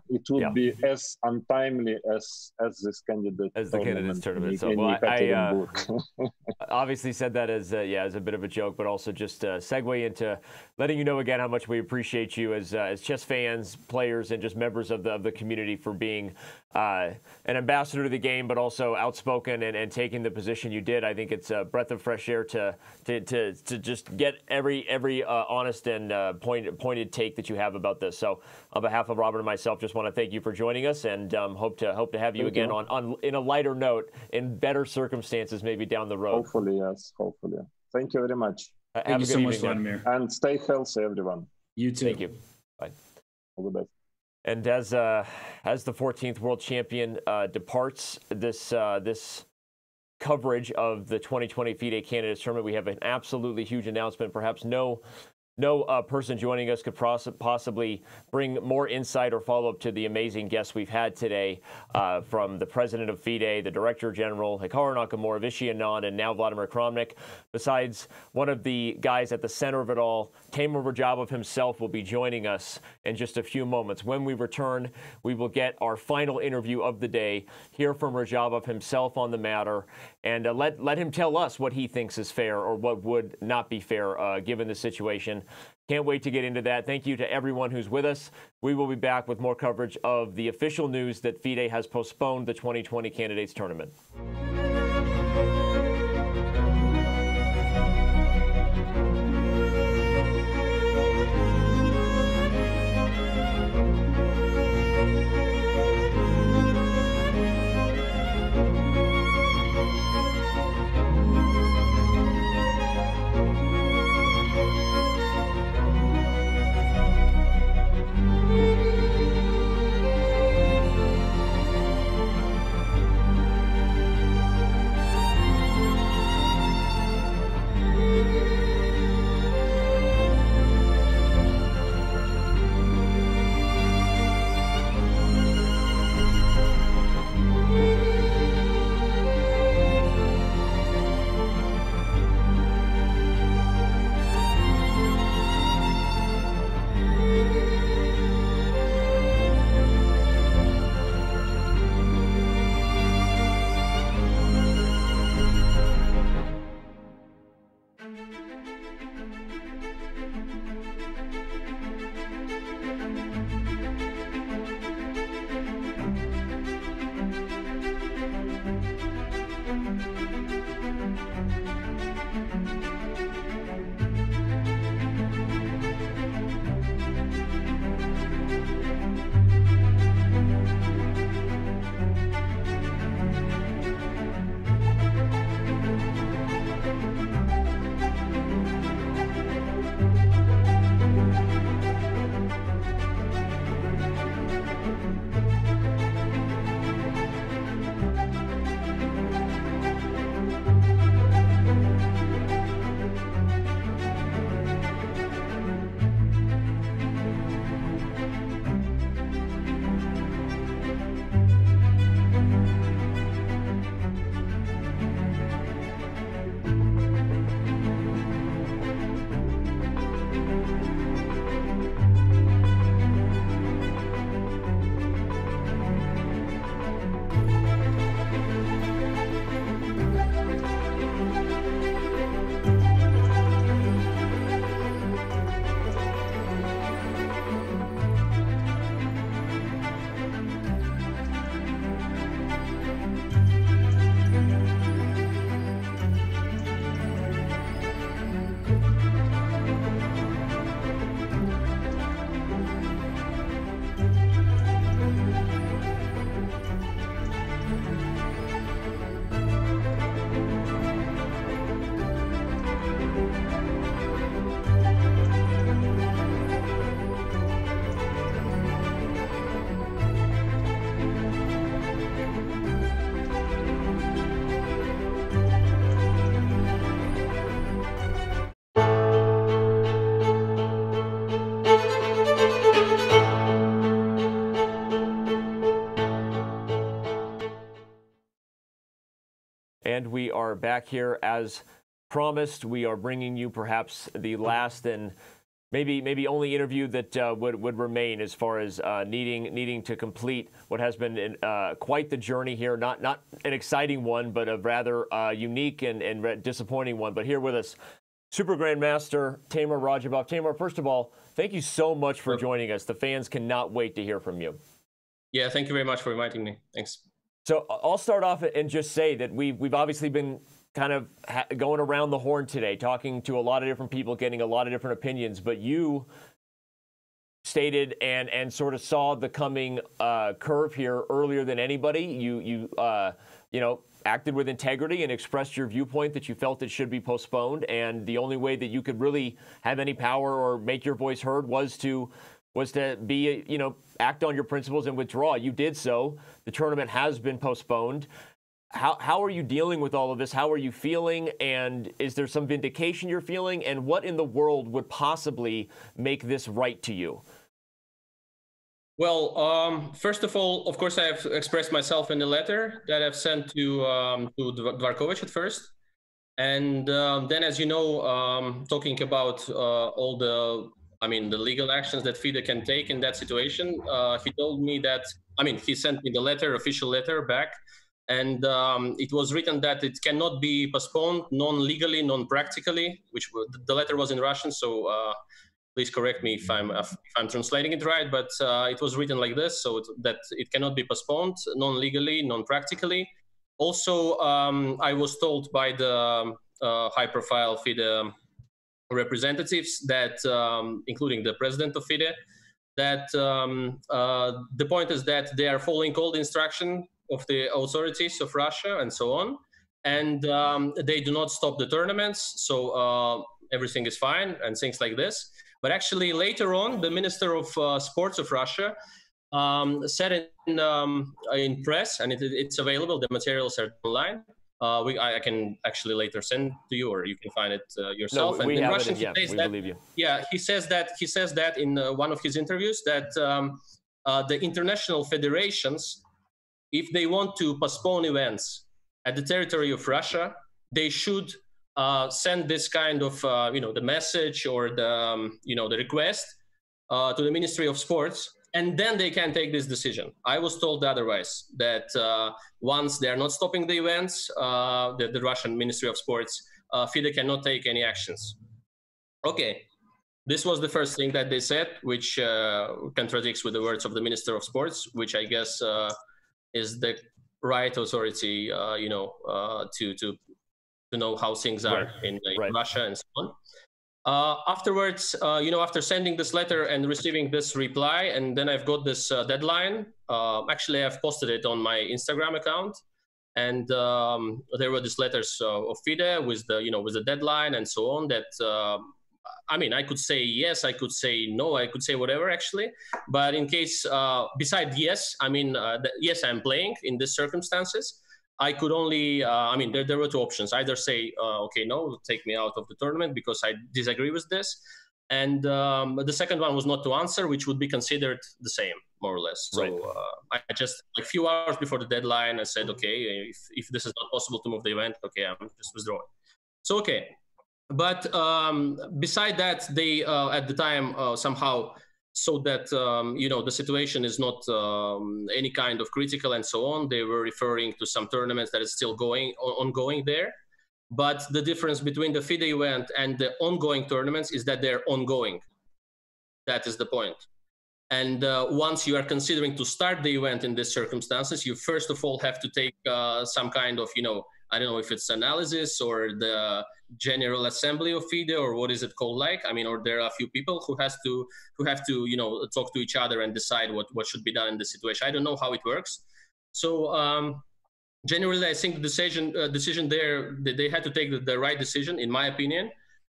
it would be as untimely as this candidates tournament. So, in well, Yekaterinburg. Obviously said that as as a bit of a joke, but also just a segue into letting you know again how much we appreciate you as chess fans, players, and just members of the community for being an ambassador to the game, but also outspoken and taking the position you did. I think it's a breath of fresh air to just get every honest and pointed take that you have about this. So on behalf of Robert and myself, just want to thank you for joining us, and hope to have you again on in a lighter note, in better circumstances, maybe down the road. Hopefully, yes. Hopefully. Thank you very much. Thank you so much, Vladimir. And stay healthy, everyone. You too. Thank you. Bye. All the best. And as the 14th world champion departs this coverage of the 2020 FIDE Candidates Tournament, we have an absolutely huge announcement. Perhaps no person joining us could possibly bring more insight or follow-up to the amazing guests we've had today, from the president of FIDE, the director general, Hikaru Nakamura, Vishy, Anand, and now Vladimir Kramnik. Besides, one of the guys at the center of it all, Teimour Radjabov himself, will be joining us in just a few moments. When we return, we will get our final interview of the day, hear from Radjabov himself on the matter, and let him tell us what he thinks is fair or what would not be fair given the situation. Can't wait to get into that. Thank you to everyone who's with us. We will be back with more coverage of the official news that FIDE has postponed the 2020 Candidates Tournament. And we are back here as promised. We are bringing you perhaps the last and maybe only interview that would remain as far as needing to complete what has been quite the journey here. Not an exciting one, but a rather unique and disappointing one. But here with us, Super Grandmaster Teimour Radjabov. Teimour, first of all, thank you so much for joining us. The fans cannot wait to hear from you. Yeah, thank you very much for inviting me. Thanks. So I'll start off and just say that we've obviously been kind of going around the horn today, talking to a lot of different people, getting a lot of different opinions, but you stated and sort of saw the coming curve here earlier than anybody. You acted with integrity and expressed your viewpoint that you felt it should be postponed, and the only way that you could really have any power or make your voice heard was to be, act on your principles and withdraw. You did so. The tournament has been postponed. How are you dealing with all of this? How are you feeling? And is there some vindication you're feeling? And what in the world would possibly make this right to you? Well, first of all, of course, I have expressed myself in the letter that I've sent to Dvorkovich at first. And then, as you know, talking about all the legal actions that FIDE can take in that situation, he told me that, he sent me the letter, official letter back. And it was written that it cannot be postponed non-legally, non-practically, which the letter was in Russian. So please correct me if I'm translating it right. But it was written like this, so that it cannot be postponed non-legally, non-practically. Also, I was told by the high-profile FIDE representatives that, including the president of FIDE, that the point is that they are following all the instruction of the authorities of Russia and so on, and they do not stop the tournaments, so everything is fine and things like this. But actually later on, the Minister of Sports of Russia said in press, and it's available, the materials are online. I can actually later send to you, or you can find it yourself. No, and in Russian, we believe you. Yeah, he says that in one of his interviews that the international federations, if they want to postpone events at the territory of Russia, they should send this kind of, the message or the request to the Ministry of Sports, and then they can take this decision. I was told otherwise, that once they are not stopping the events, the Russian Ministry of Sports, FIDE cannot take any actions. Okay, this was the first thing that they said, which contradicts with the words of the Minister of Sports, which I guess is the right authority, to know how things are in Russia and so on. Afterwards, after sending this letter and receiving this reply, and then I've got this deadline. Actually, I've posted it on my Instagram account, and there were these letters of FIDE with the deadline and so on. That I could say yes, I could say no, I could say whatever actually. But in case, besides yes, yes, I'm playing in these circumstances. I could only, there were two options. Either say, okay, no, take me out of the tournament because I disagree with this. And the second one was not to answer, which would be considered the same, more or less. So I just, a few hours before the deadline, I said, okay, if this is not possible to move the event, okay, I'm just withdrawing. So, okay. But beside that, they, at the time, somehow so that, the situation is not any kind of critical and so on. They were referring to some tournaments that is still ongoing there. But the difference between the FIDE event and the ongoing tournaments is that they're ongoing. That is the point. And once you are considering to start the event in these circumstances, you first of all have to take some kind of, I don't know if it's analysis or the General Assembly of FIDE or what is it called like? Or there are a few people who have to, talk to each other and decide what should be done in this situation. I don't know how it works. So generally, I think the decision there, they had to take the right decision, in my opinion.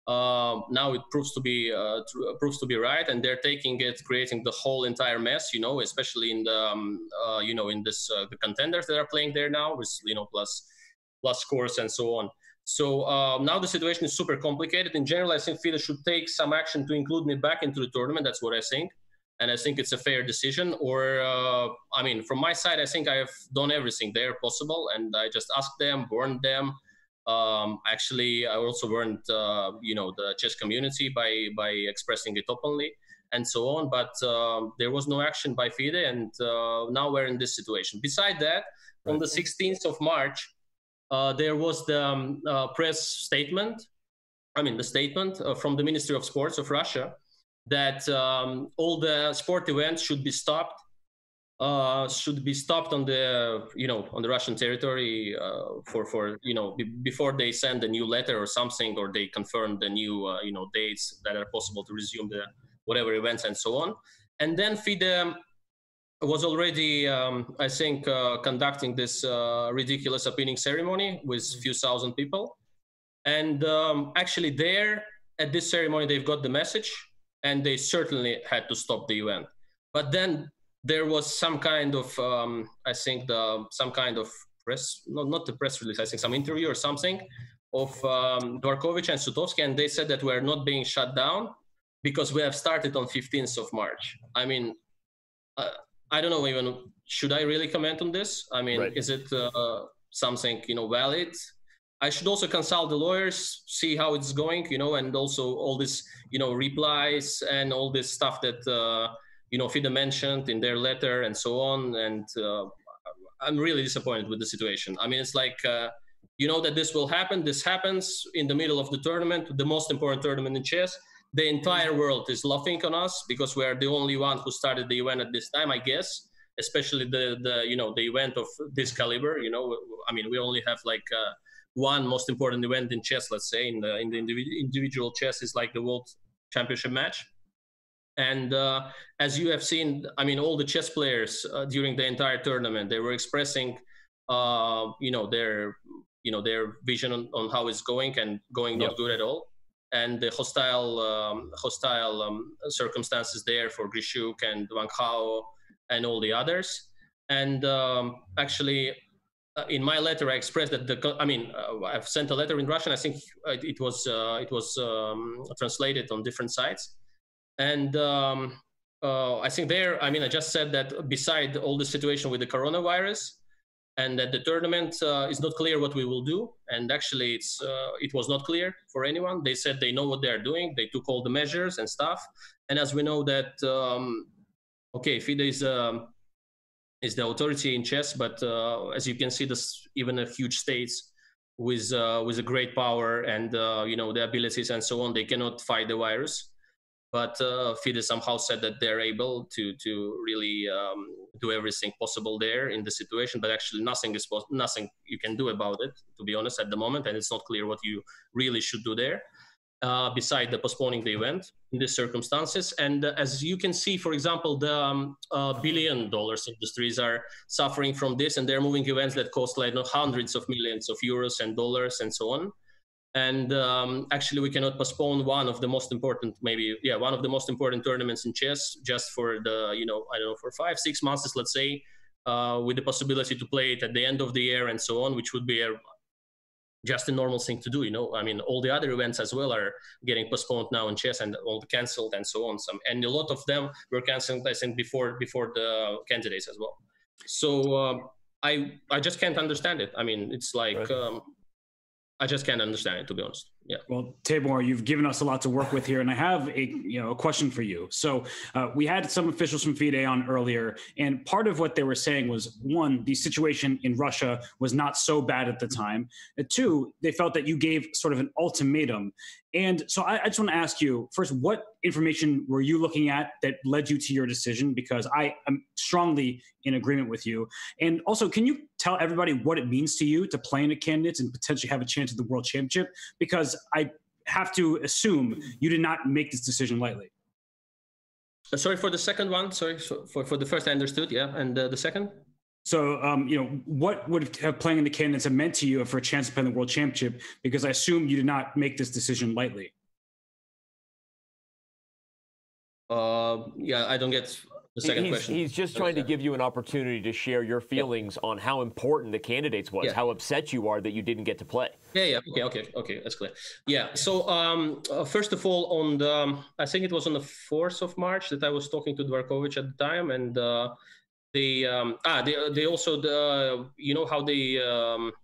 Now it proves to be right, and they're taking it, creating the whole entire mess, especially in the in this the contenders that are playing there now with plus scores and so on. So now the situation is super complicated. In general, I think FIDE should take some action to include me back into the tournament. That's what I think, and I think it's a fair decision. Or from my side, I think I have done everything there possible, and I just asked them, warned them. Actually, I also warned, the chess community by expressing it openly and so on. But there was no action by FIDE, and now we're in this situation. Beside that, on the 16th of March, there was the press statement. The statement from the Ministry of Sports of Russia that all the sport events should be stopped. On the Russian territory before they send a new letter or something, or they confirm the new dates that are possible to resume the whatever events and so on. And then FIDE was already, conducting this ridiculous opening ceremony with a few thousand people. And actually there at this ceremony, they've got the message, and they certainly had to stop the event. But then there was some kind of, some kind of press, not the press release, I think some interview or something of Dvorkovich and Sutovsky, and they said that we're not being shut down because we have started on 15th of March. I don't know even, should I really comment on this? Is it something, valid? I should also consult the lawyers, see how it's going, and also all this, replies and all this stuff that, FIDE mentioned in their letter and so on. And I'm really disappointed with the situation. It's like, that this will happen. This happens in the middle of the tournament, the most important tournament in chess. The entire world is laughing on us because we are the only one who started the event at this time, I guess, especially the event of this caliber. We only have like one most important event in chess, let's say, in the individual chess is like the World Championship match. And as you have seen, all the chess players during the entire tournament, they were expressing, their vision on how it's going and going not good at all. And the hostile circumstances there for Grishuk and Wang Hao and all the others. And actually, in my letter, I expressed that I've sent a letter in Russian. I think it was translated on different sites. And I think there, I just said that beside all the situation with the coronavirus, and that the tournament is not clear what we will do. And actually, it was not clear for anyone. They said they know what they're doing. They took all the measures and stuff. And as we know that, FIDE is the authority in chess, but as you can see, even a huge states with a great power and the abilities and so on, they cannot fight the virus. But FIDE somehow said that they're able to really do everything possible there in the situation, but actually nothing you can do about it, to be honest, at the moment, and it's not clear what you really should do there, beside the postponing the event in these circumstances. And as you can see, for example, the billion-dollar industries are suffering from this, and they're moving events that cost like hundreds of millions of euros and dollars and so on. And actually, we cannot postpone one of the most important, one of the most important tournaments in chess just for for 5-6 months, let's say, with the possibility to play it at the end of the year and so on, which would be just a normal thing to do. All the other events as well are getting postponed now in chess and all cancelled and so on. And a lot of them were cancelled, I think, before the candidates as well. So I just can't understand it. It's like. Right. I just can't understand it, to be honest. Yeah. Well, Teimour, you've given us a lot to work with here, and I have a question for you. So we had some officials from FIDE on earlier, and part of what they were saying was, one, the situation in Russia was not so bad at the time. Two, they felt that you gave sort of an ultimatum. And so I just want to ask you, first, what information were you looking at that led you to your decision? Because I am strongly in agreement with you. And also, can you tell everybody what it means to you to play in a candidates and potentially have a chance at the World Championship? Because I have to assume you did not make this decision lightly. Sorry for the second one. Sorry, for the first I understood, yeah. And the second? So, what would have playing in the candidates have meant to you for a chance to play in the World Championship? Because I assume you did not make this decision lightly. Yeah, I don't get the second question. He's just trying to give you an opportunity to share your feelings on how important the candidates was, how upset you are that you didn't get to play. Yeah. Okay, that's clear. Yeah. So first of all, on the, I think it was on the 4th of March that I was talking to Dvorkovich at the time, and they also, how they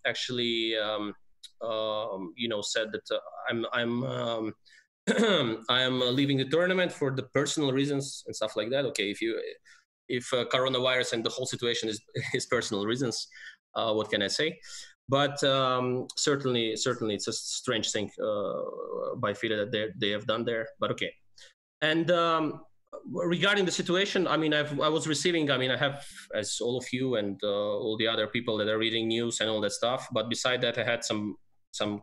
actually said that I'm I'm leaving the tournament for the personal reasons and stuff like that. Okay, if coronavirus and the whole situation is personal reasons, what can I say? But certainly it's a strange thing by FIDE that they have done there. But okay, and regarding the situation, I mean, I was receiving. I mean, I have, as all of you and all the other people that are reading news and all that stuff. But beside that, I had some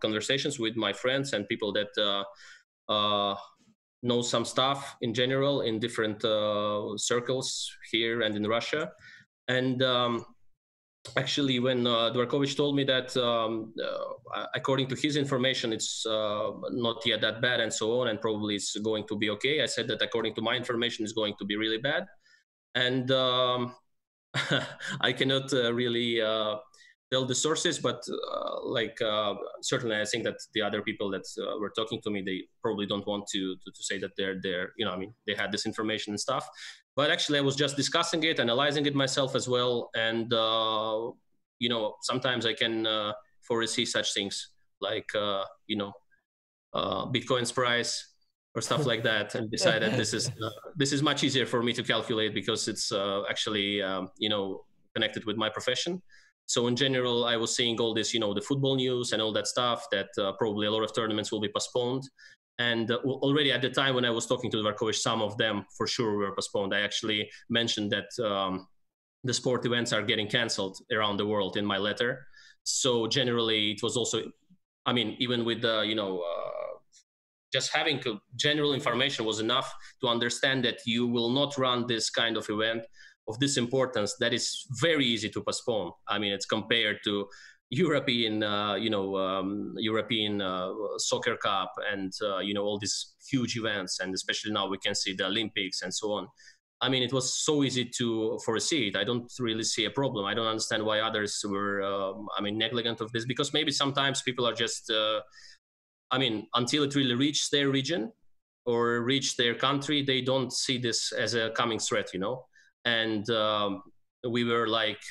conversations with my friends and people that know some stuff in general in different circles here and in Russia. And actually, when Dvorkovich told me that, according to his information, it's not yet that bad and so on, and probably it's going to be okay, I said that according to my information, it's going to be really bad. And I cannot really tell the sources, but certainly I think that the other people that were talking to me, they probably don't want to say that they're I mean, they had this information and stuff. But actually I was just discussing it, analyzing it myself as well. And, sometimes I can foresee such things like, Bitcoin's price or stuff like that, and decide that this is much easier for me to calculate because it's actually, connected with my profession. So in general, I was seeing all this, the football news and all that stuff that probably a lot of tournaments will be postponed. And already at the time when I was talking to Dvorkovich, some of them for sure were postponed. I actually mentioned that the sport events are getting canceled around the world in my letter. So generally it was also, I mean, even with the, just having general information was enough to understand that you will not run this kind of event of this importance that is very easy to postpone. I mean, it's compared to European, European Soccer Cup and, all these huge events. And especially now we can see the Olympics and so on. I mean, it was so easy to foresee it. I don't really see a problem. I don't understand why others were, negligent of this, because maybe sometimes people are just, until it really reaches their region or reach their country, they don't see this as a coming threat, And we were like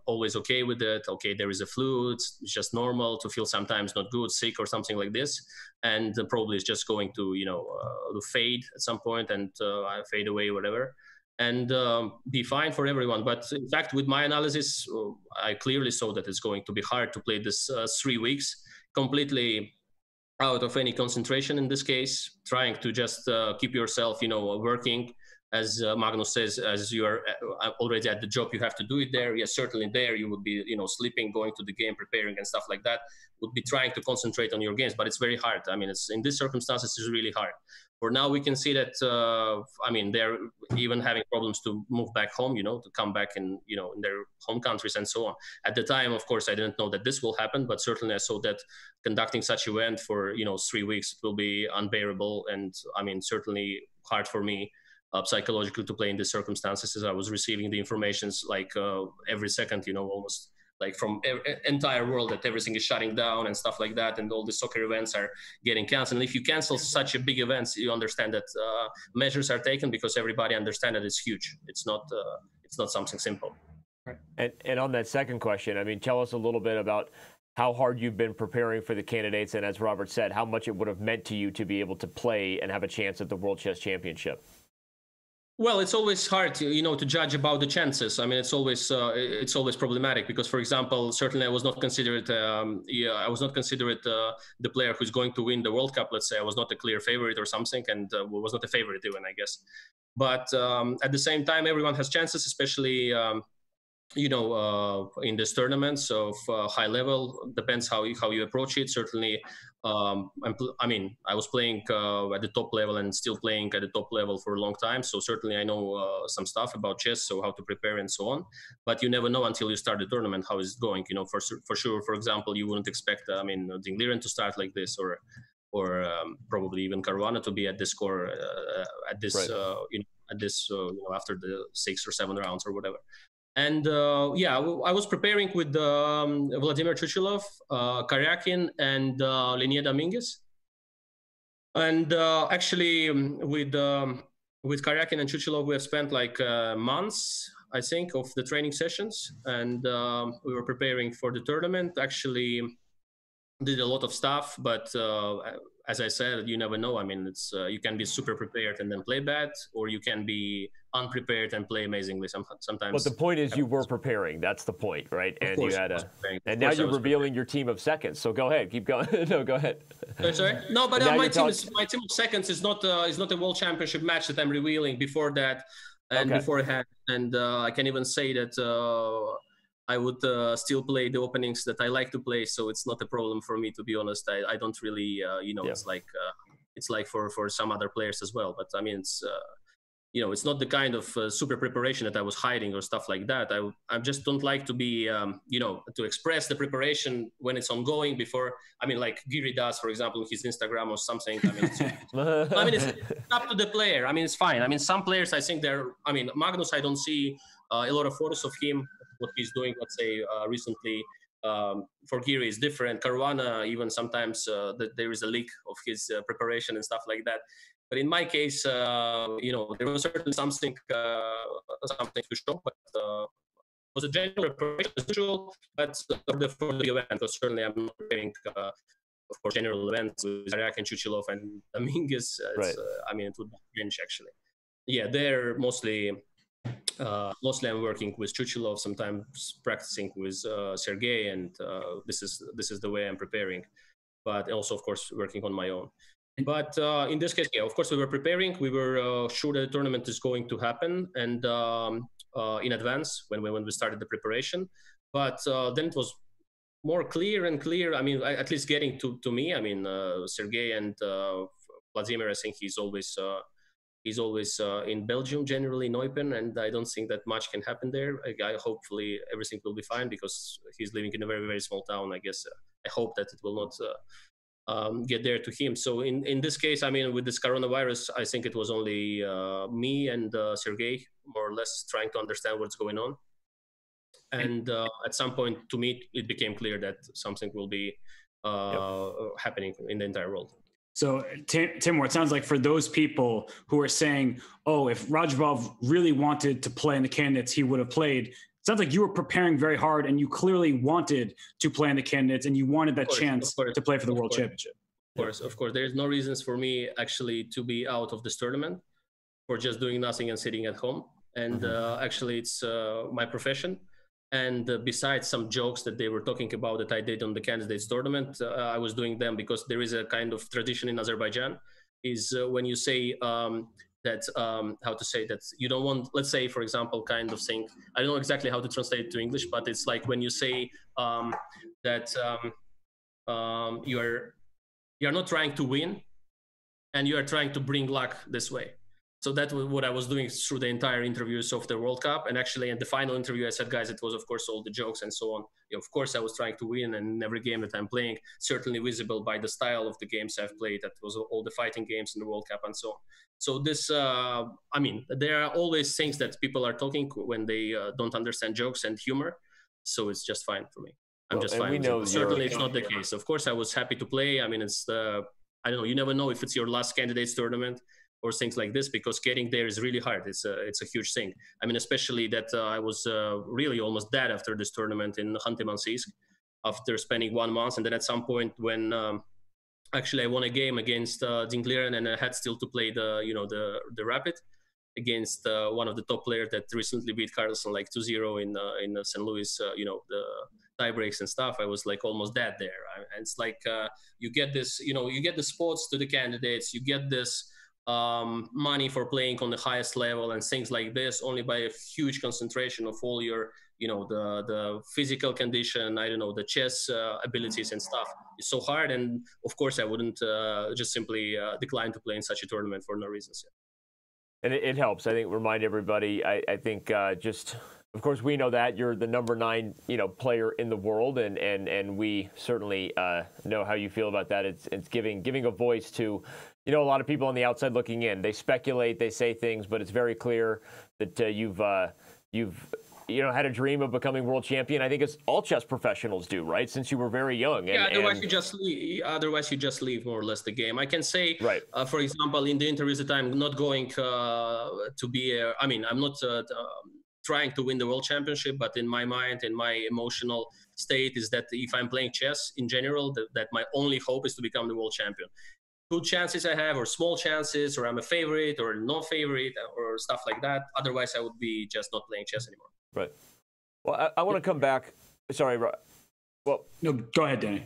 always okay with it. Okay, there is a flu. It's just normal to feel sometimes not good, sick or something like this. And probably it's just going to, to fade at some point and fade away, whatever, and be fine for everyone. But in fact, with my analysis, I clearly saw that it's going to be hard to play this 3 weeks completely out of any concentration in this case, trying to just keep yourself, working. As Magnus says, as you are already at the job, you have to do it there. Yes, certainly there you would be, sleeping, going to the game, preparing and stuff like that, would be trying to concentrate on your games, but it's very hard. I mean, it's in these circumstances, it's really hard. For now, we can see that, they're even having problems to move back home, to come back in their home countries and so on. At the time, of course, I didn't know that this will happen, but certainly I saw that conducting such event for, 3 weeks will be unbearable. And certainly hard for me psychologically to play in these circumstances, as I was receiving the informations like every second, almost like from entire world that everything is shutting down and stuff like that, and all the soccer events are getting canceled. And if you cancel such a big events, you understand that measures are taken because everybody understands that it's huge. It's not something simple. Right. And on that second question, tell us a little bit about how hard you've been preparing for the candidates, and as Robert said, how much it would have meant to you to be able to play and have a chance at the World Chess Championship. Well, it's always hard, to judge about the chances. I mean, it's always problematic because, for example, certainly I was not considered the player who's going to win the World Cup. Let's say I was not a clear favorite or something, and was not a favorite even, I guess. But at the same time, everyone has chances, especially in this tournaments of high level. Depends how you approach it. Certainly, I was playing at the top level and still playing at the top level for a long time. So certainly I know some stuff about chess, so how to prepare and so on. But you never know until you start the tournament how it's going. For sure. For example, you wouldn't expect Dingliren to start like this, or probably even Caruana to be at this score at this right. After the 6 or 7 rounds or whatever. And I was preparing with Vladimir Chuchilov, Karyakin, and Linnea Dominguez. And actually, with Karyakin and Chuchilov, we have spent like months, I think, of the training sessions, and we were preparing for the tournament. Actually, did a lot of stuff, but as I said, you never know. I mean, it's you can be super prepared and then play bad, or you can be unprepared and play amazingly. Sometimes. But the point is, you were preparing. That's the point, right? Of and course, you had and now you're revealing your team of seconds. So go ahead, keep going. No, go ahead. Sorry. No, but my team of seconds is not a world championship match that I'm revealing before that and beforehand. And I can even say that I would still play the openings that I like to play, so it's not a problem for me, to be honest. I don't really, it's like for some other players as well. But I mean, it's it's not the kind of super preparation that I was hiding or stuff like that. I just don't like to be, to express the preparation when it's ongoing before. I mean, like Giri does, for example, his Instagram or something. I mean, it's up to the player. I mean, it's fine. I mean, some players, I think Magnus, I don't see a lot of photos of him. What he's doing, let's say, recently for Giri is different. Caruana, even sometimes there is a leak of his preparation and stuff like that. But in my case, there was certainly something to show, but it was a general preparation as usual. But for the event, because certainly I'm not preparing, of course, general events with Zaryak and Chuchilov and Dominguez. Right. It would be Rensch, actually. Yeah, they're mostly I'm working with Chuchilov, sometimes practicing with Sergey, and this is the way I'm preparing. But also, of course, working on my own. But in this case, yeah, of course, we were preparing. We were sure that the tournament is going to happen, and in advance when we started the preparation. But then it was more clear and clear. I mean, at least getting to me. I mean, Sergey and Vladimir, I think he's always in Belgium, generally in Eupen, and I don't think that much can happen there. Hopefully everything will be fine because he's living in a very, very small town. I guess I hope that it will not get there to him. So in this case, I mean, with this coronavirus, I think it was only me and Sergey, more or less, trying to understand what's going on. And at some point, to me, it became clear that something will be happening in the entire world. So, Teimour, it sounds like for those people who are saying, oh, if Radjabov really wanted to play in the candidates, he would have played. It sounds like you were preparing very hard and you clearly wanted to play in the candidates and you wanted that chance to play for the World Championship. Of course. There's no reasons for me actually to be out of this tournament for just doing nothing and sitting at home. And actually, it's my profession. And besides some jokes that they were talking about that I did on the Candidates Tournament, I was doing them because there is a kind of tradition in Azerbaijan, is when you say that, how to say that you don't want, let's say, for example, kind of thing, I don't know exactly how to translate it to English, but it's like when you say that you're not trying to win and you are trying to bring luck this way. So that was what I was doing through the entire interviews of the World Cup. And actually, in the final interview, I said, guys, it was, of course, all the jokes and so on. Of course, I was trying to win, and in every game that I'm playing, certainly visible by the style of the games I've played. That was all the fighting games in the World Cup and so on. So this, there are always things that people are talking when they don't understand jokes and humor. So it's just fine for me. I'm just fine. Certainly, it's not the case. Of course, I was happy to play. I mean, it's I don't know. You never know if it's your last Candidates Tournament or things like this, because getting there is really hard. It's a huge thing. I mean, especially that I was really almost dead after this tournament in Khanty-Mansiysk after spending 1 month. And then at some point when actually I won a game against Dinglieren, and I had still to play the Rapid against one of the top players that recently beat Carlsen like 2-0 in St. Louis, the tie breaks and stuff. I was like almost dead there. And it's like you get this, you get the spots to the candidates, you get this money for playing on the highest level and things like this only by a huge concentration of all your, the physical condition, the chess abilities and stuff. It's so hard. And of course I wouldn't just simply decline to play in such a tournament for no reasons. And it helps, I think, remind everybody, I think of course, we know that you're the number 9, player in the world, and we certainly know how you feel about that. It's giving a voice to, a lot of people on the outside looking in. They speculate, they say things, but it's very clear that you've had a dream of becoming world champion. I think it's all chess professionals do, right? Since you were very young. Otherwise you just leave more or less the game. I can say, right. For example, in the interviews that I'm not going to be. I'm not trying to win the world championship, but in my mind, in my emotional state, is that if I'm playing chess in general, that my only hope is to become the world champion. Good chances I have, or small chances, or I'm a favorite, or no favorite, or stuff like that. Otherwise, I would be just not playing chess anymore. Right. Well, I want to come back. Sorry. Well, no, go ahead, Danny.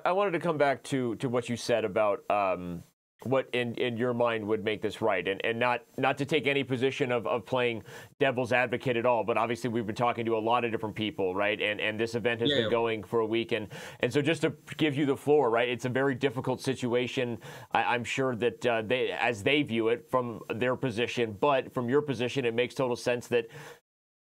I wanted to come back to what you said about what in your mind would make this right, and not to take any position of playing devil's advocate at all, but obviously we've been talking to a lot of different people, right, and this event has been going for a week, and so just to give you the floor, right, it's a very difficult situation. I'm sure that they view it from their position, but from your position, it makes total sense that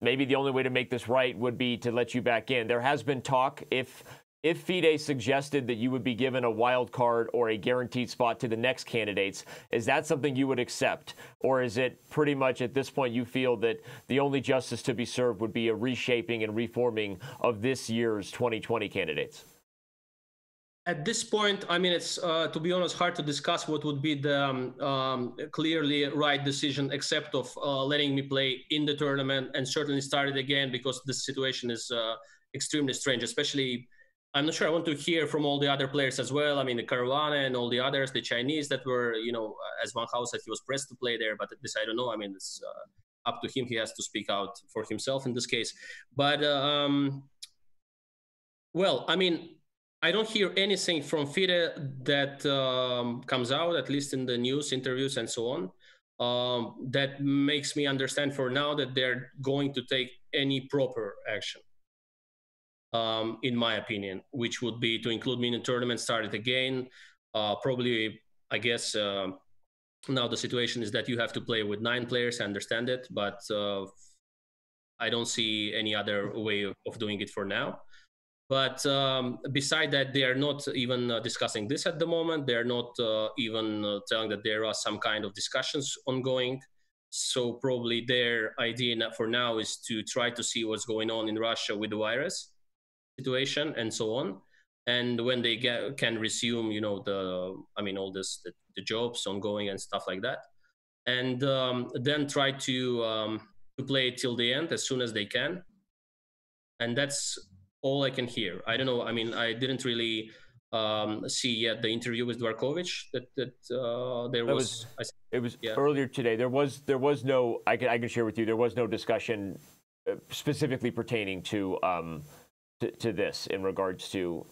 maybe the only way to make this right would be to let you back in. There has been talk, if FIDE suggested that you would be given a wild card or a guaranteed spot to the next candidates, is that something you would accept? Or is it pretty much at this point you feel that the only justice to be served would be a reshaping and reforming of this year's 2020 candidates? At this point, I mean, it's, to be honest, hard to discuss what would be the clearly right decision, except of letting me play in the tournament and certainly start it again, because this situation is extremely strange, especially, I'm not sure, I want to hear from all the other players as well. I mean, the Caruana and all the others, the Chinese that were, as Van House said, he was pressed to play there, but this I don't know. I mean, it's up to him. He has to speak out for himself in this case. But, well, I mean, I don't hear anything from FIDE that comes out, at least in the news, interviews, and so on, that makes me understand for now that they're going to take any proper action, in my opinion, which would be to include me in the tournament, start it again. Probably, I guess, now the situation is that you have to play with 9 players, I understand it, but I don't see any other way of doing it for now. But beside that, they are not even discussing this at the moment. They're not even telling that there are some kind of discussions ongoing. So probably their idea for now is to try to see what's going on in Russia with the virus situation and so on. And when they can resume, all this, the jobs ongoing and stuff like that. And then try to play it till the end as soon as they can. And that's all I can hear. I don't know. I mean, I didn't really see yet the interview with Dvorkovich that there was. It was earlier today. There was no. I can share with you. There was no discussion specifically pertaining to this in regards to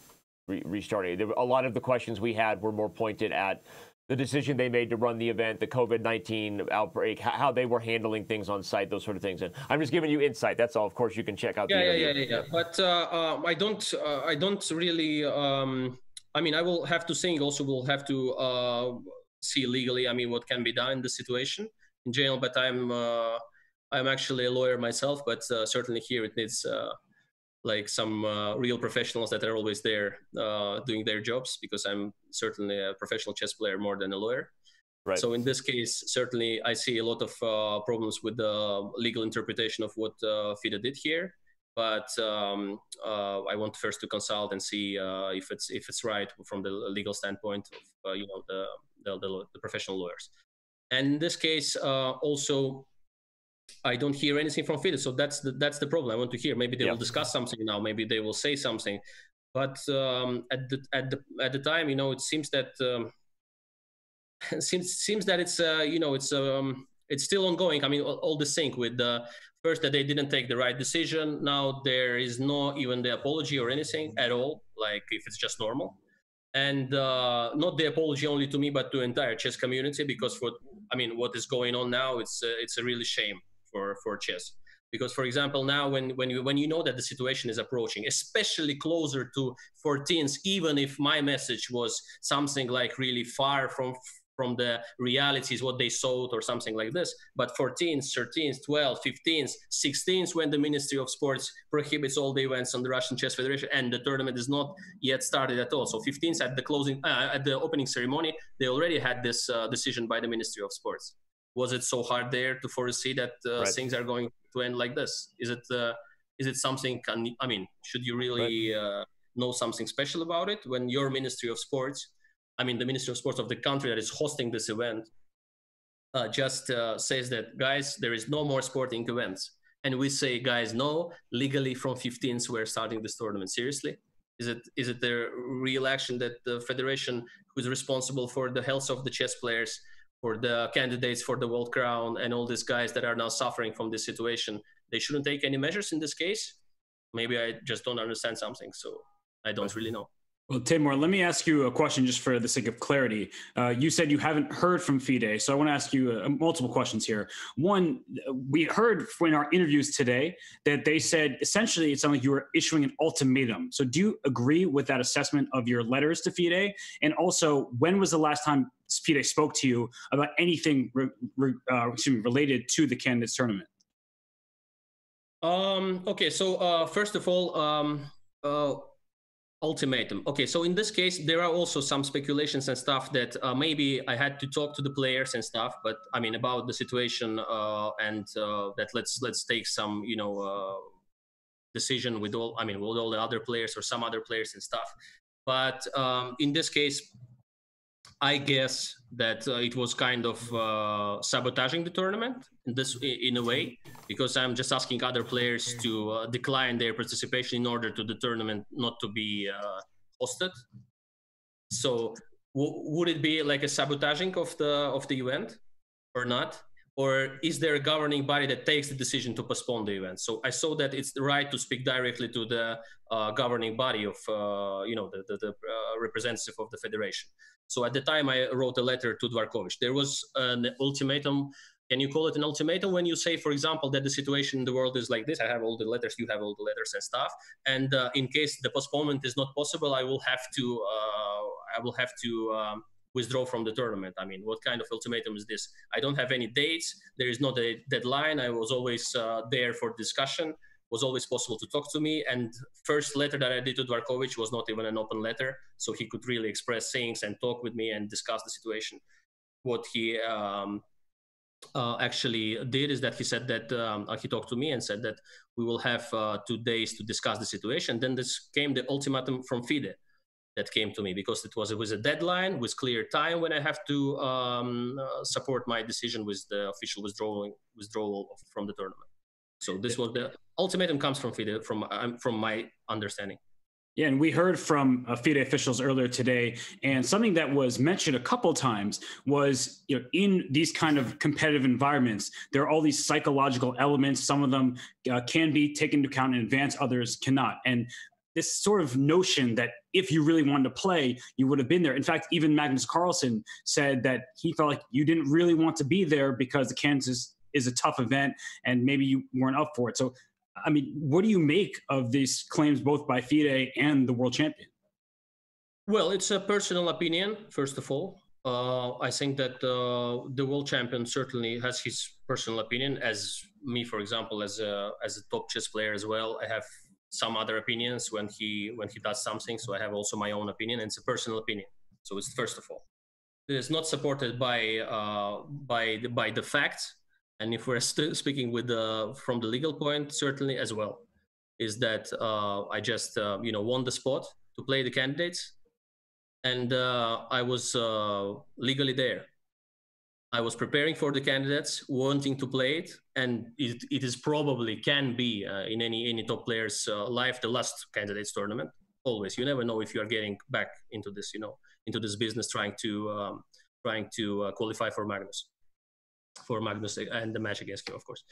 restarting. A lot of the questions we had were more pointed at the decision they made to run the event, the COVID-19 outbreak, how they were handling things on site, those sort of things. And I'm just giving you insight. That's all. Of course, you can check out the interview. Yeah. But I don't really. I mean, I will have to think. Also, we'll have to see legally. I mean, what can be done in the situation in general. But I'm actually a lawyer myself. But certainly here it needs like some real professionals that are always there doing their jobs, because I'm certainly a professional chess player more than a lawyer. Right. So in this case, certainly I see a lot of problems with the legal interpretation of what FIDE did here. But I want first to consult and see if it's right from the legal standpoint of the professional lawyers. And in this case, also, I don't hear anything from FIDE, so that's the problem. I want to hear. Maybe they will discuss something now. Maybe they will say something. But at the time, it seems that it's still ongoing. I mean, all this thing with first that they didn't take the right decision. Now there is no even the apology or anything at all. Like if it's just normal. And not the apology only to me, but to the entire chess community, because what is going on now, it's a really shame for chess. Because, for example, now when you know that the situation is approaching, especially closer to 14th, even if my message was something like really far from the realities, what they thought or something like this, but 14th, 13th, 12th, 15th, 16th, when the Ministry of Sports prohibits all the events on the Russian Chess Federation, and the tournament is not yet started at all. So 15th at the opening ceremony, they already had this decision by the Ministry of Sports. Was it so hard there to foresee that things are going to end like this? Is it something? Should you really know something special about it when your Ministry of Sports, the Ministry of Sports of the country that is hosting this event, just says that, guys, there is no more sporting events. and we say, guys, no, legally from 15th we're starting this tournament. Seriously? Is it the real action that the federation, who's responsible for the health of the chess players, for the candidates for the world crown, and all these guys that are now suffering from this situation, they shouldn't take any measures in this case? Maybe I just don't understand something, so I don't really know. Well, Teimour, let me ask you a question just for the sake of clarity. You said you haven't heard from FIDE, so I want to ask you multiple questions here. One, we heard in our interviews today that they said essentially it sounded like you were issuing an ultimatum. So do you agree with that assessment of your letters to FIDE? And also, when was the last time FIDE spoke to you about anything related to the candidates tournament? Okay, so first of all, ultimatum. Okay, so in this case, there are also some speculations and stuff that maybe I had to talk to the players and stuff, but I mean about the situation and that let's take some decision with all the other players or some other players and stuff. But in this case, I guess that it was kind of sabotaging the tournament in a way, because I'm just asking other players to decline their participation in order to the tournament not to be hosted. So would it be like a sabotaging of the event or not? Or is there a governing body that takes the decision to postpone the event? So I saw that it's the right to speak directly to the governing body of, the representative of the federation. So at the time I wrote a letter to Dvorkovich. There was an ultimatum. Can you call it an ultimatum when you say, for example, that the situation in the world is like this? I have all the letters, you have all the letters and stuff. And in case the postponement is not possible, I will have to withdraw from the tournament. I mean, what kind of ultimatum is this? I don't have any dates. There is not a deadline. I was always there for discussion. Was always possible to talk to me. And first letter that I did to Dvorkovich was not even an open letter, so he could really express things and talk with me and discuss the situation. What he actually did is that he said that he talked to me and said that we will have 2 days to discuss the situation. Then this came the ultimatum from FIDE that came to me, because it was a deadline with clear time when I have to support my decision with the official withdrawal from the tournament. So this was the ultimatum comes from FIDE, from my understanding. Yeah, and we heard from FIDE officials earlier today, and something that was mentioned a couple times was, in these kind of competitive environments, there are all these psychological elements. Some of them can be taken into account in advance, others cannot. And this sort of notion that if you really wanted to play, you would have been there. In fact, even Magnus Carlsen said that he felt like you didn't really want to be there because the Kansas is a tough event and maybe you weren't up for it. So, I mean, what do you make of these claims both by FIDE and the world champion? Well, it's a personal opinion, first of all. I think that the world champion certainly has his personal opinion. As me, for example, as a top chess player as well, I have some other opinions when he does something. So I have also my own opinion, and it's a personal opinion. So it's first of all, it is not supported by the facts. And if we're speaking from the legal point, certainly as well, is that I just won the spot to play the candidates, and I was legally there. I was preparing for the candidates, wanting to play it, and it is probably can be in any top player's life the last candidates tournament. Always, you never know if you are getting back into this, into this business, trying to qualify for Magnus and the match against him, of course.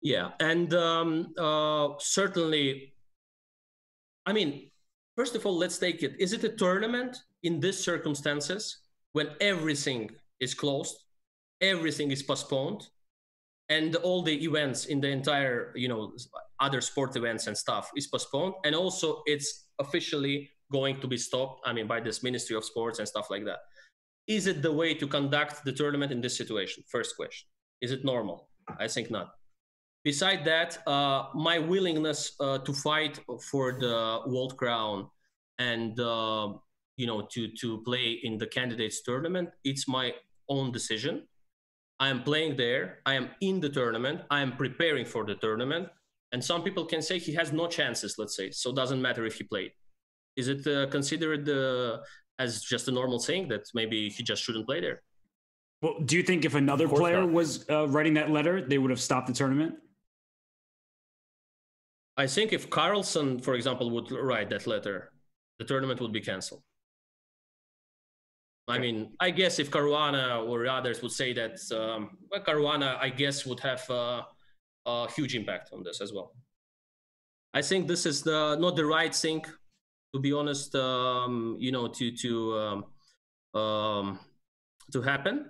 Yeah, and certainly, I mean, first of all, let's take it. Is it a tournament in these circumstances when everything is closed, everything is postponed, and all the events in the entire, other sport events and stuff is postponed, and also it's officially going to be stopped, I mean, by this Ministry of Sports and stuff like that? Is it the way to conduct the tournament in this situation? First question. Is it normal? I think not. Beside that, my willingness to fight for the world crown and to play in the candidates tournament, it's my own decision. I am playing there. I am in the tournament. I am preparing for the tournament. And some people can say he has no chances, let's say, so it doesn't matter if he played. Is it considered as just a normal thing that maybe he just shouldn't play there? Well, do you think if another player was writing that letter, they would have stopped the tournament? I think if Carlsen, for example, would write that letter, the tournament would be canceled. I mean, I guess if Caruana or others would say that, well, Caruana, I guess, would have a huge impact on this as well. I think this is not the right thing, to be honest, you know, to happen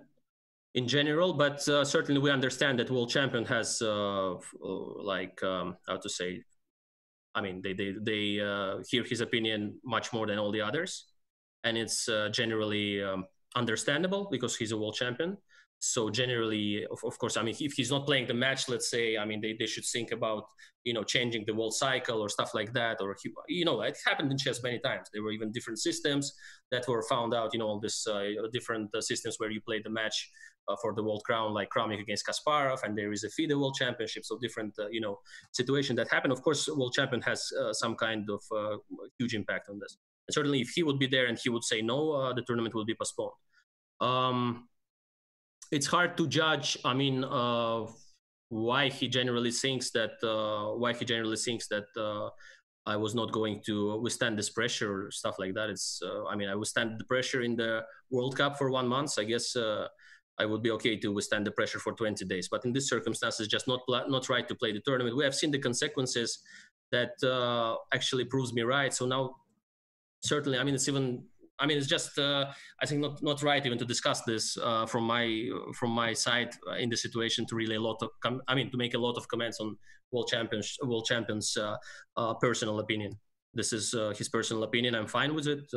in general. But certainly we understand that world champion has like how to say. I mean, they hear his opinion much more than all the others. And it's generally understandable because he's a world champion. So generally, of course, I mean, if he's not playing the match, let's say, I mean, they should think about, you know, changing the world cycle or stuff like that. Or, you know, it happened in chess many times. There were even different systems that were found out, you know, all this different systems where you play the match for the world crown, like Kramnik against Kasparov, and there is a FIDE World Championship, so different, you know, situation that happened. Of course, world champion has some kind of huge impact on this. And certainly, if he would be there and he would say no, the tournament will be postponed. It's hard to judge. I mean, why he generally thinks that I was not going to withstand this pressure or stuff like that. It's I mean, I withstand the pressure in the World Cup for 1 month. I guess I would be okay to withstand the pressure for 20 days. But in these circumstances, just not right to play the tournament. We have seen the consequences that actually proves me right. So now, certainly, I mean, it's just I think not right even to discuss this from my side in the situation to really to make a lot of comments on world champions personal opinion. This is his personal opinion. I'm fine with it.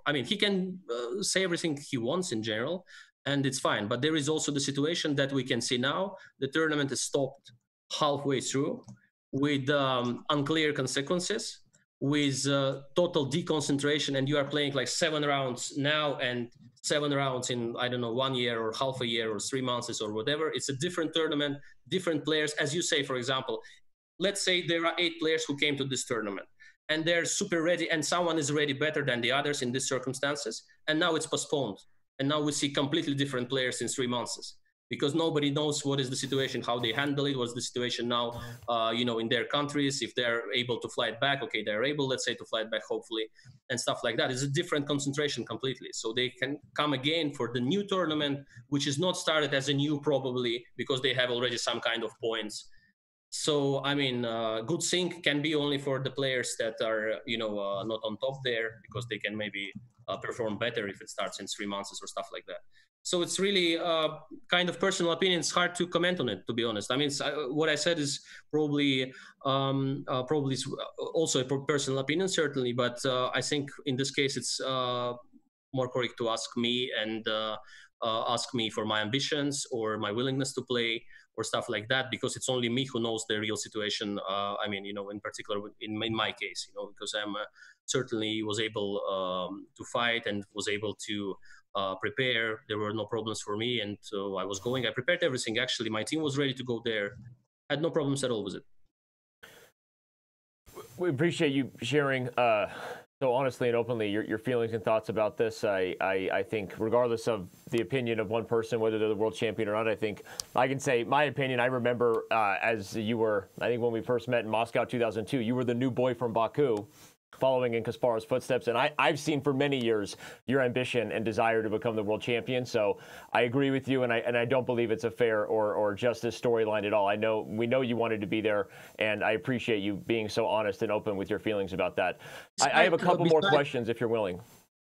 I mean, he can say everything he wants in general, and it's fine. But there is also the situation that we can see now. The tournament is stopped halfway through with unclear consequences, with total deconcentration, and you are playing like 7 rounds now and 7 rounds in, I don't know, 1 year or half a year or 3 months or whatever. It's a different tournament, different players. As you say, for example, let's say there are 8 players who came to this tournament and they're super ready, and someone is ready better than the others in these circumstances, and now it's postponed. And now we see completely different players in 3 months. Because nobody knows what is the situation, how they handle it, what's the situation now, you know, in their countries, if they're able to fly it back. Okay, they're able, let's say, to fly it back, hopefully, and stuff like that. It's a different concentration completely. So they can come again for the new tournament, which is not started as a new, probably, because they have already some kind of points. So, I mean, good thing can be only for the players that are, you know, not on top there, because they can maybe perform better if it starts in 3 months or stuff like that. So it's really kind of personal opinion. It's hard to comment on it, to be honest. I mean, what I said is probably also a personal opinion, certainly. But I think in this case, it's more correct to ask me and ask me for my ambitions or my willingness to play or stuff like that, because it's only me who knows the real situation. I mean, you know, in particular in my case, you know, because I'm certainly was able to fight and was able to prepare. There were no problems for me, and so I was going. I prepared everything. Actually, my team was ready to go there. Had no problems at all with it. We appreciate you sharing so honestly and openly your feelings and thoughts about this. I think regardless of the opinion of one person, whether they're the world champion or not, I think I can say my opinion. I remember as you were, I think when we first met in Moscow 2002, you were the new boy from Baku, following in Kasparov's footsteps. And I've seen for many years your ambition and desire to become the world champion. So I agree with you, and I don't believe it's a fair or justice storyline at all. We know you wanted to be there, and I appreciate you being so honest and open with your feelings about that. I have a couple more questions if you're willing.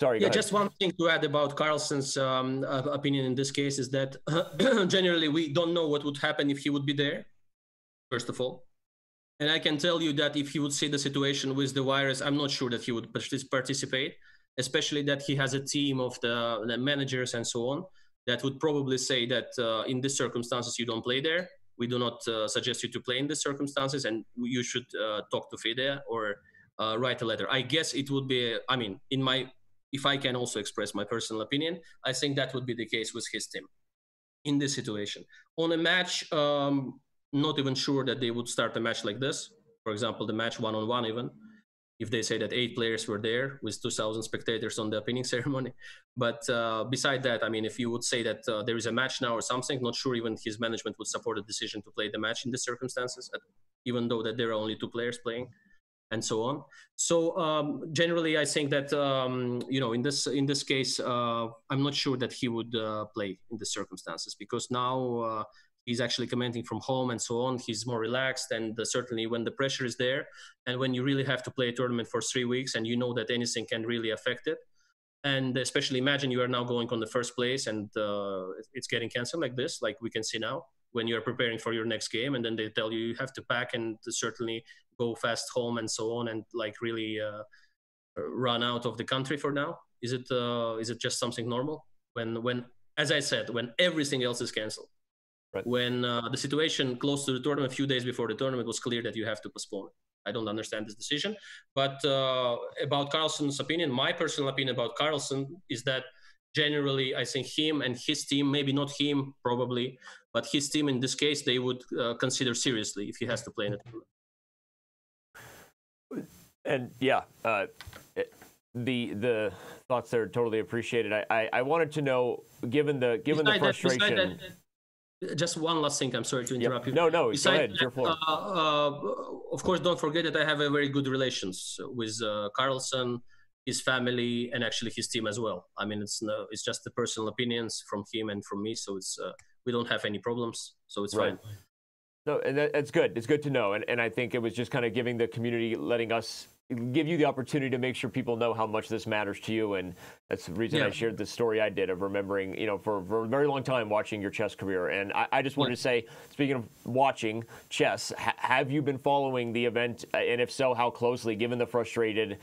Sorry, yeah, just one thing to add about Carlsen's opinion in this case is that generally we don't know what would happen if he would be there, first of all. And I can tell you that if he would see the situation with the virus, I'm not sure that he would participate, especially that he has a team of the managers and so on that would probably say that in these circumstances, you don't play there. We do not suggest you to play in these circumstances, and you should talk to FIDE or write a letter. I guess it would be, I mean, if I can also express my personal opinion, I think that would be the case with his team in this situation. On a match, not even sure that they would start a match like this. For example, the match one-on-one even. if they say that 8 players were there with 2,000 spectators on the opening ceremony. But beside that, I mean, if you would say that there is a match now or something, not sure even his management would support a decision to play the match in the circumstances, even though that there are only 2 players playing, and so on. So generally, I think that you know, in this case, I'm not sure that he would play in the circumstances, because now he's actually commenting from home and so on. He's more relaxed, and certainly when the pressure is there, and when you really have to play a tournament for 3 weeks, and you know that anything can really affect it, and especially imagine you are now going on the first place, and it's getting canceled like this, like we can see now, when you're preparing for your next game, and then they tell you have to pack and certainly go fast home and so on, and like really run out of the country for now. Is it just something normal when, as I said, when everything else is canceled? Right. When the situation close to the tournament, a few days before the tournament, was clear that you have to postpone it. I don't understand this decision. But about Carlsen's opinion, my personal opinion about Carlsen is that generally, I think him and his team, maybe not him probably, but his team in this case, they would consider seriously if he has to play in it. And yeah, the thoughts there are totally appreciated. I wanted to know, given the frustration. Just one last thing. I'm sorry to interrupt you. No, go ahead. It's your floor. Of course, don't forget that I have a very good relations with Carlsen, his family, and actually his team as well. I mean, it's just the personal opinions from him and from me. So it's we don't have any problems. So it's fine. No, and that's good. It's good to know. And I think it was just kind of giving the community, letting us give you the opportunity to make sure people know how much this matters to you. And that's the reason I shared the story I did of remembering, you know, for a very long time watching your chess career. And I just wanted to say, speaking of watching chess, have you been following the event? And if so, how closely, given the frustrated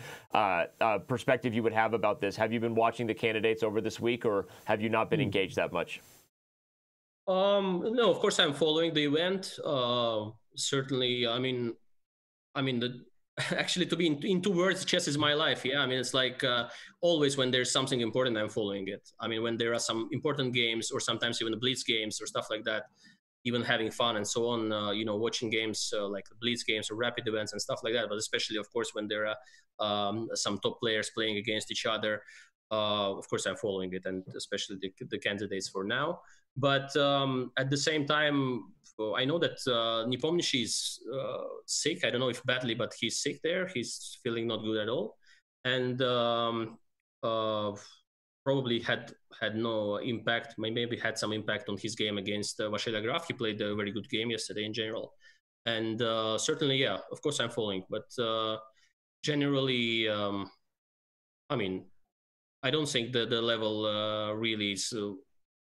perspective you would have about this? Have you been watching the candidates over this week, or have you not been engaged that much? No, of course I'm following the event. Certainly, I mean, actually, to be in 2 words, chess is my life. Yeah, I mean, it's like always when there's something important, I'm following it. I mean, when there are some important games, or sometimes even the blitz games or stuff like that, even having fun and so on, you know, watching games like blitz games or rapid events and stuff like that. But especially, of course, when there are some top players playing against each other, of course, I'm following it, and especially the candidates for now. But at the same time, I know that Nepomniachtchi is sick. I don't know if badly, but he's sick there. He's feeling not good at all. And probably had no impact, maybe had some impact on his game against Vasily Graf. He played a very good game yesterday in general. And certainly, yeah, of course I'm following. But generally, I mean, I don't think that the level really is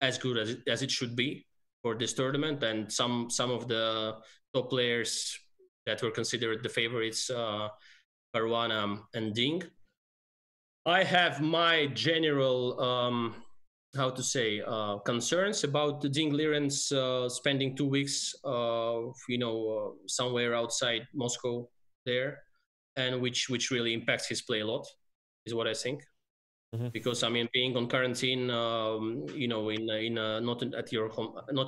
as good as it should be for this tournament. And some of the top players that were considered the favorites, Caruana and Ding. I have my general, concerns about the Ding Liren's spending 2 weeks, somewhere outside Moscow there, and which really impacts his play a lot, is what I think. Mm-hmm. Because I mean, being on quarantine, not in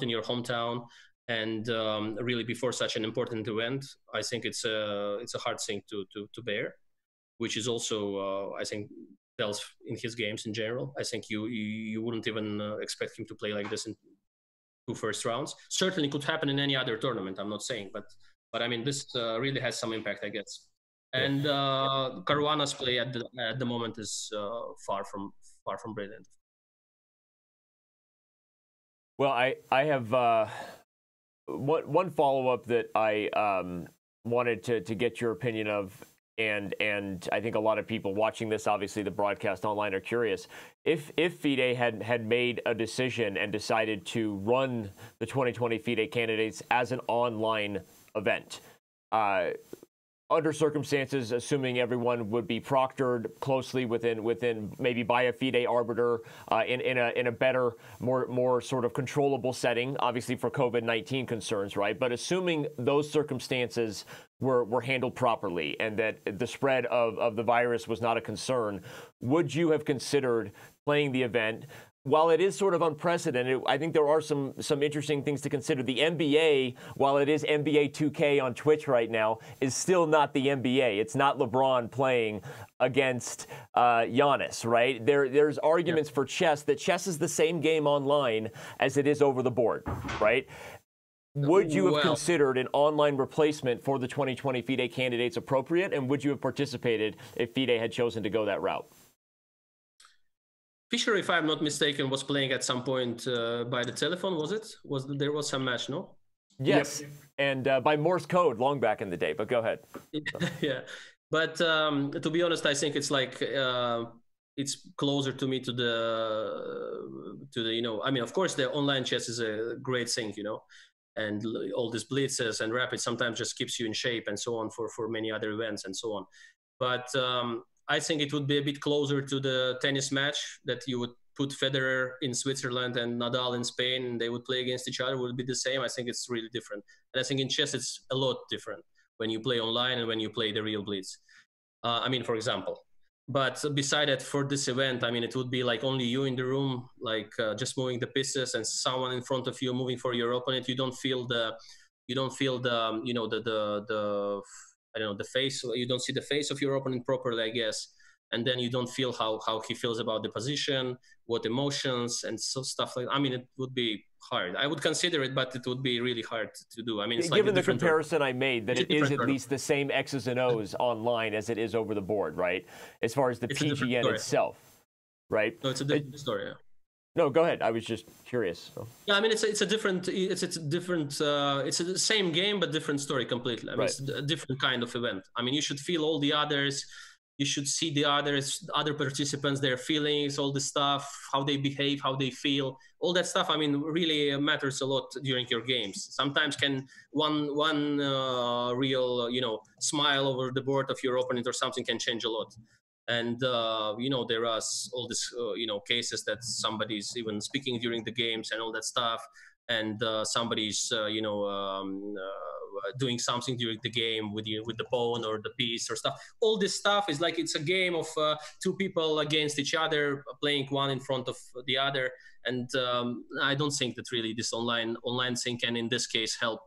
your hometown, and really before such an important event, I think it's a hard thing to bear, which is also I think tells in his games in general. I think you wouldn't even expect him to play like this in 2 first rounds. Certainly could happen in any other tournament. I'm not saying, but I mean, this really has some impact, I guess. And Caruana's play at the moment is far from brilliant. Well, I have one follow-up that I wanted to get your opinion of, and I think a lot of people watching this, obviously the broadcast online, are curious. If FIDE had made a decision and decided to run the 2020 FIDE Candidates as an online event, under circumstances, assuming everyone would be proctored closely within maybe by a FIDE arbiter in a better, more sort of controllable setting, obviously for COVID-19 concerns, right? But assuming those circumstances were handled properly and that the spread of the virus was not a concern, would you have considered playing the event while it is sort of unprecedented, I think there are some interesting things to consider. The NBA, while it is NBA 2K on Twitch right now, is still not the NBA. It's not LeBron playing against Giannis, right? There's arguments for chess that chess is the same game online as it is over the board, right? Would you have considered an online replacement for the 2020 FIDE candidates appropriate, and would you have participated if FIDE had chosen to go that route? Fischer, if I'm not mistaken, was playing at some point by the telephone, was it? There was some match, no? Yes, and by Morse code long back in the day, but go ahead. Yeah, but to be honest, I think it's like it's closer to me to the you know, I mean, of course, the online chess is a great thing, you know, and all these blitzes and rapid sometimes just keeps you in shape and so on for many other events and so on. But I think it would be a bit closer to the tennis match that you would put Federer in Switzerland and Nadal in Spain, and they would play against each other. Would be the same. I think it's really different. And I think in chess, it's a lot different when you play online and when you play the real blitz. I mean, for example. But beside that, for this event, I mean, it would be like only you in the room, like just moving the pieces and someone in front of you moving for your opponent. You don't feel the, you know, the I don't know, the face, you don't see the face of your opponent properly, I guess. And then you don't feel how he feels about the position, what emotions and so stuff like that. I mean, it would be hard. I would consider it, but it would be really hard to do. I mean, it's given the comparison I made, that it is at least the same X's and O's online as it is over the board, right? As far as the PGN itself, right? No, it's a different story. Yeah. No, go ahead. I was just curious. So. Yeah, I mean, it's the same game, but different story completely. I mean, it's a different kind of event. I mean, you should feel all the others. You should see the other participants, their feelings, all the stuff, how they behave, how they feel, all that stuff. I mean, really matters a lot during your games. Sometimes can one real, you know, smile over the board of your opponent or something can change a lot. And, you know, there are all these, you know, cases that somebody's even speaking during the games and all that stuff. And somebody's, you know, doing something during the game with the pawn or the piece or stuff. All this stuff is like it's a game of two people against each other, playing one in front of the other. And I don't think that really this online thing can, in this case, help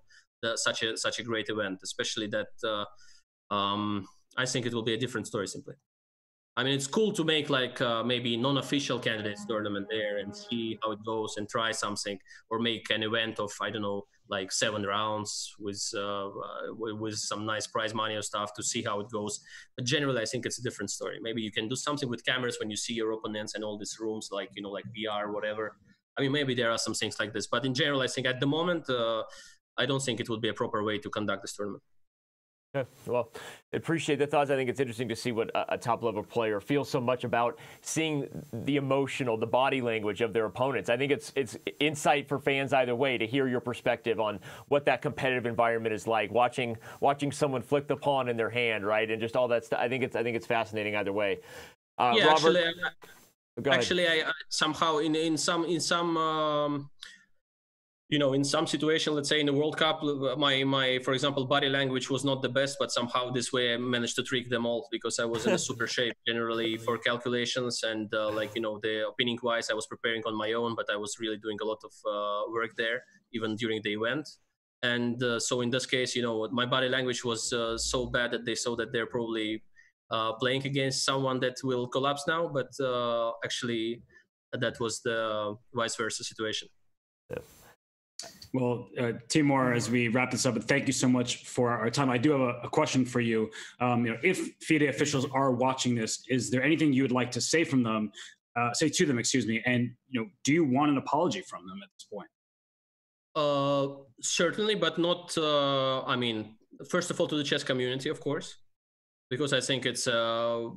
such a great event, especially that I think it will be a different story simply. I mean, it's cool to make like maybe non-official candidates tournament there and see how it goes and try something, or make an event of, I don't know, like 7 rounds with some nice prize money or stuff to see how it goes. But generally, I think it's a different story. Maybe you can do something with cameras when you see your opponents and all these rooms, like, you know, like VR, whatever. I mean, maybe there are some things like this. But in general, I think at the moment, I don't think it would be a proper way to conduct this tournament. Okay. Well, appreciate the thoughts. I think it's interesting to see what a top-level player feels so much about seeing the emotional, the body language of their opponents. I think it's insight for fans either way to hear your perspective on what that competitive environment is like. Watching someone flick the pawn in their hand, right, and just all that stuff. I think it's fascinating either way. Yeah, Robert, actually, I somehow in some. You know, in some situation, let's say in the World Cup, my for example, body language was not the best, but somehow this way I managed to trick them all because I was in a super shape generally for calculations and like, you know, the opinion wise, I was preparing on my own, but I was really doing a lot of work there, even during the event. And so in this case, you know, my body language was so bad that they saw that they're probably playing against someone that will collapse now. But actually, that was the vice versa situation. Yeah. Well, Teimour, as we wrap this up, and thank you so much for our time. I do have a question for you. You know, if FIDE officials are watching this, is there anything you would like to say from them? Say to them, excuse me. And you know, do you want an apology from them at this point? Certainly, but not. I mean, first of all, to the chess community, of course, because I think it's a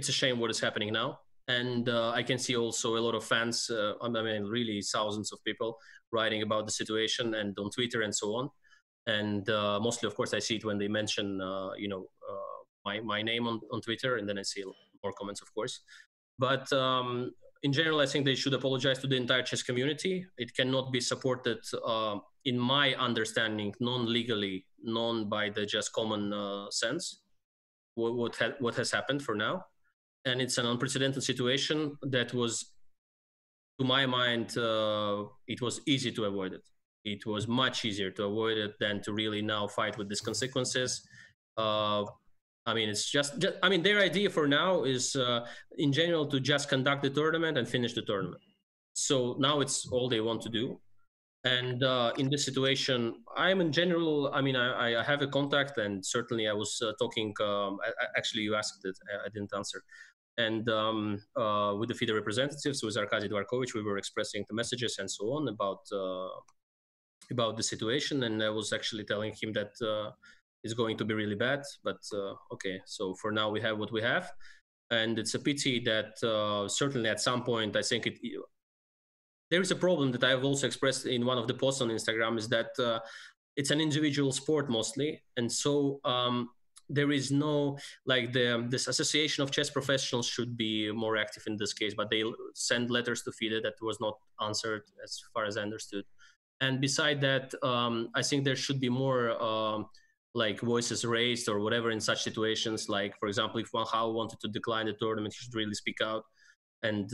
shame what is happening now. And I can see also a lot of fans, I mean, really thousands of people writing about the situation and on Twitter and so on. And mostly, of course, I see it when they mention, you know, my name on Twitter, and then I see more comments, of course. But in general, I think they should apologize to the entire chess community. It cannot be supported, in my understanding, non-legally, by the just common sense, what has happened for now. And it's an unprecedented situation that was to my mind, it was easy to avoid it. It was much easier to avoid it than to really now fight with these consequences. I mean, it's just I mean, their idea for now is, in general, to just conduct the tournament and finish the tournament. So now it's all they want to do. And in this situation, I'm in general, I mean, I have a contact, and certainly I was talking, actually you asked it, I didn't answer. And with the FIDE representatives, with Arkady Dvorkovich, we were expressing the messages and so on about the situation. And I was actually telling him that it's going to be really bad, but okay, so for now we have what we have. And it's a pity that certainly at some point, I think there is a problem that I have also expressed in one of the posts on Instagram, is that it's an individual sport mostly. And so there is no, like, this association of chess professionals should be more active in this case, but they send letters to FIDE that was not answered as far as I understood. And beside that, I think there should be more like voices raised or whatever in such situations. Like, for example, if Wang Hao wanted to decline the tournament, he should really speak out and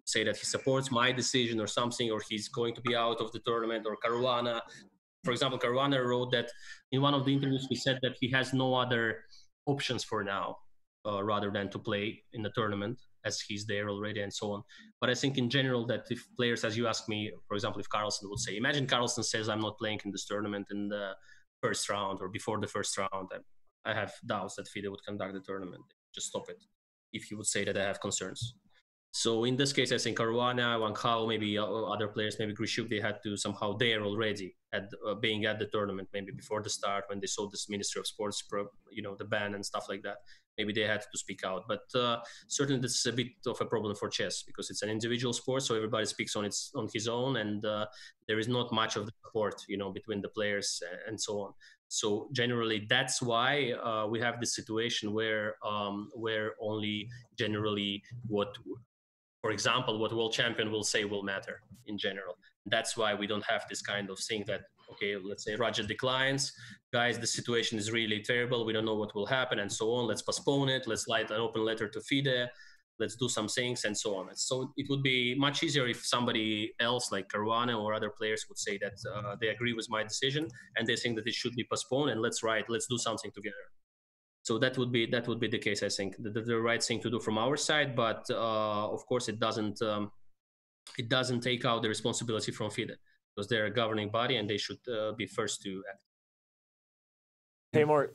say that he supports my decision or something, or he's going to be out of the tournament. Or Caruana, for example, Caruana wrote that in one of the interviews, he said that he has no other options for now, rather than to play in the tournament, as he's there already and so on. But I think in general that if players, as you asked me, for example, if Carlsen would say, imagine Carlsen says, I'm not playing in this tournament in the first round or before the first round, I have doubts that FIDE would conduct the tournament. Just stop it if he would say that I have concerns. So in this case, I think Caruana, Wang Hao, maybe other players, maybe Grishuk, they had to somehow there already at being at the tournament, maybe before the start, when they saw this Ministry of Sports, the ban and stuff like that. Maybe they had to speak out. But certainly this is a bit of a problem for chess, because it's an individual sport, so everybody speaks on his own, and there is not much of the support, between the players and so on. So generally, that's why we have this situation where only generally for example, what world champion will say will matter in general. That's why we don't have this kind of thing that, okay, let's say Raja declines. Guys, the situation is really terrible. We don't know what will happen and so on. Let's postpone it. Let's write an open letter to FIDE. Let's do some things and so on. So it would be much easier if somebody else like Caruana or other players would say that they agree with my decision and they think that it should be postponed, and let's do something together. So that would be the case, I think, the right thing to do from our side. But of course, it doesn't take out the responsibility from FIDE, because they're a governing body and they should be first to act. Teimour,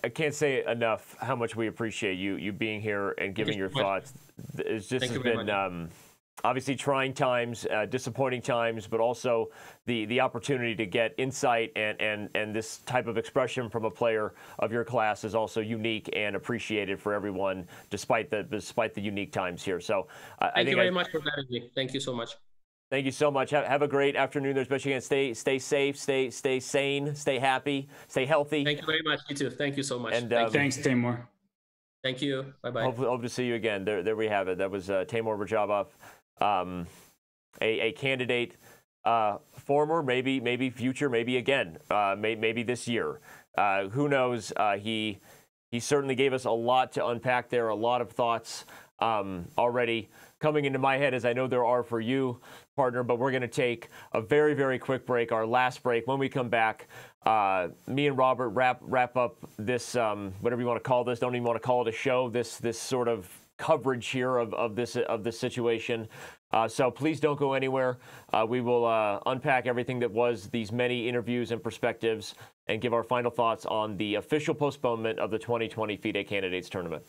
I can't say enough how much we appreciate you being here and giving your thoughts. It's just has been obviously trying times, disappointing times, but also the opportunity to get insight and this type of expression from a player of your class is also unique and appreciated for everyone, despite the unique times here. So thank you very much for having me. Thank you so much. Thank you so much. Have a great afternoon there, especially again. Stay safe, stay sane, stay happy, stay healthy. Thank you very much. You too. Thank you so much. And thanks, Teimour. Thank you. Bye-bye. Hope to see you again. There we have it. That was Teimour Radjabov, a candidate, former, maybe future, maybe again, maybe this year. Who knows? He certainly gave us a lot to unpack there, a lot of thoughts already coming into my head, as I know there are for you, partner. But we're going to take a very, very quick break, our last break. When we come back, me and Robert wrap up this, whatever you want to call this, don't even want to call it a show, this sort of coverage here of this situation. So please don't go anywhere. We will unpack everything that was these many interviews and perspectives and give our final thoughts on the official postponement of the 2020 FIDE Candidates Tournament.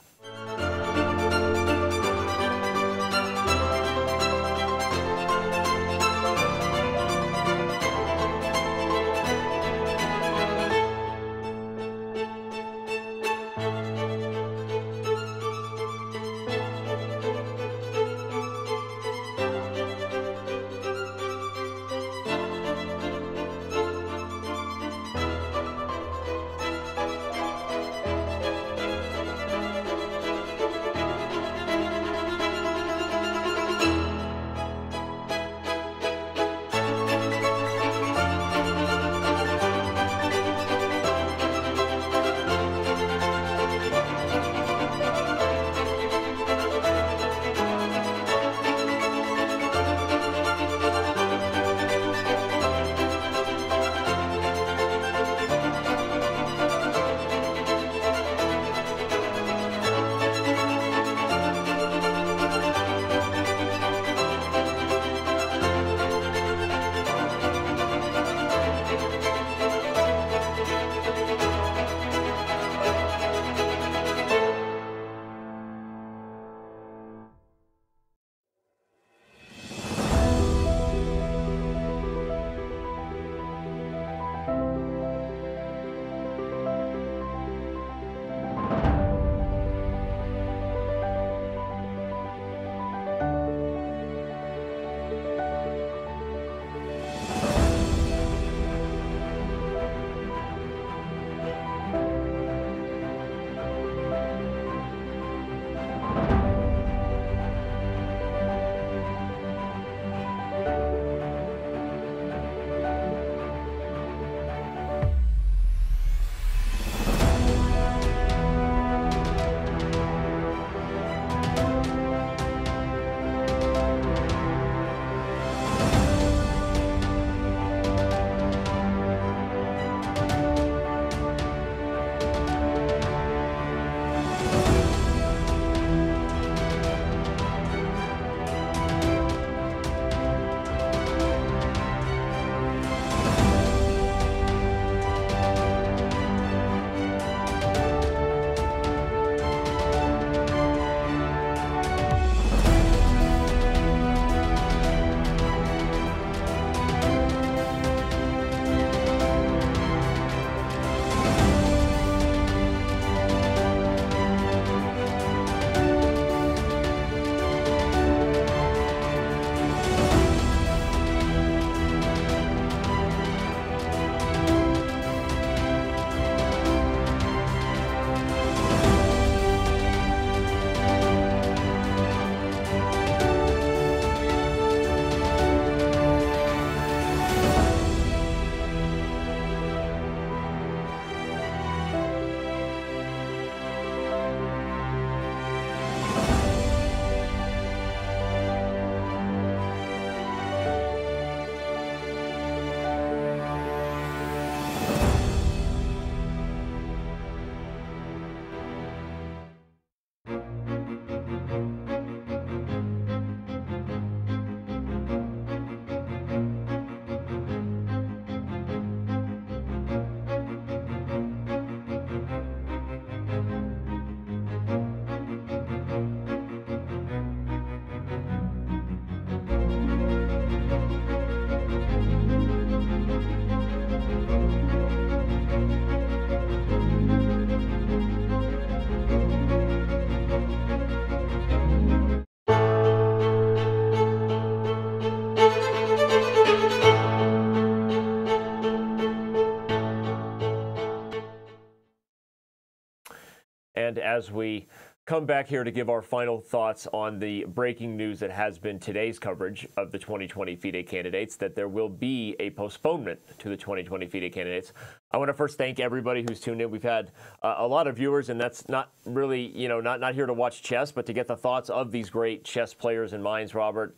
And as we come back here to give our final thoughts on the breaking news that has been today's coverage of the 2020 FIDE candidates, that there will be a postponement to the 2020 FIDE candidates. I want to first thank everybody who's tuned in. We've had a lot of viewers, and that's not really, not here to watch chess, but to get the thoughts of these great chess players and minds, Robert.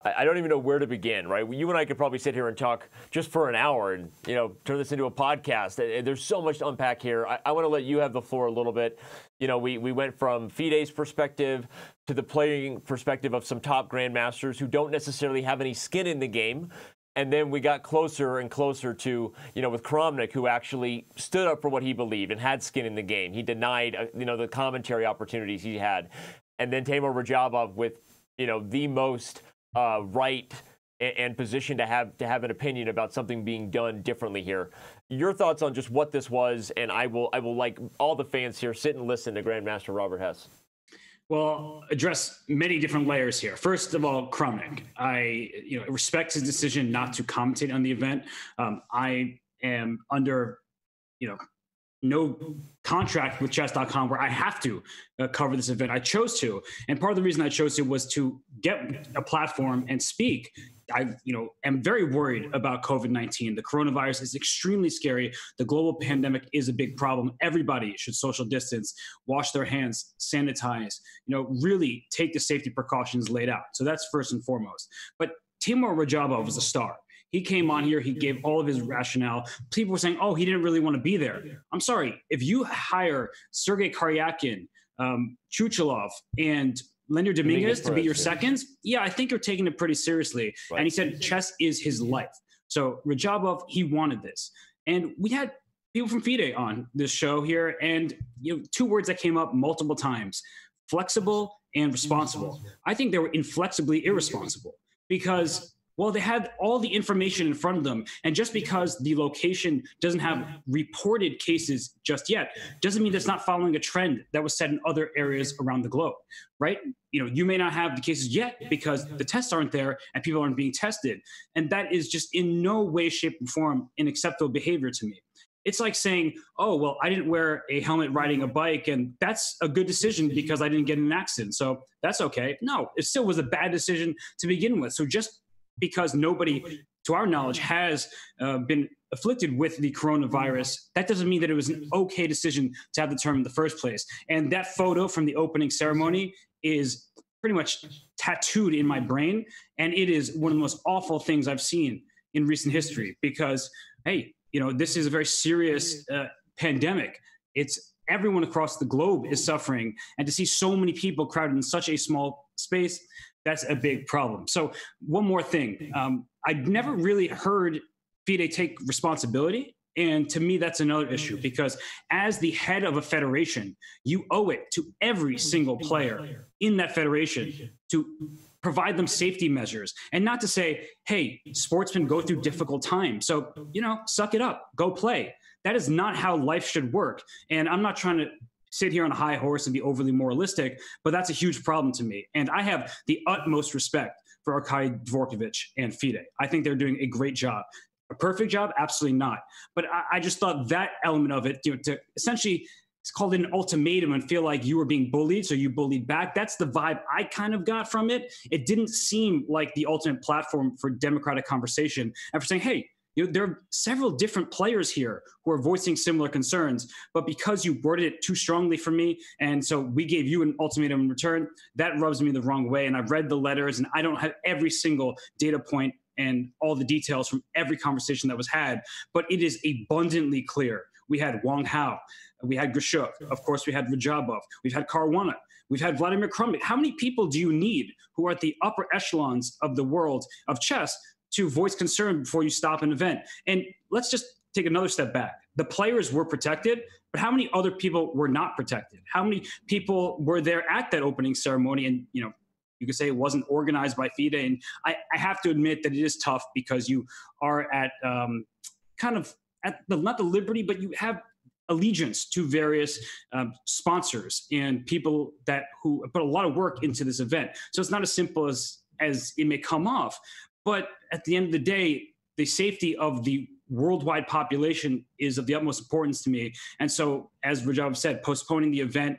I don't even know where to begin, right? You and I could probably sit here and talk just for an hour and, turn this into a podcast. There's so much to unpack here. I want to let you have the floor a little bit. We went from FIDE's perspective to the playing perspective of some top grandmasters who don't necessarily have any skin in the game. And then we got closer and closer to, with Kramnik, who actually stood up for what he believed and had skin in the game. He denied, the commentary opportunities he had. And then Teimour Radjabov with, the most right and position to have an opinion about something being done differently here. Your thoughts on just what this was, and I will like all the fans here, sit and listen to Grandmaster Robert Hess. Well, address many different layers here. First of all, Kramnik. I respect his decision not to commentate on the event. I am under, no contract with Chess.com where I have to cover this event. I chose to, and part of the reason I chose to was to get a platform and speak. I, am very worried about COVID-19. The coronavirus is extremely scary. The global pandemic is a big problem. Everybody should social distance, wash their hands, sanitize, really take the safety precautions laid out. So that's first and foremost. But Teimour Radjabov was a star. He came on here, he gave all of his rationale. People were saying, oh, he didn't really want to be there. I'm sorry, if you hire Sergei Karyakin, Chuchilov, and Leonard Dominguez to be your seconds, yeah, I think you're taking it pretty seriously. Right. And he said chess is his life. So Radjabov, he wanted this. And we had people from FIDE on this show here, and two words that came up multiple times, flexible and responsible. I think they were inflexibly irresponsible because, well, they had all the information in front of them. And just because the location doesn't have reported cases just yet, doesn't mean it's not following a trend that was set in other areas around the globe, right? You may not have the cases yet because the tests aren't there and people aren't being tested. And that is just in no way, shape, or form an acceptable behavior to me. It's like saying, oh, well, I didn't wear a helmet riding a bike, and that's a good decision because I didn't get in an accident. So that's okay. No, it still was a bad decision to begin with. So just because nobody, to our knowledge, has been afflicted with the coronavirus, that doesn't mean that it was an okay decision to have the tournament in the first place. And that photo from the opening ceremony is pretty much tattooed in my brain. And it is one of the most awful things I've seen in recent history because, hey, this is a very serious pandemic. It's everyone across the globe is suffering. And to see so many people crowded in such a small space, that's a big problem. So one more thing. I'd never really heard FIDE take responsibility. And to me, that's another issue because as the head of a federation, you owe it to every single player in that federation to provide them safety measures and not to say, hey, sportsmen go through difficult times. So, suck it up, go play. That is not how life should work. And I'm not trying to sit here on a high horse and be overly moralistic, but that's a huge problem to me. And I have the utmost respect for Arkady, Dvorkovich, and FIDE. I think they're doing a great job. A perfect job? Absolutely not. But I just thought that element of it, to essentially, it's called an ultimatum and feel like you were being bullied, so you bullied back. That's the vibe I kind of got from it. It didn't seem like the ultimate platform for democratic conversation and for saying, hey, there are several different players here who are voicing similar concerns, but because you worded it too strongly for me, and so we gave you an ultimatum in return, that rubs me the wrong way. And I've read the letters, and I don't have every single data point and all the details from every conversation that was had, but it is abundantly clear. We had Wang Hao, we had Grishuk, of course we had Radjabov, we've had Caruana, we've had Vladimir Kramnik. How many people do you need who are at the upper echelons of the world of chess to voice concern before you stop an event? And let's just take another step back. The players were protected, but how many other people were not protected? How many people were there at that opening ceremony? And, you could say it wasn't organized by FIDE. And I have to admit that it is tough because you are at kind of at the, not the liberty, but you have allegiance to various sponsors and people who put a lot of work into this event. So it's not as simple as it may come off. But at the end of the day, the safety of the worldwide population is of the utmost importance to me. And so, as Radjabov said, postponing the event,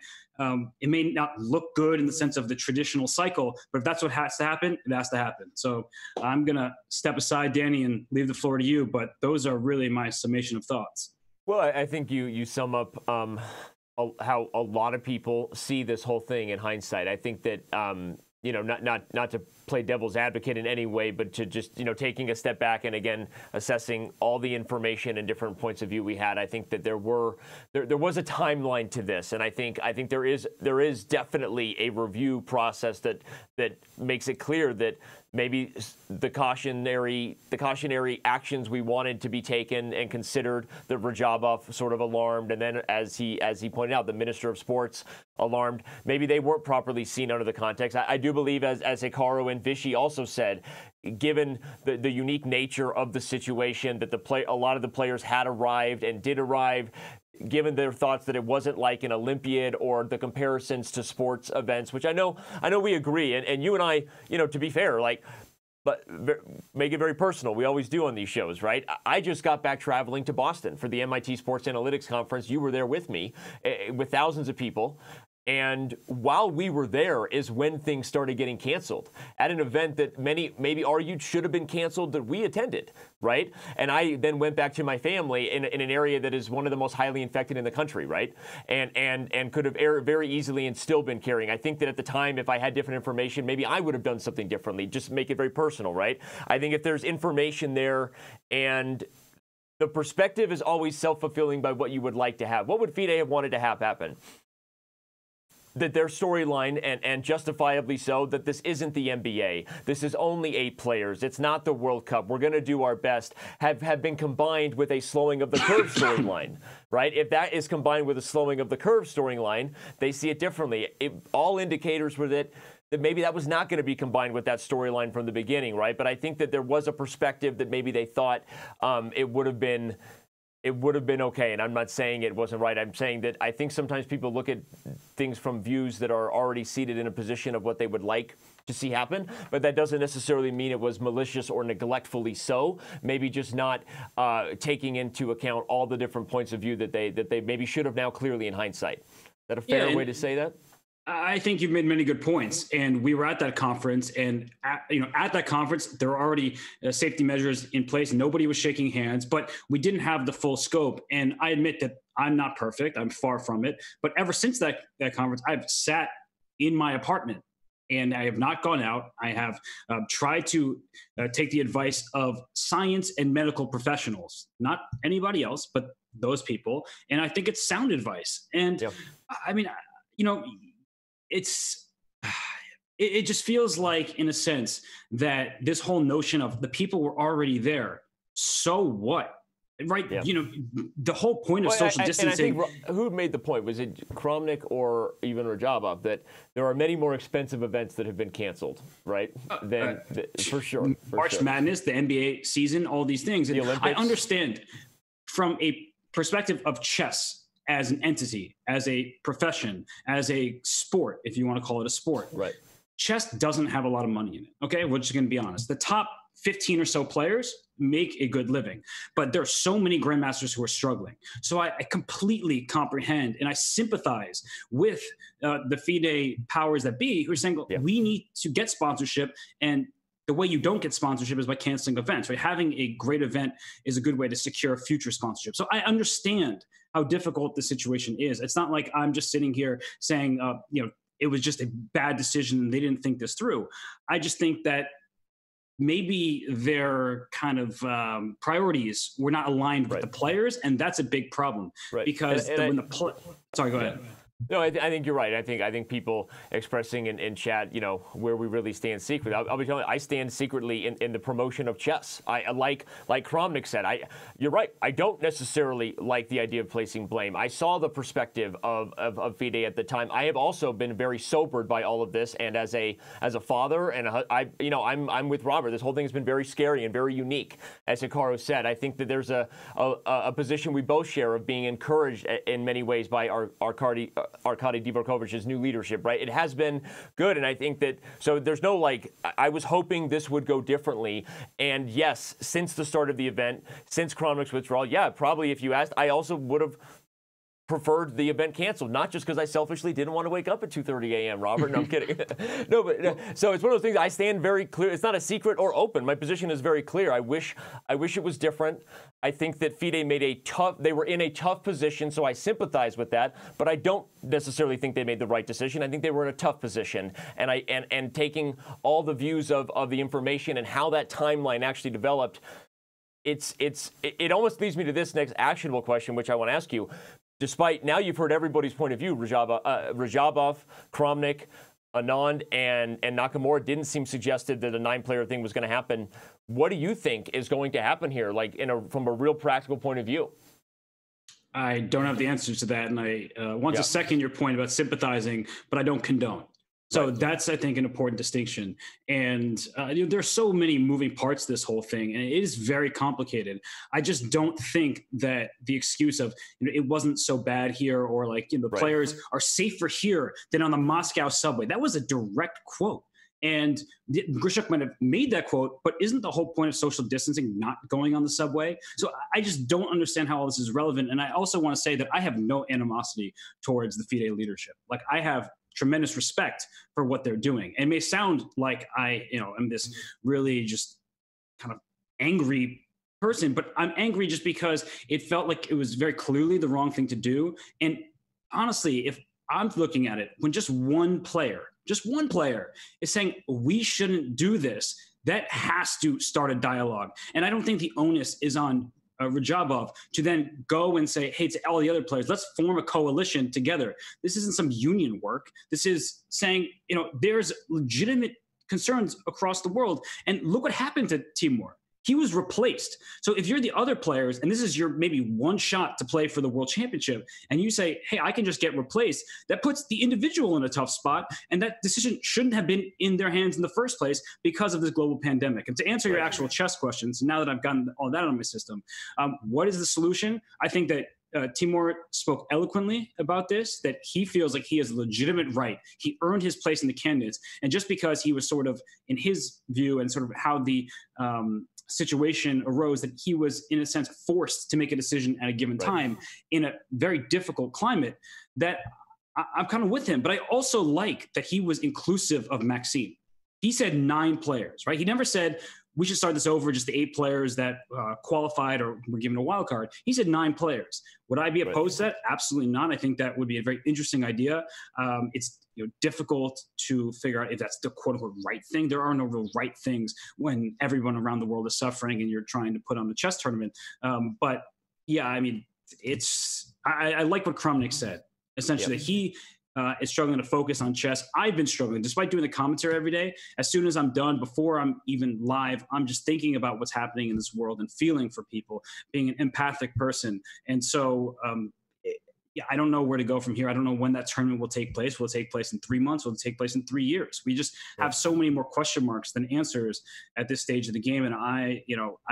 it may not look good in the sense of the traditional cycle, but if that's what has to happen, it has to happen. So I'm going to step aside, Danny, and leave the floor to you, but those are really my summation of thoughts. Well, I think you sum up how a lot of people see this whole thing in hindsight. I think that, you know, not to play devil's advocate in any way, but to just, you know, taking a step back and again assessing all the information and different points of view we had. I think that there was a timeline to this, and I think there is definitely a review process that makes it clear that maybe the cautionary actions we wanted to be taken and considered, that Radjabov sort of alarmed, and then as he pointed out, the Minister of Sports alarmed. Maybe they weren't properly seen under the context. I do believe, as Hikaru and Vishy also said, given the unique nature of the situation, that a lot of the players had arrived and did arrive, given their thoughts that it wasn't like an Olympiad or the comparisons to sports events, which I know we agree. And you and I, you know, to be fair, but make it very personal. We always do on these shows, right? I just got back traveling to Boston for the MIT Sports Analytics Conference. You were there with me, with thousands of people. And while we were there is when things started getting canceled at an event that many maybe argued should have been canceled that we attended, right? And I then went back to my family in an area that is one of the most highly infected in the country, right? And could have very easily and still been carrying. I think that at the time, if I had different information, maybe I would have done something differently, just make it very personal, right? I think if there's information there and the perspective is always self-fulfilling by what you would like to have. What would FIDE have wanted to have happen? That their storyline, and justifiably so, that this isn't the NBA. This is only 8 players. It's not the World Cup. We're going to do our best, have been combined with a slowing of the curve storyline, right? If that is combined with a slowing of the curve storyline, they see it differently. All indicators were that maybe that was not going to be combined with that storyline from the beginning, right? But I think that there was a perspective that maybe they thought it would have been okay. And I'm not saying it wasn't right. I'm saying that I think sometimes people look at things from views that are already seated in a position of what they would like to see happen, but that doesn't necessarily mean it was malicious or neglectfully so. Maybe just not taking into account all the different points of view that they maybe should have now clearly in hindsight. Is that a fair way to say that? I think you've made many good points, and we were at that conference, and at that conference there were already safety measures in place. Nobody was shaking hands, but we didn't have the full scope. And I admit that I'm not perfect; I'm far from it. But ever since that conference, I've sat in my apartment and I have not gone out. I have tried to take the advice of science and medical professionals, not anybody else, but those people. And I think it's sound advice. And I mean, it just feels like, in a sense, that this whole notion of the people were already there. So what? Right? Yeah. The whole point of social distancing. And I think who made the point? Was it Kramnik or even Radjabov that there are many more expensive events that have been canceled, right? For sure. March Madness, the NBA season, all these things. And I understand from a perspective of chess as an entity, as a profession, as a sport, if you want to call it a sport. Right. Chess doesn't have a lot of money in it. Okay, we're just going to be honest. The top 15 or so players make a good living, but there are so many grandmasters who are struggling. So I completely comprehend and I sympathize with the FIDE powers that be who are saying, we need to get sponsorship, and the way you don't get sponsorship is by canceling events. Right? Having a great event is a good way to secure future sponsorship. So I understand how difficult the situation is. It's not like I'm just sitting here saying, it was just a bad decision and they didn't think this through. I just think that maybe their kind of priorities were not aligned with the players, and that's a big problem. Right. Because sorry, go ahead. No, I think you're right. I think people expressing in chat, where we really stand secret. I'll be telling you, I stand secretly in the promotion of chess. I like Kramnik said. You're right. I don't necessarily like the idea of placing blame. I saw the perspective of FIDE at the time. I have also been very sobered by all of this, and as a father, and I'm with Robert. This whole thing has been very scary and very unique, as Hikaru said. I think that there's a position we both share of being encouraged in many ways by Arkady. Arkady Dvorkovich's new leadership, right? It has been good, and I think that, so there's no, like, I was hoping this would go differently, and yes, since the start of the event, since Kramnik's withdrawal, yeah, probably if you asked, I also would have preferred the event canceled, not just because I selfishly didn't want to wake up at 2:30 a.m., Robert. No, I'm kidding. No, but so it's one of those things. I stand very clear. It's not a secret or open. My position is very clear. I wish it was different. I think that FIDE they were in a tough position, so I sympathize with that. But I don't necessarily think they made the right decision. I think they were in a tough position, and taking all the views of the information and how that timeline actually developed, it almost leads me to this next actionable question, which I want to ask you. Despite now you've heard everybody's point of view, Radjabov, Kramnik, Anand, and Nakamura didn't seem suggested that a 9-player thing was going to happen. What do you think is going to happen here, like from a real practical point of view? I don't have the answers to that, and I want to second your point about sympathizing, but I don't condone. So that's, I think, an important distinction. And there's so many moving parts to this whole thing, and it is very complicated. I just don't think that the excuse of it wasn't so bad here, or like the players are safer here than on the Moscow subway. That was a direct quote. And Grishuk might have made that quote, but isn't the whole point of social distancing not going on the subway? So I just don't understand how all this is relevant. And I also want to say that I have no animosity towards the FIDE leadership. Like, I have tremendous respect for what they're doing. It may sound like I, am this really just kind of angry person, but I'm angry just because it felt like it was very clearly the wrong thing to do. And honestly, if I'm looking at it, when just one player is saying we shouldn't do this, that has to start a dialogue. And I don't think the onus is on Radjabov to then go and say, hey, to all the other players, let's form a coalition together. This isn't some union work. This is saying, there's legitimate concerns across the world. And look what happened to Teimour. He was replaced. So if you're the other players, and this is your maybe one shot to play for the World Championship, and you say, hey, I can just get replaced, that puts the individual in a tough spot, and that decision shouldn't have been in their hands in the first place because of this global pandemic. And to answer your actual chess questions, now that I've gotten all that on my system, what is the solution? I think that Teimour spoke eloquently about this, that he feels like he has a legitimate right. He earned his place in the candidates. And just because he was sort of, in his view, and sort of how the situation arose, that he was, in a sense, forced to make a decision at a given time in a very difficult climate, that I'm kind of with him. But I also like that he was inclusive of Maxime. He said 9 players, right? He never said, we should start this over, just the 8 players that qualified or were given a wild card. He said 9 players. Would I be opposed to that? Absolutely not. I think that would be a very interesting idea. It's difficult to figure out if that's the quote-unquote right thing. There are no real right things when everyone around the world is suffering and you're trying to put on the chess tournament. But yeah, I mean, I like what Kramnik said. Essentially, that he is struggling to focus on chess. I've been struggling, despite doing the commentary every day. As soon as I'm done, before I'm even live, I'm just thinking about what's happening in this world and feeling for people, being an empathic person. And so, I don't know where to go from here. I don't know when that tournament will take place. Will it take place in 3 months? Will it take place in 3 years? We just have so many more question marks than answers at this stage of the game. And I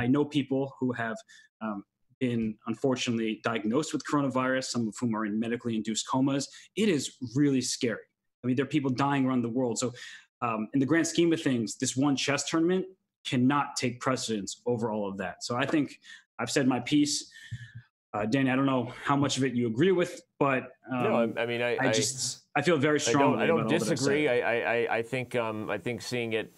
know people who have been unfortunately diagnosed with coronavirus, some of whom are in medically induced comas. It is really scary. I mean, there are people dying around the world. So in the grand scheme of things, this one chess tournament cannot take precedence over all of that. So I think I've said my piece. Danny, I don't know how much of it you agree with, but no, I mean, I feel very strongly. I don't disagree. I think seeing it,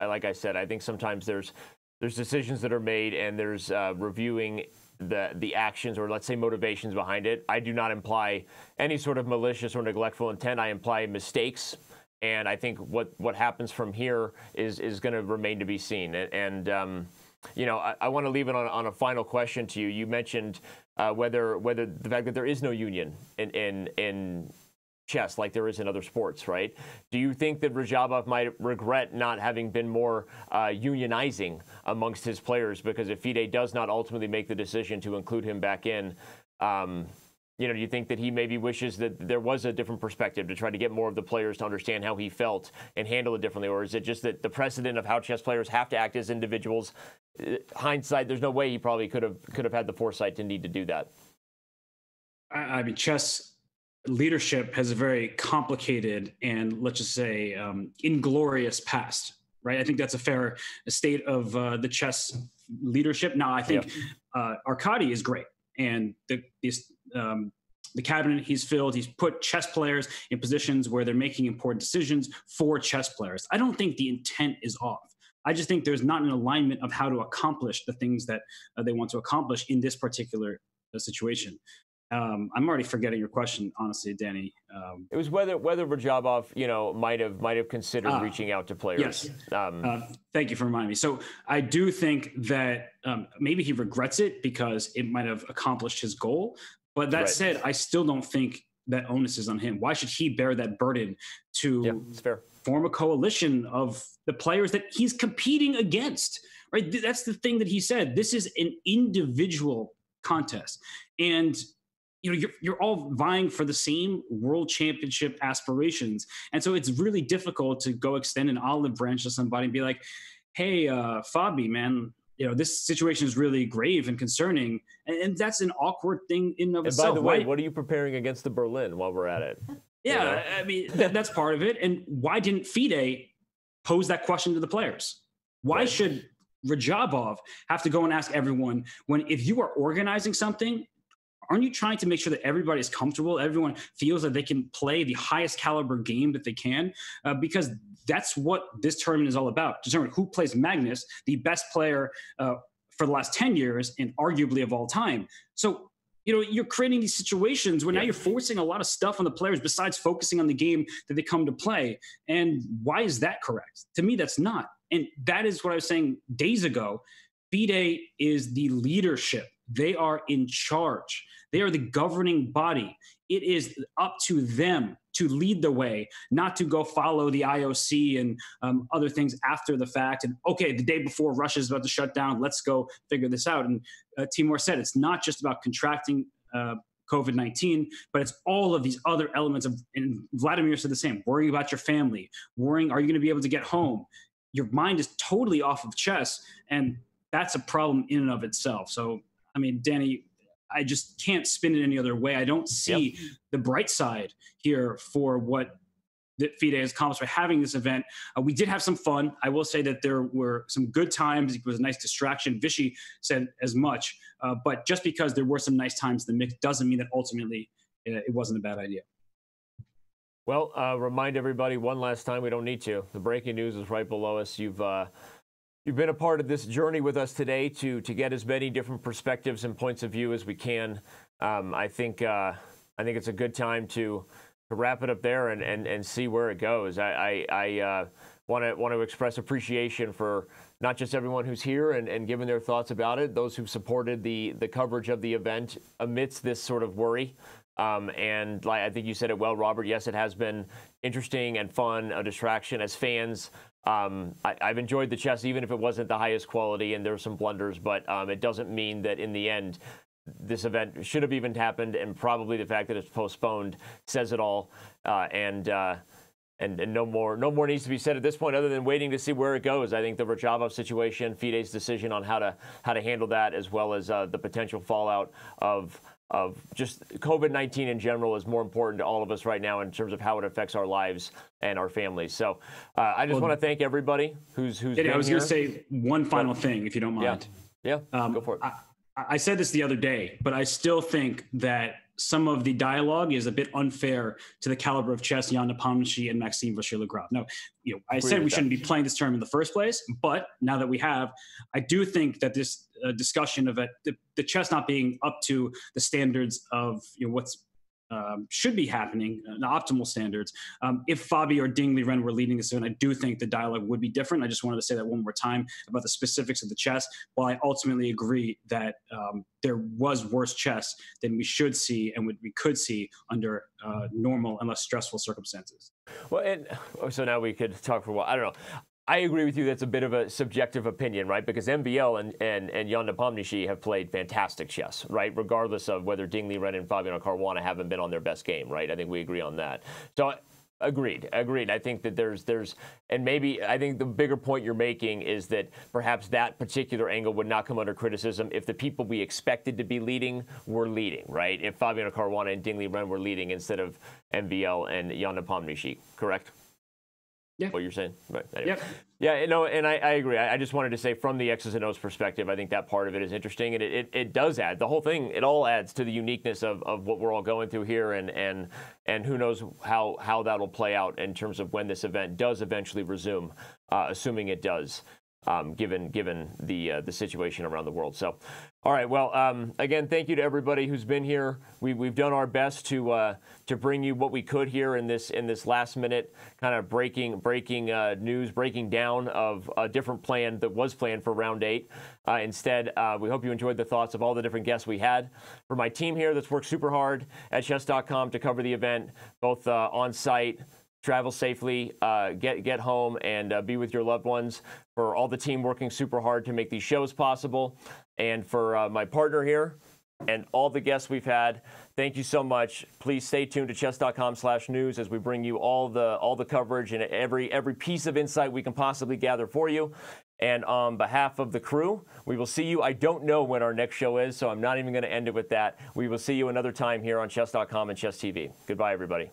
like I said, I think sometimes there's decisions that are made, and there's reviewing the actions, or let's say motivations behind it. I do not imply any sort of malicious or neglectful intent. I imply mistakes, and I think what happens from here is going to remain to be seen. And I want to leave it on a final question to you. You mentioned whether the fact that there is no union in chess like there is in other sports, right? Do you think that Radjabov might regret not having been more unionizing amongst his players? Because if FIDE does not ultimately make the decision to include him back in, do you think that he maybe wishes that there was a different perspective to try to get more of the players to understand how he felt and handle it differently? Or is it just that the precedent of how chess players have to act as individuals, hindsight, there's no way he probably could have had the foresight to need to do that? I mean, chess leadership has a very complicated and, let's just say, inglorious past, right? I think that's a fair state of the chess leadership. Now, I think Arkady is great, and the cabinet he's filled, he's put chess players in positions where they're making important decisions for chess players. I don't think the intent is off. I just think there's not an alignment of how to accomplish the things that they want to accomplish in this particular situation. I'm already forgetting your question, honestly, Danny. It was whether Radjabov, might have considered reaching out to players. Yes. Thank you for reminding me. So I do think that maybe he regrets it because it might have accomplished his goal. But that said, I still don't think that onus is on him. Why should he bear that burden to form a coalition of the players that he's competing against? Right. That's the thing that he said. This is an individual contest, and you're all vying for the same world championship aspirations. And so it's really difficult to go extend an olive branch to somebody and be like, hey, Fabi, man, this situation is really grave and concerning. And that's an awkward thing in of itself. And by the way, what are you preparing against the Berlin while we're at it? Yeah, I mean, that's part of it. And why didn't FIDE pose that question to the players? Why should Radjabov have to go and ask everyone when, if you are organizing something, aren't you trying to make sure that everybody is comfortable? Everyone feels that they can play the highest caliber game that they can, because that's what this tournament is all about. Determine who plays Magnus, the best player for the last 10 years and arguably of all time. So, you're creating these situations where now you're forcing a lot of stuff on the players besides focusing on the game that they come to play. And why is that correct? To me, that's not. And that is what I was saying days ago. FIDE is the leadership. They are in charge. They are the governing body. It is up to them to lead the way, not to go follow the IOC and other things after the fact. And okay, the day before Russia is about to shut down, let's go figure this out. And Teimour said it's not just about contracting COVID-19, but it's all of these other elements of, and Vladimir said the same, worrying about your family, worrying, are you going to be able to get home? Your mind is totally off of chess, and that's a problem in and of itself. So, I mean, Danny, I just can't spin it any other way. I don't see the bright side here for what FIDE has accomplished by having this event. We did have some fun. I will say that there were some good times. It was a nice distraction. Vishy said as much. But just because there were some nice times in the mix doesn't mean that ultimately it wasn't a bad idea. Well, remind everybody one last time, we don't need to. The breaking news is right below us. You've been a part of this journey with us today to get as many different perspectives and points of view as we can. I think it's a good time to wrap it up there and see where it goes. I want to express appreciation for not just everyone who's here and given their thoughts about it, those who've supported the coverage of the event amidst this sort of worry. And I think you said it well, Robert. Yes, it has been interesting and fun, a distraction as fans. I've enjoyed the chess, even if it wasn't the highest quality and there were some blunders, but it doesn't mean that in the end, this event should have even happened, and probably the fact that it's postponed says it all. And no more needs to be said at this point, other than waiting to see where it goes. I think the Radjabov situation, FIDE's decision on how to handle that, as well as the potential fallout of just COVID-19 in general, is more important to all of us right now in terms of how it affects our lives and our families. So I just want to thank everybody who's been here. I was going to say one final thing, if you don't mind. Yeah, go for it. I said this the other day, but I still think that some of the dialogue is a bit unfair to the caliber of chess Jan Nepomniachtchi and Maxime Vachier-Lagrave. Now, I said we shouldn't be playing this tournament in the first place, but now that we have, I do think that this discussion of the chess not being up to the standards of what's should be happening, the optimal standards. If Fabi or Ding Liren were leading this event, I do think the dialogue would be different. I just wanted to say that one more time about the specifics of the chess. While I ultimately agree that there was worse chess than we should see and we could see under normal and less stressful circumstances. Well, and so now we could talk for a while. I don't know. I agree with you. That's a bit of a subjective opinion, right? Because MBL and Jan Nepomniachtchi have played fantastic chess, right? Regardless of whether Ding Liren and Fabiano Caruana haven't been on their best game, right? I think we agree on that. So Agreed. I think that there's, and maybe I think the bigger point you're making is that perhaps that particular angle would not come under criticism if the people we expected to be leading were leading, right? If Fabiano Caruana and Ding Liren were leading instead of MVL and Jan Nepomniachtchi, correct? Yeah. What you're saying? Right. Anyway. Yep. Yeah, no, and I agree. I just wanted to say from the X's and O's perspective, I think that part of it is interesting, and it does add, the whole thing, it all adds to the uniqueness of what we're all going through here, and who knows how that'll play out in terms of when this event does eventually resume, assuming it does, given the situation around the world. So, all right, well, again, thank you to everybody who's been here. We've done our best to bring you what we could here in this last minute kind of breaking news, breaking down of a different plan that was planned for round 8. Instead, we hope you enjoyed the thoughts of all the different guests we had. For my team here that's worked super hard at Chess.com to cover the event, both on site, travel safely, get home, and be with your loved ones. For all the team working super hard to make these shows possible, and for my partner here and all the guests we've had, thank you so much. Please stay tuned to chess.com/news as we bring you all the coverage and every piece of insight we can possibly gather for you. And on behalf of the crew, we will see you. I don't know when our next show is, so I'm not even going to end it with that. We will see you another time here on chess.com and Chess TV. Goodbye, everybody.